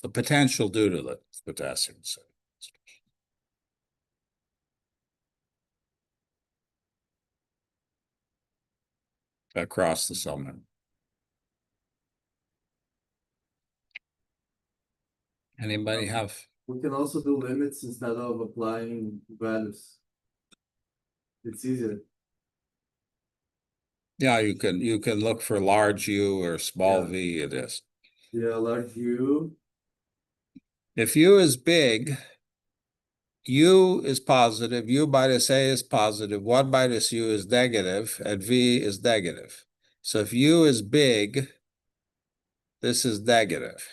The potential due to the potassium and sodium. across the cell membrane. Anybody have? We can also do limits instead of applying values. It's easier. Yeah, you can look for large U or small Yeah. v, it is. Yeah, large U. If U is big, U is positive, U minus A is positive, 1 minus U is negative, and V is negative. So if U is big, this is negative.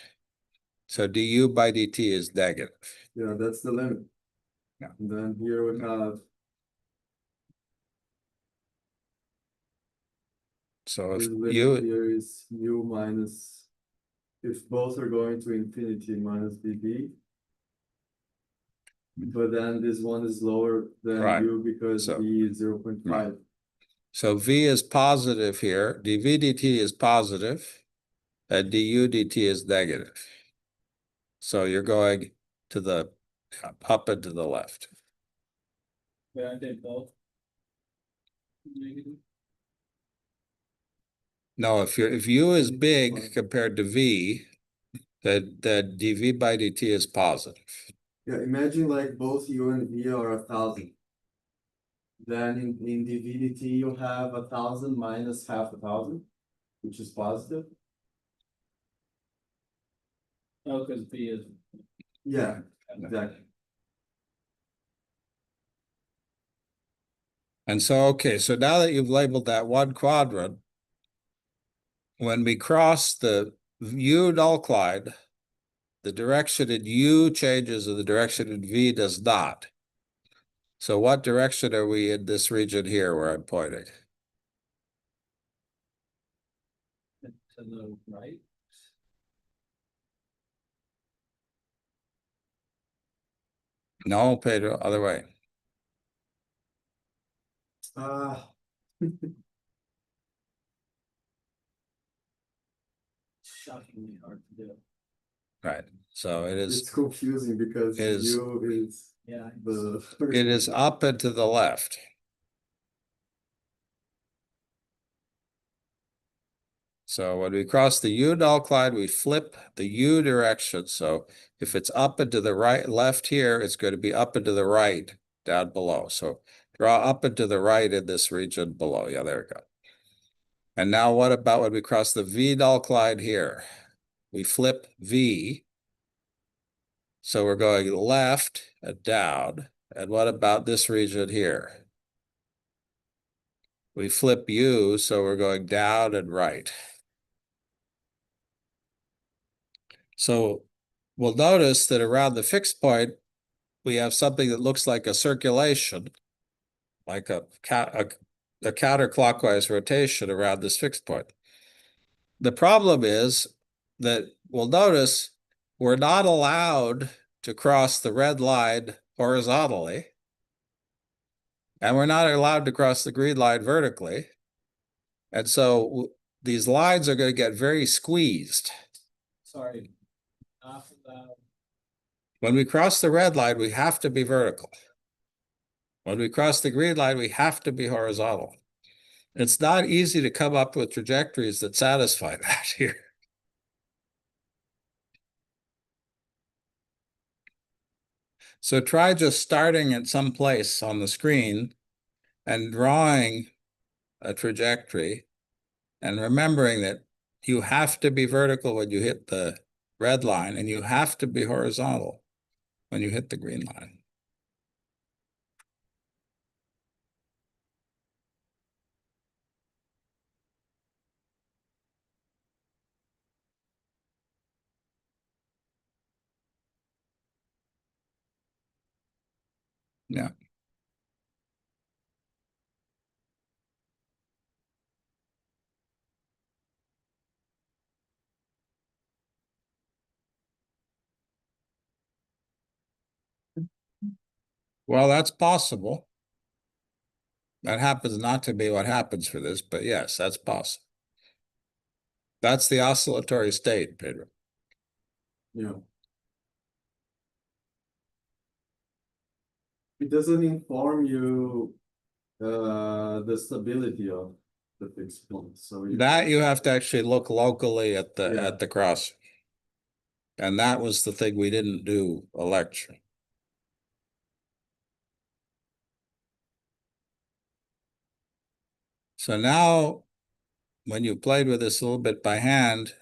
So du by dt is negative. Yeah, that's the limit. Yeah. And then here we have So the if limit U, here is U minus, if both are going to infinity minus dv. But then this one is lower than Right. U because So- V is 0.5. so V is positive here, dv dt is positive, and du dt is negative. So you're going to the up and to the left. Where aren't they both negative? No, if U is big compared to V, then dv by dt is positive. Yeah, imagine like both U and V are 1,000. Then in dv dt you have 1,000 minus half 1,000, which is positive. Oh, because B is. Yeah, exactly. And so, okay, so now that you've labeled that one quadrant, when we cross the U null Cline, the direction in U changes and the direction in V does not. So what direction are we in this region here where I'm pointing? To the right. No, Pedro, other way. Shockingly hard to do. Right. So it It's is confusing because is- U is Yeah. the it is up and to the left. So when we cross the U null Cline, we flip the U direction. So if it's up and to the right, left here, it's going to be up and to the right down below. So draw up and to the right in this region below. Yeah, there we go. And now what about when we cross the V null Cline here? We flip V. So we're going left and down. And what about this region here? We flip U, so we're going down and right. So we'll notice that around the fixed point, we have something that looks like a circulation, like a counterclockwise rotation around this fixed point. The problem is that we'll notice we're not allowed to cross the red line horizontally, and we're not allowed to cross the green line vertically. And so these lines are going to get very squeezed. Sorry. Off about. When we cross the red line, we have to be vertical. When we cross the green line, we have to be horizontal. It's not easy to come up with trajectories that satisfy that here. So try just starting at some place on the screen and drawing a trajectory and remembering that you have to be vertical when you hit the red line and you have to be horizontal when you hit the green line. Yeah. Well, that's possible. That happens not to be what happens for this, but yes, that's possible. That's the oscillatory state, Pedro. Yeah. It doesn't inform you the stability of the fixed point, so. you- That you have to actually look locally at Yeah. the cross. And that was the thing we didn't do a lecture. So now, when you played with this a little bit by hand,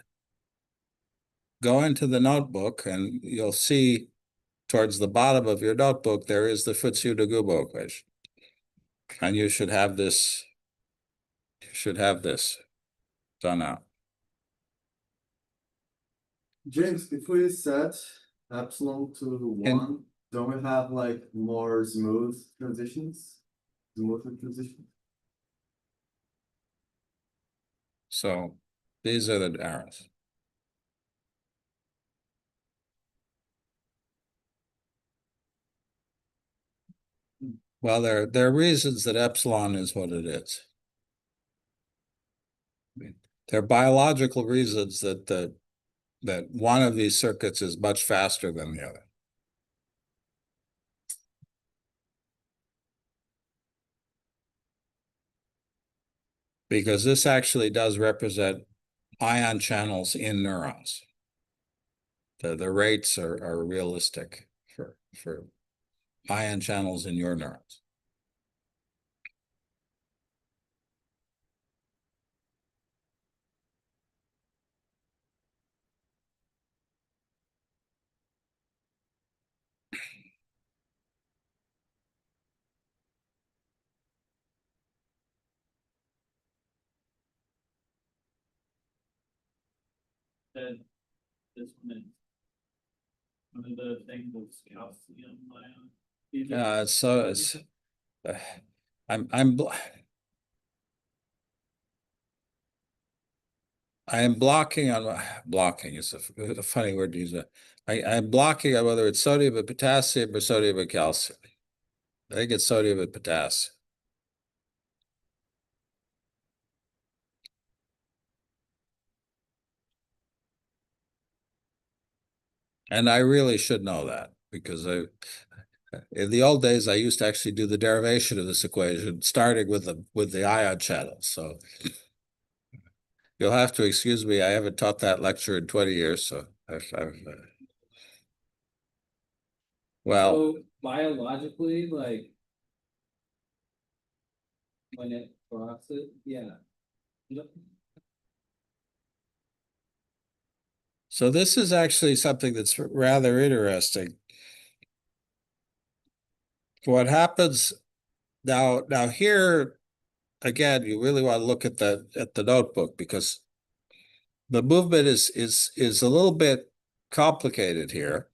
go into the notebook and you'll see towards the bottom of your notebook, there is the Futsu-Nagumo equation. And you should have this done out. James, if we set epsilon to And- 1, don't we have like more smooth transitions? Smoother transitions? So these are the arrows. Well, there are reasons that epsilon is what it is. There are biological reasons that one of these circuits is much faster than the other. Because this actually does represent ion channels in neurons. The rates are realistic for ion channels in your neurons. That this one is one of the things with calcium ion. Yeah, so it's I'm blocking on blocking is a funny word to use. I'm blocking on whether it's sodium and potassium or sodium and calcium. I think it's sodium and potassium. And I really should know that because in the old days I used to actually do the derivation of this equation, starting with the ion channels. So you'll have to excuse me. I haven't taught that lecture in 20 years, so well, So biologically, like when it blocks it, yeah. Yep. so this is actually something that's rather interesting. What happens now here, again, you really want to look at the notebook because the movement is a little bit complicated here.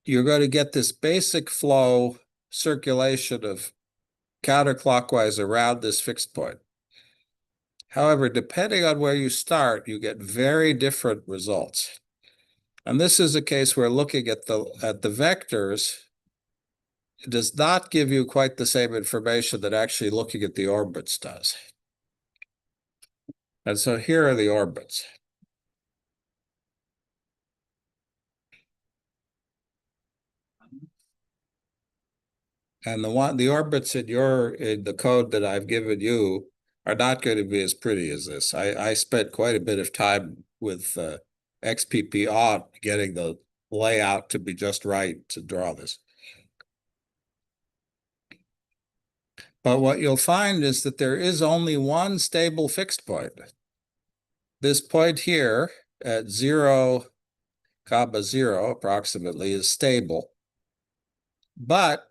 You're going to get this basic flow circulation of counterclockwise around this fixed point. However, depending on where you start, you get very different results. And this is a case where looking at the vectors does not give you quite the same information that actually looking at the orbits does. And so here are the orbits. And the orbits in the code that I've given you are not going to be as pretty as this. I spent quite a bit of time with XPP on getting the layout to be just right to draw this. But what you'll find is that there is only one stable fixed point. This point here at 0, 0 approximately is stable. But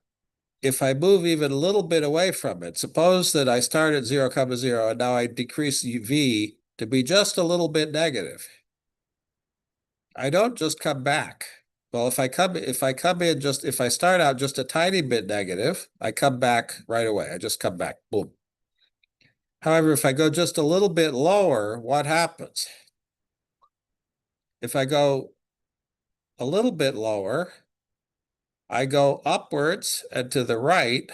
if I move even a little bit away from it, suppose that I start at 0, 0 and now I decrease V to be just a little bit negative. I don't just come back. Well, if I start out just a tiny bit negative, I come back right away. I just come back, boom. However, if I go just a little bit lower, what happens? If I go a little bit lower, I go upwards and to the right,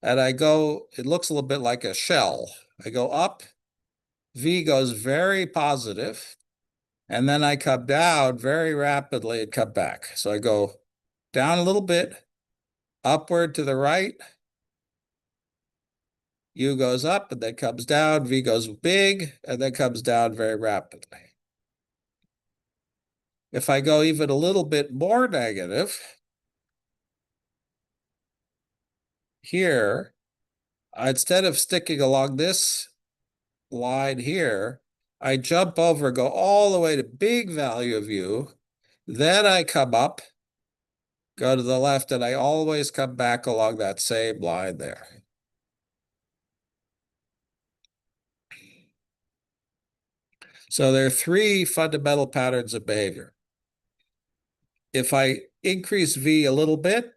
and it looks a little bit like a shell. I go up, V goes very positive, and then I come down very rapidly and come back. So I go down a little bit, upward to the right, U goes up and then comes down, V goes big and then comes down very rapidly. If I go even a little bit more negative, here, instead of sticking along this line here, I jump over, go all the way to big value of U, then I come up, go to the left, and I always come back along that same line there. So there are three fundamental patterns of behavior. If I increase V a little bit,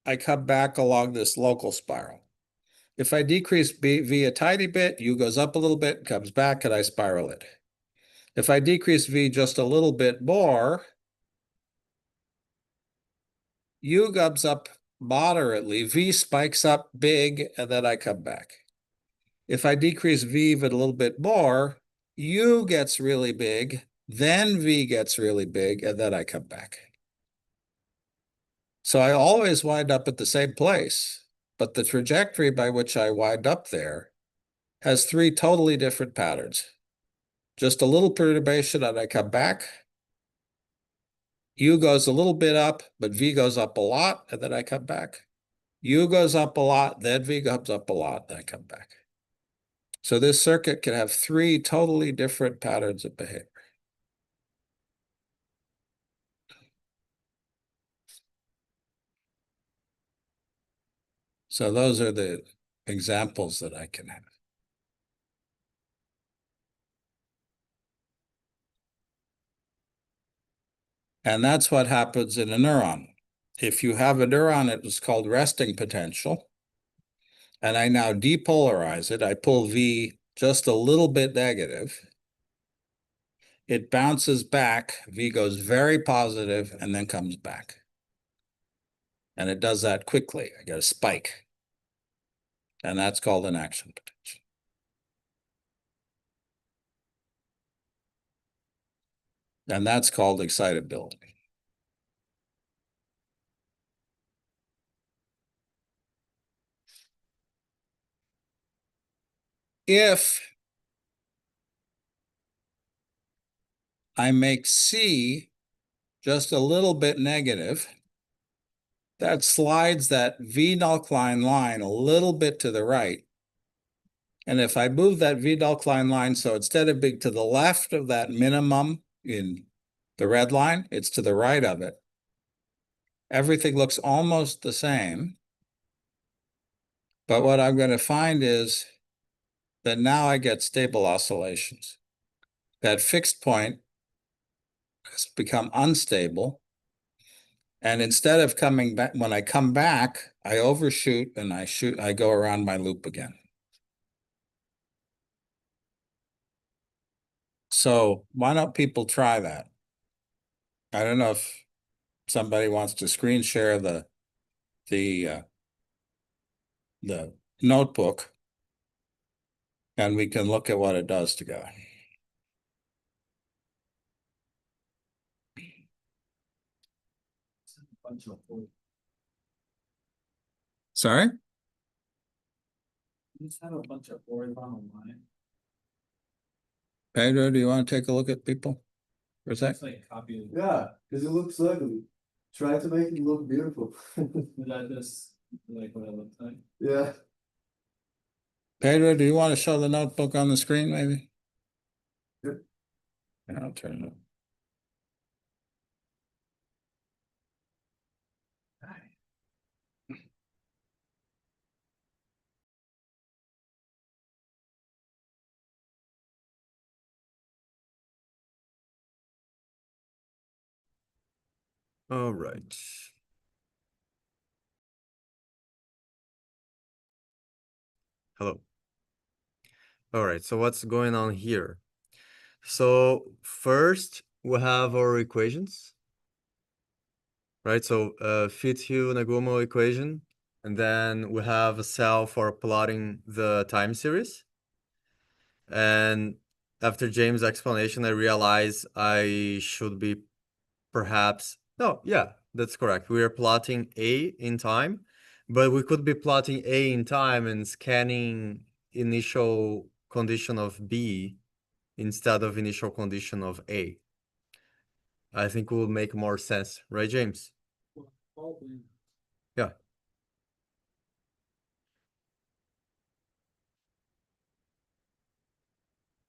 I come back along this local spiral. If I decrease V a tiny bit, U goes up a little bit, comes back, and I spiral it. If I decrease V just a little bit more, U comes up moderately, V spikes up big, and then I come back. If I decrease V even a little bit more, U gets really big, then V gets really big, and then I come back. So I always wind up at the same place, but the trajectory by which I wind up there has three totally different patterns. Just a little perturbation and I come back. U goes a little bit up, but V goes up a lot, and then I come back. U goes up a lot, then V goes up a lot, then I come back. So this circuit can have three totally different patterns of behavior. So those are the examples that I can have. And that's what happens in a neuron. If you have a neuron, it was called resting potential. And I now depolarize it. I pull V just a little bit negative. It bounces back. V goes very positive and then comes back. And it does that quickly. I get a spike. And that's called an action potential. And that's called excitability. If I make C just a little bit negative, that slides that V null Cline line a little bit to the right. And if I move that V null Cline line, so instead of being to the left of that minimum in the red line, it's to the right of it. Everything looks almost the same. But what I'm going to find is that now I get stable oscillations. That fixed point has become unstable. And instead of coming back, when I come back, I overshoot and I go around my loop again. So why don't people try that? I don't know if somebody wants to screen share the notebook and we can look at what it does together. Sorry? Just have a bunch of horizontal lines. Pedro, do you want to take a look at people for a sec? It's like copy. Yeah, because it looks ugly. Try to make it look beautiful. Is that just like what it looks like? Yeah. Pedro, do you want to show the notebook on the screen, maybe? Yep. Yeah, I'll turn it on. All right. Hello. All right, so what's going on here? So first we have our equations, right? So Fitzhugh-Nagumo equation, and then we have a cell for plotting the time series. And after James' explanation, I realized I should be that's correct. We are plotting A in time, but we could be plotting A in time and scanning initial condition of B instead of initial condition of A. I think will make more sense, right, James? Yeah.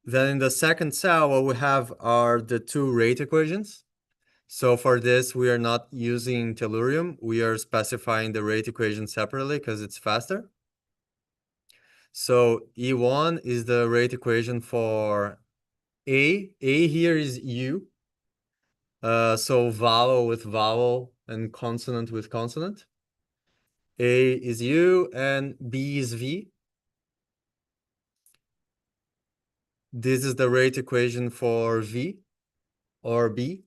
Then in the second cell, what we have are the two rate equations. So for this, we are not using tellurium. We are specifying the rate equation separately because it's faster. So E1 is the rate equation for A. A here is U. So vowel with vowel and consonant with consonant. A is U and B is V. This is the rate equation for V or B.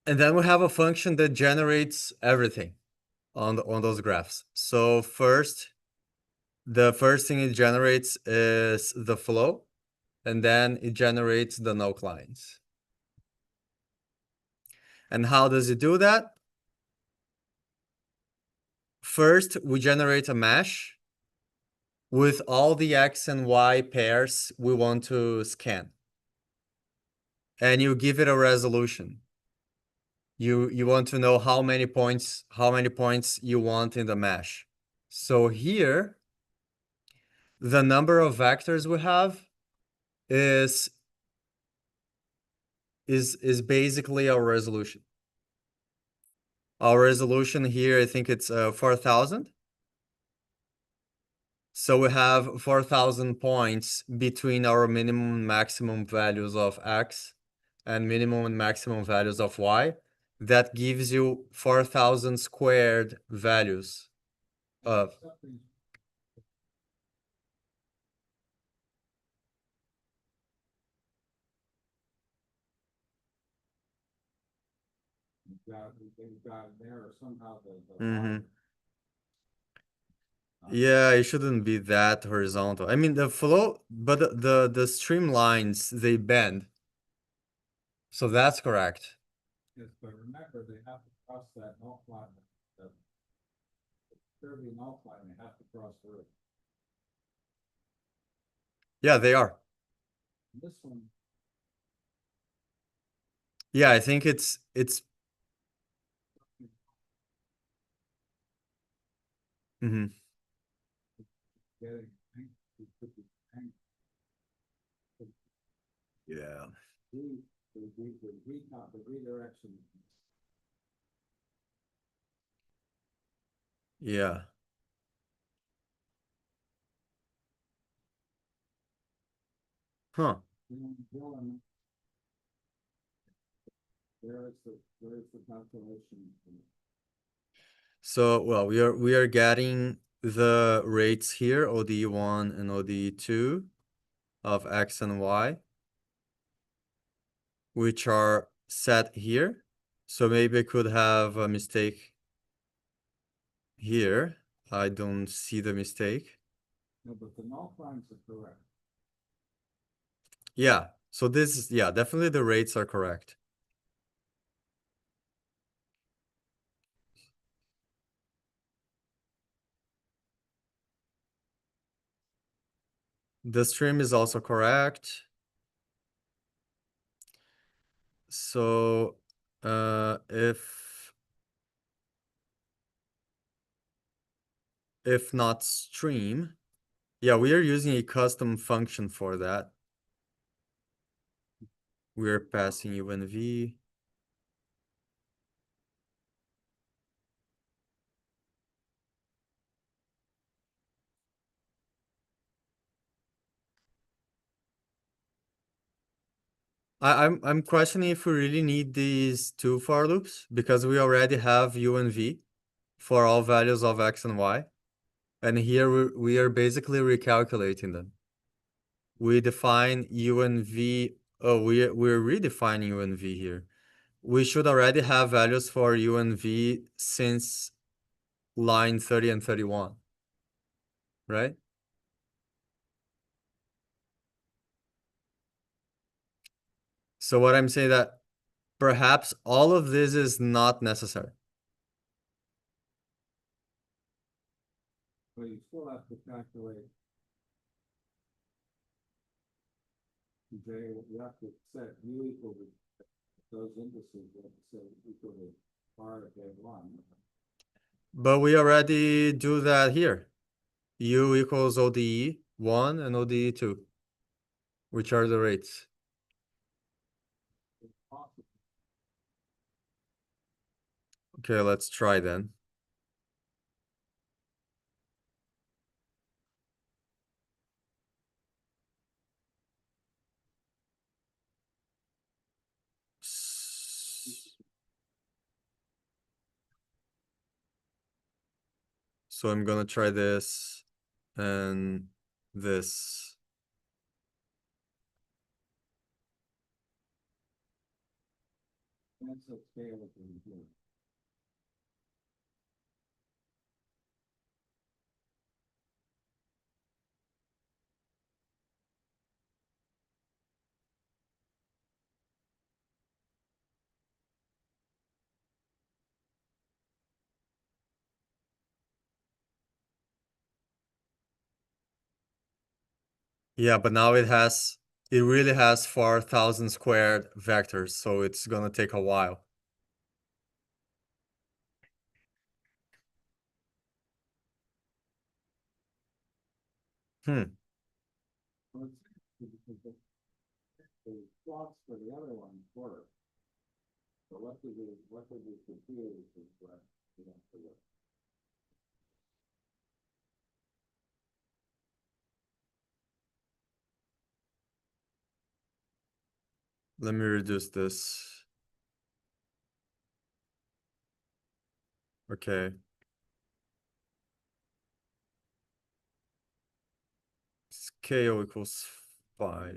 And then we have a function that generates everything on those graphs. So the first thing it generates is the flow, and then it generates the null clines. And how does it do that? First, we generate a mesh with all the X and Y pairs we want to scan. And you give it a resolution. You want to know how many points you want in the mesh. So here, the number of vectors we have is basically our resolution. Our resolution here, I think it's 4,000. So we have 4,000 points between our minimum and maximum values of X and minimum and maximum values of Y. That gives you 4,000 squared values of. Mhm. Yeah, it shouldn't be that horizontal. I mean, the flow, but the streamlines, they bend. So that's correct. Yes, but remember, they have to cross that null line, the curvy null line, they have to cross through. Yeah, they are. This one. Yeah, I think it's mhm. Getting. Yeah. The redirection. Yeah. Huh. There's the calculation. So, well, we are getting the rates here, OD1 and OD2 of X and Y, which are set here. So maybe I could have a mistake here. I don't see the mistake. No, but the null lines are correct. Yeah. So this is, yeah, definitely the rates are correct. The stream is also correct. So if not stream, yeah, we are using a custom function for that. We're passing UNV. I'm questioning if we really need these two for loops because we already have U and V for all values of X and Y. And here we are basically recalculating them. We define U and V. Oh, we're redefining U and V here. We should already have values for U and V since line 30 and 31, right? So what I'm saying that perhaps all of this is not necessary. But you still have to calculate. You have to set U equal to those indices, you have to set equal to R of A1. But we already do that here. U equals ODE 1 and ODE 2, which are the rates. It's possible. Okay, let's try then. So I'm gonna try this and this. That's a scale of the here. Yeah, but now it really has 4,000 squared vectors, so it's gonna take a while. Hmm. Well, it's because the plots for the other ones work. But what did we confuse is what we have to look. Let me reduce this. Okay. Scale equals 5.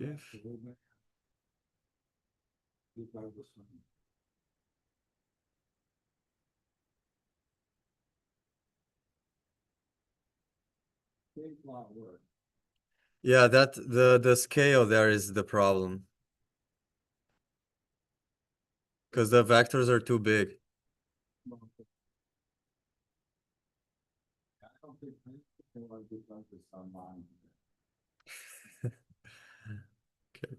These are the same. Same plot work. Yeah, that the scale there is the problem. Because the vectors are too big. I don't think people are good like this online. Okay.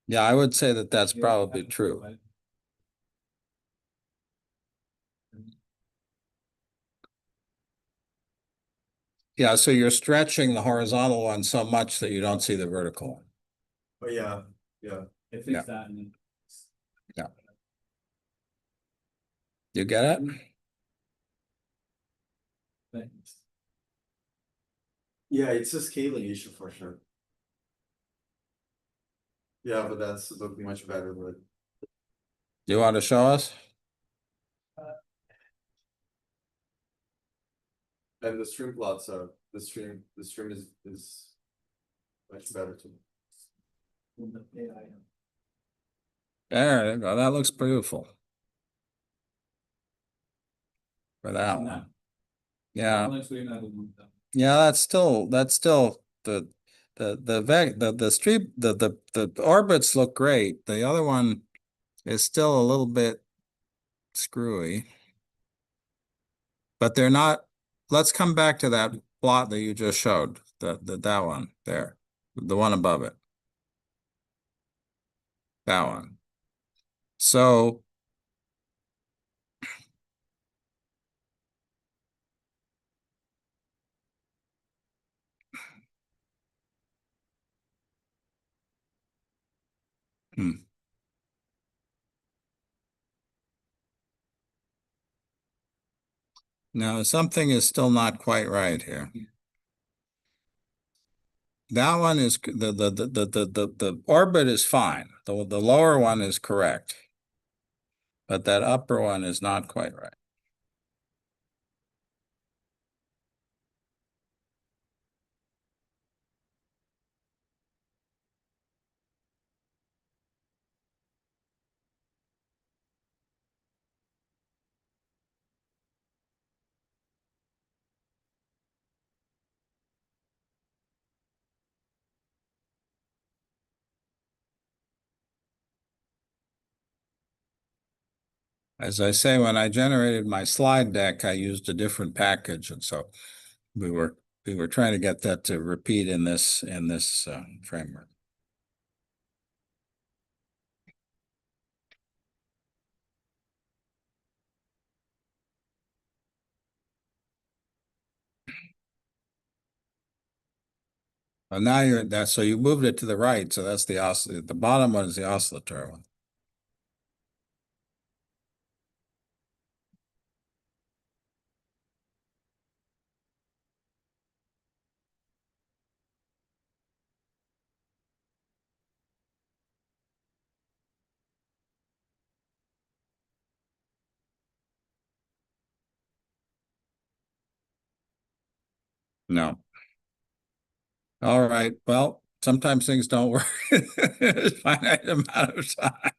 Yeah, I would say that that's Yeah, probably that's true. right. Yeah, so you're stretching the horizontal one so much that you don't see the vertical one. Oh, yeah, yeah. I Yeah. fixed that and You get it? thanks. Yeah, it's a scaling issue for sure. Yeah, but that's looking much better, but You want to show us? and the stream plots are the stream is much better too. There you go. That looks beautiful. For that one. Yeah. Next week, I will move them. Yeah, that's still the orbits look great. The other one is still a little bit screwy. But they're not, let's come back to that plot that you just showed, that one there, the one above it. That one. So now something is still not quite right here. That one is the orbit is fine. The lower one is correct. But that upper one is not quite right. As I say, when I generated my slide deck, I used a different package, and so we were trying to get that to repeat in this framework. Well, now you're that, so you moved it to the right, so that's the bottom one is the oscillatory one. No. All right. Well, sometimes things don't work. Finite amount of time.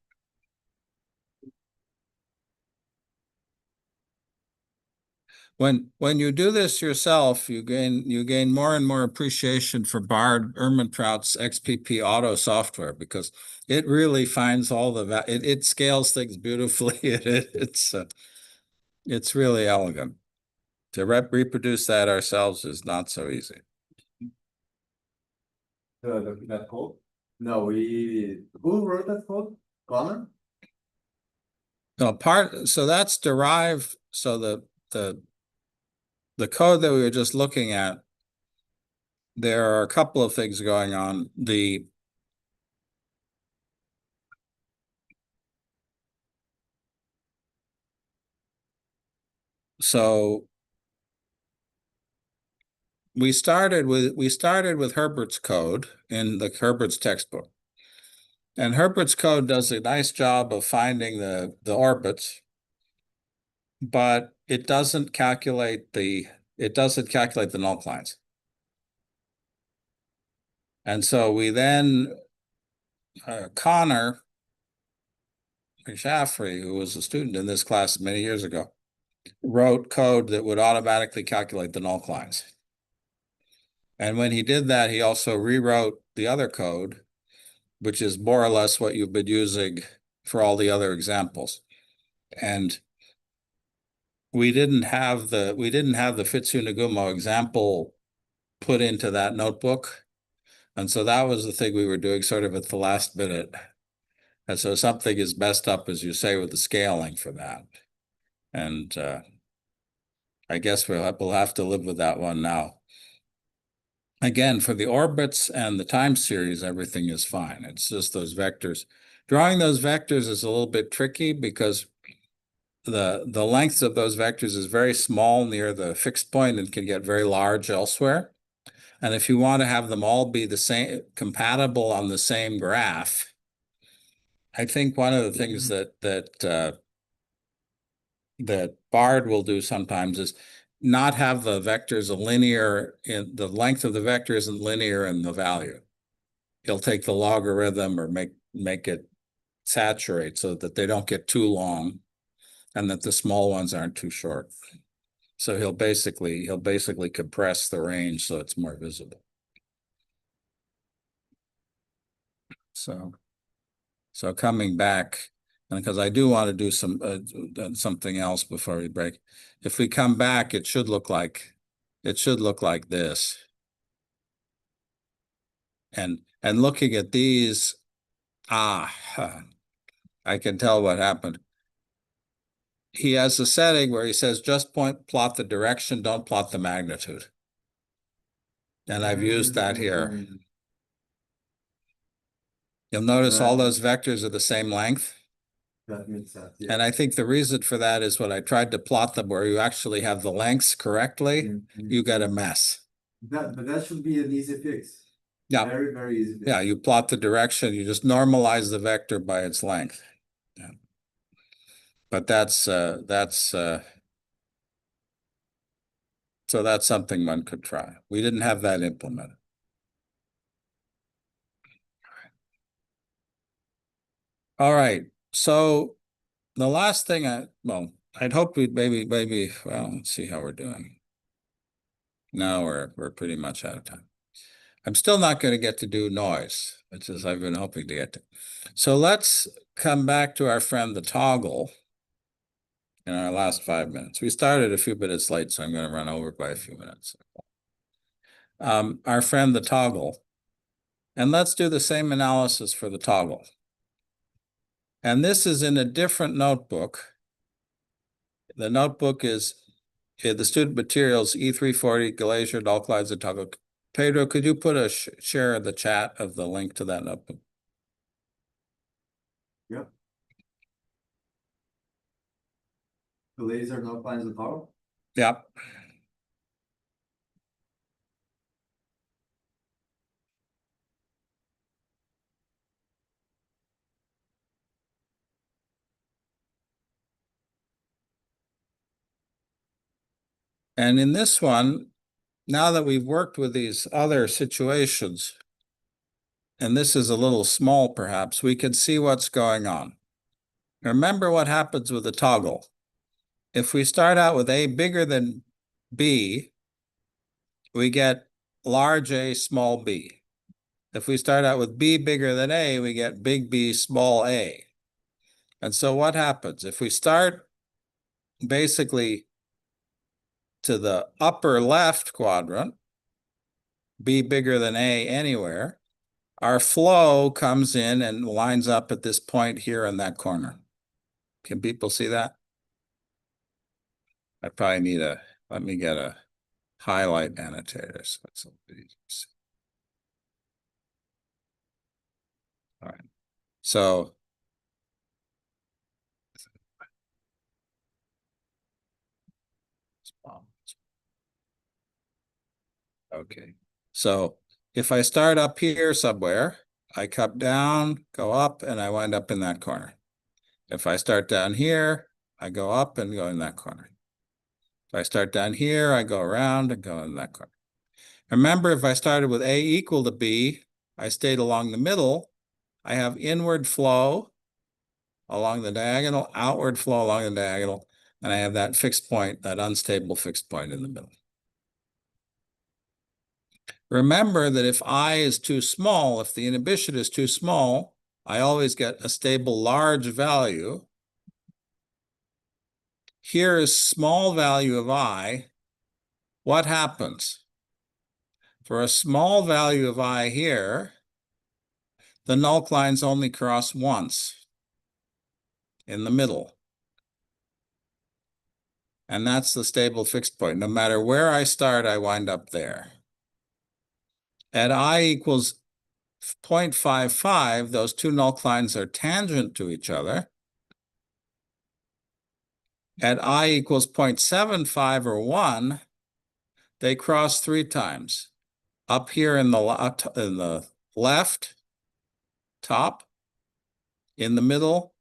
When you do this yourself, you gain more and more appreciation for Bard Ehrmantraut's XPP Auto software because it really finds all the it scales things beautifully. It's really elegant. To reproduce that ourselves is not so easy. That code? No, who wrote that code? Connor? No, so that's derived. So the code that we were just looking at, there are a couple of things going on. So we started with Herbert's code in the Herbert's textbook. And Herbert's code does a nice job of finding the orbits, but it doesn't calculate the null Clines. And so we then Connor McShaffrey, who was a student in this class many years ago, wrote code that would automatically calculate the null Clines. And when he did that, he also rewrote the other code, which is more or less what you've been using for all the other examples. And we didn't have the Fitsu Nagumo example put into that notebook. And so that was the thing we were doing sort of at the last minute. And so something is messed up, as you say, with the scaling for that. And I guess we'll have to live with that one now. Again, for the orbits and the time series, everything is fine. It's just those vectors. Drawing those vectors is a little bit tricky because the length of those vectors is very small near the fixed point and can get very large elsewhere. And if you want to have them all be the same, compatible on the same graph, I think one of the things that Bard will do sometimes is not have the vectors a linear in the length of the vector isn't linear in the value. He'll take the logarithm or make it saturate so that they don't get too long and that the small ones aren't too short. So he'll basically compress the range so it's more visible. So coming back, and because I do want to do something else before we break. If we come back, it should look like this. And looking at these, I can tell what happened. He has a setting where he says just plot the direction, don't plot the magnitude. And I've used that here. You'll notice all those vectors are the same length. That makes sense, yeah. And I think the reason for that is when I tried to plot them where you actually have the lengths correctly, you get a mess. But that should be an easy fix. Yeah. Very, very easy fix. Yeah, you plot the direction, you just normalize the vector by its length. Yeah. But so that's something one could try. We didn't have that implemented. All right, so the last thing I'd hope we'd maybe, well, let's see how we're doing. No, we're pretty much out of time. I'm still not going to get to do noise, which is I've been hoping to get to. So let's come back to our friend the toggle in our last 5 minutes. We started a few minutes late, so I'm going to run over by a few minutes. Our friend the toggle, and let's do the same analysis for the toggle. And this is in a different notebook. The notebook is the student materials E340, Glacier, Null, Clines, and toggle. Pedro, could you put a share in the chat of the link to that notebook? Yep. The laser Null, Clines, and toggle? Yep. And in this one, now that we've worked with these other situations, and this is a little small perhaps, we can see what's going on. Remember what happens with the toggle. If we start out with A bigger than B, we get large A, small b. If we start out with B bigger than A, we get big B, small a. And so what happens? If we start basically to the upper left quadrant, B bigger than A anywhere, our flow comes in and lines up at this point here in that corner. Can people see that? I probably need let me get a highlight annotator. So it's a bit easier to see. All right. So okay. So if I start up here somewhere, I come down, go up, and I wind up in that corner. If I start down here, I go up and go in that corner. If I start down here, I go around and go in that corner. Remember, if I started with A equal to B, I stayed along the middle. I have inward flow along the diagonal, outward flow along the diagonal, and I have that fixed point, that unstable fixed point in the middle. Remember that if I is too small, if the inhibition is too small, I always get a stable large value. Here is small value of I. What happens? For a small value of I here, the null lines only cross once in the middle. And that's the stable fixed point. No matter where I start, I wind up there. At I equals 0.55, those two null lines are tangent to each other. At I equals 0.75 or 1, they cross 3 times. Up here in the left top, in the middle,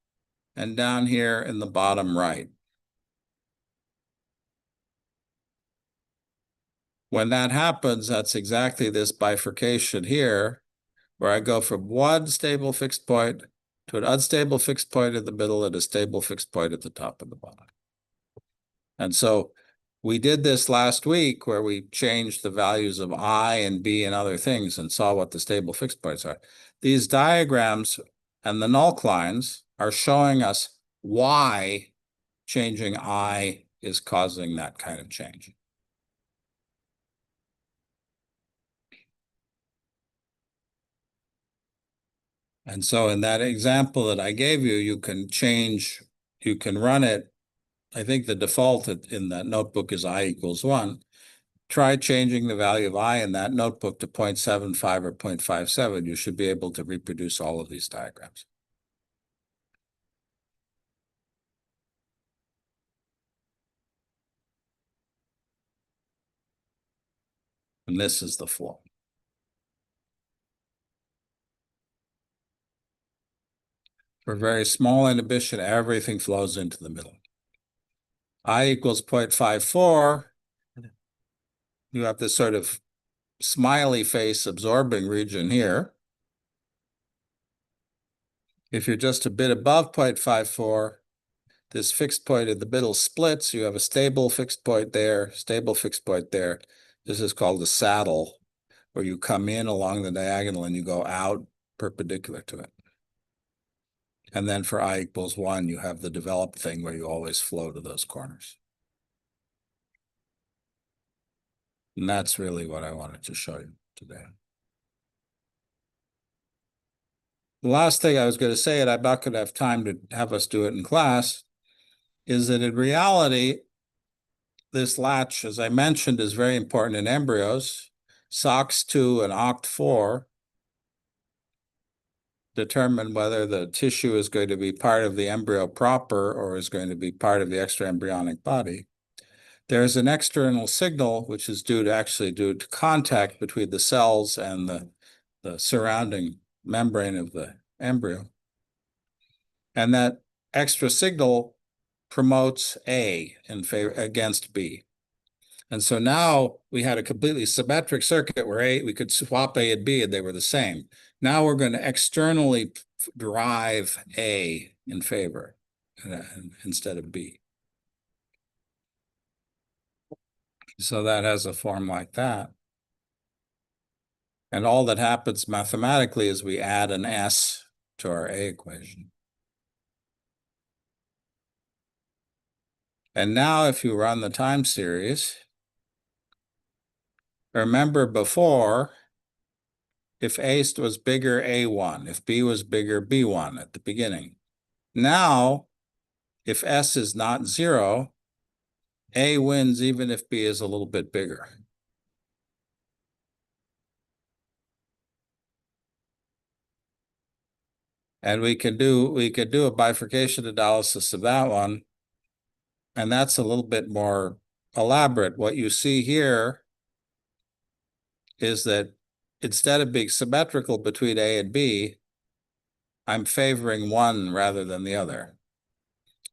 and down here in the bottom right. When that happens, that's exactly this bifurcation here, where I go from one stable fixed point to an unstable fixed point in the middle and a stable fixed point at the top and the bottom. And so we did this last week where we changed the values of I and B and other things and saw what the stable fixed points are. these diagrams and the null Clines are showing us why changing I is causing that kind of change. And so in that example that I gave you, you can run it. I think the default in that notebook is I equals 1. Try changing the value of I in that notebook to 0.75 or 0.57. You should be able to reproduce all of these diagrams. And this is the flow. For very small inhibition, everything flows into the middle. I equals 0.54. You have this sort of smiley face absorbing region here. If you're just a bit above 0.54, this fixed point in the middle splits. You have a stable fixed point there, stable fixed point there. This is called the saddle, where you come in along the diagonal and you go out perpendicular to it. And then for I equals 1, you have the developed thing where you always flow to those corners. And that's really what I wanted to show you today. The last thing I was going to say, and I'm not going to have time to have us do it in class, is that in reality, this latch, as I mentioned, is very important in embryos. SOX2 and OCT4 determine whether the tissue is going to be part of the embryo proper or is going to be part of the extraembryonic body. There's an external signal which is due to contact between the cells and the surrounding membrane of the embryo. And that extra signal promotes A in favor against B. And so now we had a completely symmetric circuit where we could swap A and B and they were the same. Now we're going to externally drive A in favor instead of B. So that has a form like that. And all that happens mathematically is we add an S to our A equation. And now if you run the time series, remember before, if A was bigger, A1. If B was bigger, B1 at the beginning. Now, if S is not 0, A wins even if B is a little bit bigger. And we could do a bifurcation analysis of that one. And that's a little bit more elaborate. What you see here is that instead of being symmetrical between A and B, I'm favoring one rather than the other.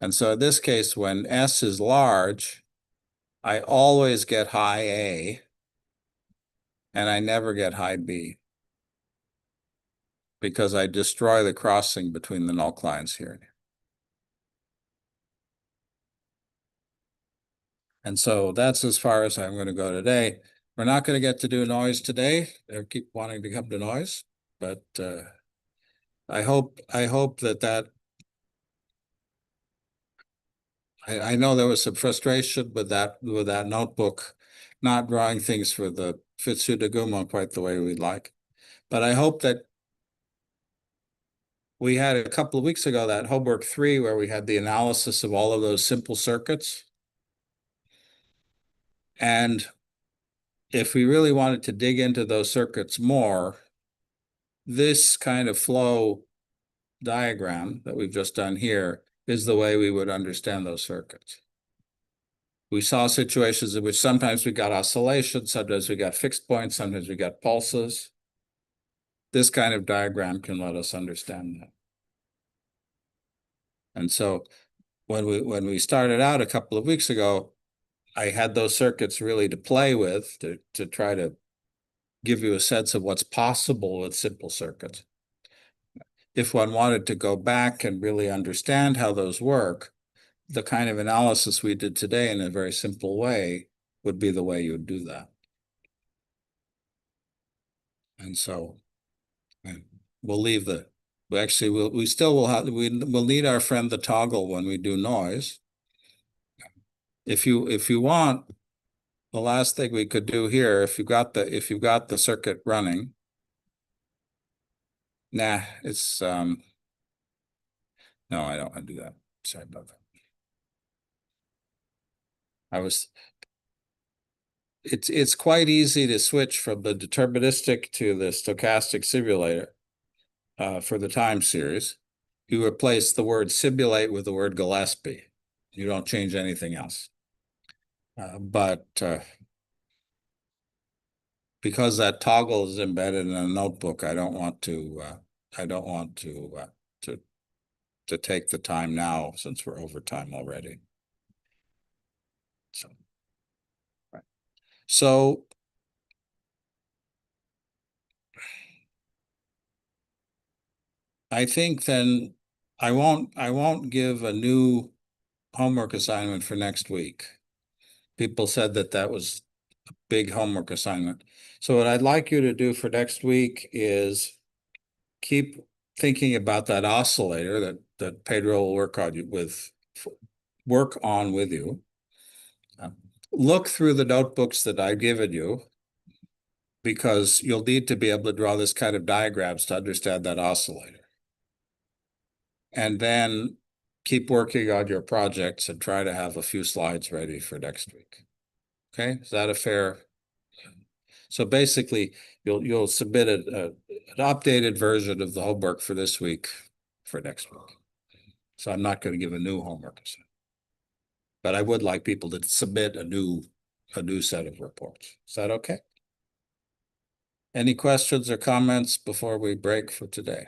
And so in this case, when S is large, I always get high A, and I never get high B, because I destroy the crossing between the null Clines here. And so that's as far as I'm going to go today. We're not going to get to do noise today. I keep wanting to come to noise, but I hope that I know there was some frustration with that notebook, not drawing things for the Fitsudaguma quite the way we'd like. But I hope that we had a couple of weeks ago that homework 3 where we had the analysis of all of those simple circuits. And if we really wanted to dig into those circuits more, this kind of flow diagram that we've just done here is the way we would understand those circuits. We saw situations in which sometimes we got oscillation, sometimes we got fixed points, sometimes we got pulses. This kind of diagram can let us understand that. And so when we started out a couple of weeks ago, I had those circuits really to play with to try to give you a sense of what's possible with simple circuits. If one wanted to go back and really understand how those work, the kind of analysis we did today in a very simple way would be the way you would do that. And so we'll leave we still will have, we'll need our friend the toggle when we do noise. If you want, the last thing we could do here, if you've got the circuit running. Nah, it's, no, I don't want to do that. Sorry about that. It's quite easy to switch from the deterministic to the stochastic simulator for the time series. You replace the word simulate with the word Gillespie. You don't change anything else. But because that toggle is embedded in a notebook, I don't want to take the time now since we're over time already. So, right. So I think then I won't give a new homework assignment for next week. People said that was a big homework assignment. So what I'd like you to do for next week is keep thinking about that oscillator that Pedro will work on with you. Look through the notebooks that I've given you, because you'll need to be able to draw this kind of diagrams to understand that oscillator. And then keep working on your projects and try to have a few slides ready for next week. Okay, is that a fair? So basically, you'll submit an updated version of the homework for this week for next week. So I'm not going to give a new homework assignment, but I would like people to submit a new set of reports. Is that okay? Any questions or comments before we break for today?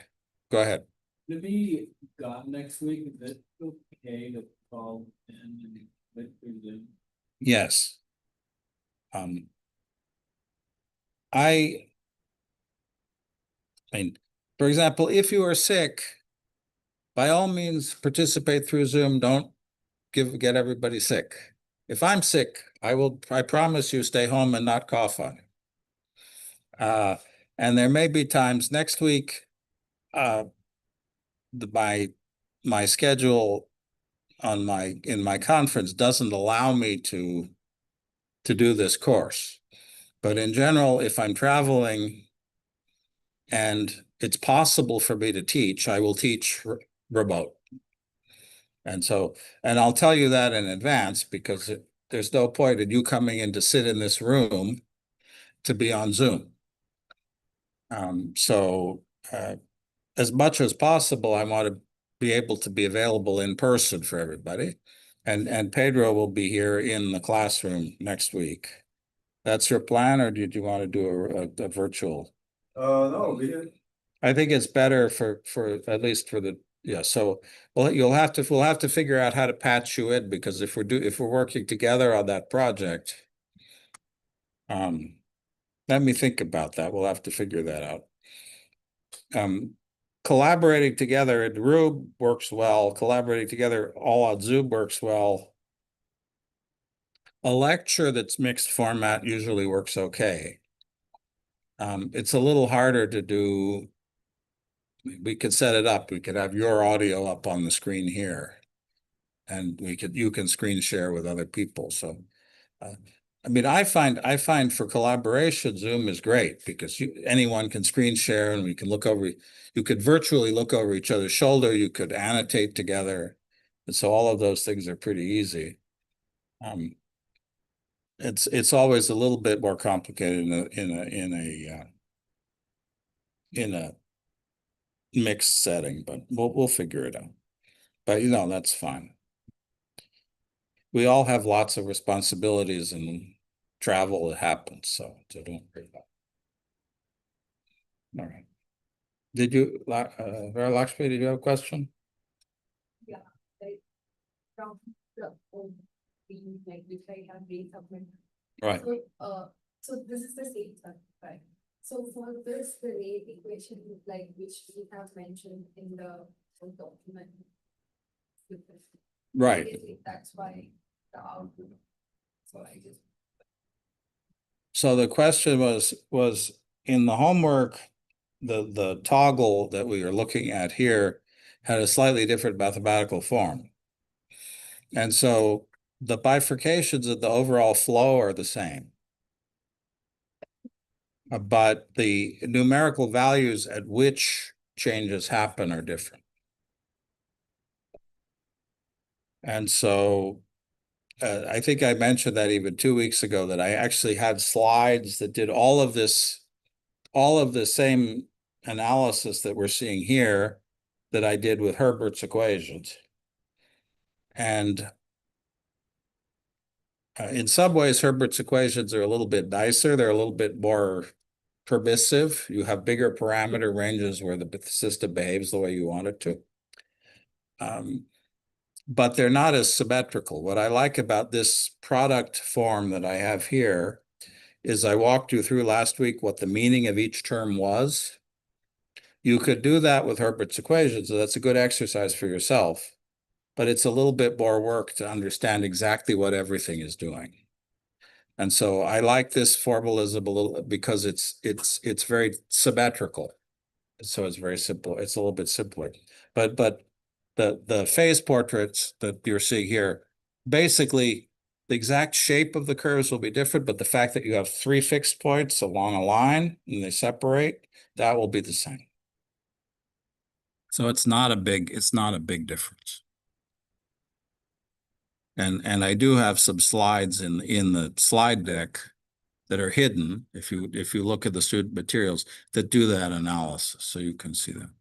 Go ahead. To be gone next week, is it okay to call in and let through Zoom? Yes. I mean, for example, if you are sick, by all means participate through Zoom. Don't get everybody sick. If I'm sick, I promise you stay home and not cough on you. And there may be times next week, my schedule in my conference doesn't allow me to do this course. But in general, if I'm traveling and it's possible for me to teach, I will teach remote. And I'll tell you that in advance, because there's no point in you coming in to sit in this room to be on Zoom. As much as possible, I want to be able to be available in person for everybody. And Pedro will be here in the classroom next week. That's your plan, or did you want to do a virtual? No, we did. I think it's better for at least for the, yeah, so we'll have to figure out how to patch you in, because if we're working together on that project, let me think about that. We'll have to figure that out. Collaborating together in room works well. Collaborating together all on Zoom works well. A lecture that's mixed format usually works okay. It's a little harder to do. We could set it up. We could have your audio up on the screen here, and you can screen share with other people. So, I mean, I find for collaboration, Zoom is great, because anyone can screen share, and we can look over. You could virtually look over each other's shoulder. You could annotate together, and so all of those things are pretty easy. It's always a little bit more complicated in a mixed setting, but we'll figure it out. But that's fine. We all have lots of responsibilities, and travel happens, so don't worry about it. All right. Did you, Lakshmi, did you have a question? Yeah, like from the old being like which I have resubmitted. Right. So this is the same stuff, right? So for this, the rate equation like which we have mentioned in the document. Right. Basically, that's why the output. So I just. So the question was in the homework, the toggle that we are looking at here had a slightly different mathematical form. And so the bifurcations of the overall flow are the same. But the numerical values at which changes happen are different. And so I think I mentioned that even 2 weeks ago, that I actually had slides that did all of the same analysis that we're seeing here that I did with Herbert's equations. And in some ways, Herbert's equations are a little bit nicer. They're a little bit more permissive. You have bigger parameter ranges where the system behaves the way you want it to. But they're not as symmetrical. What I like about this product form that I have here is I walked you through last week what the meaning of each term was. You could do that with Herbert's equations, so that's a good exercise for yourself, but it's a little bit more work to understand exactly what everything is doing. And so I like this formalism a little because it's very symmetrical. So it's very simple. It's a little bit simpler. But the phase portraits that you're seeing here, basically the exact shape of the curves will be different, but the fact that you have 3 fixed points along a line and they separate, that will be the same. So it's not a big difference. And I do have some slides in the slide deck that are hidden if you look at the student materials that do that analysis, so you can see them.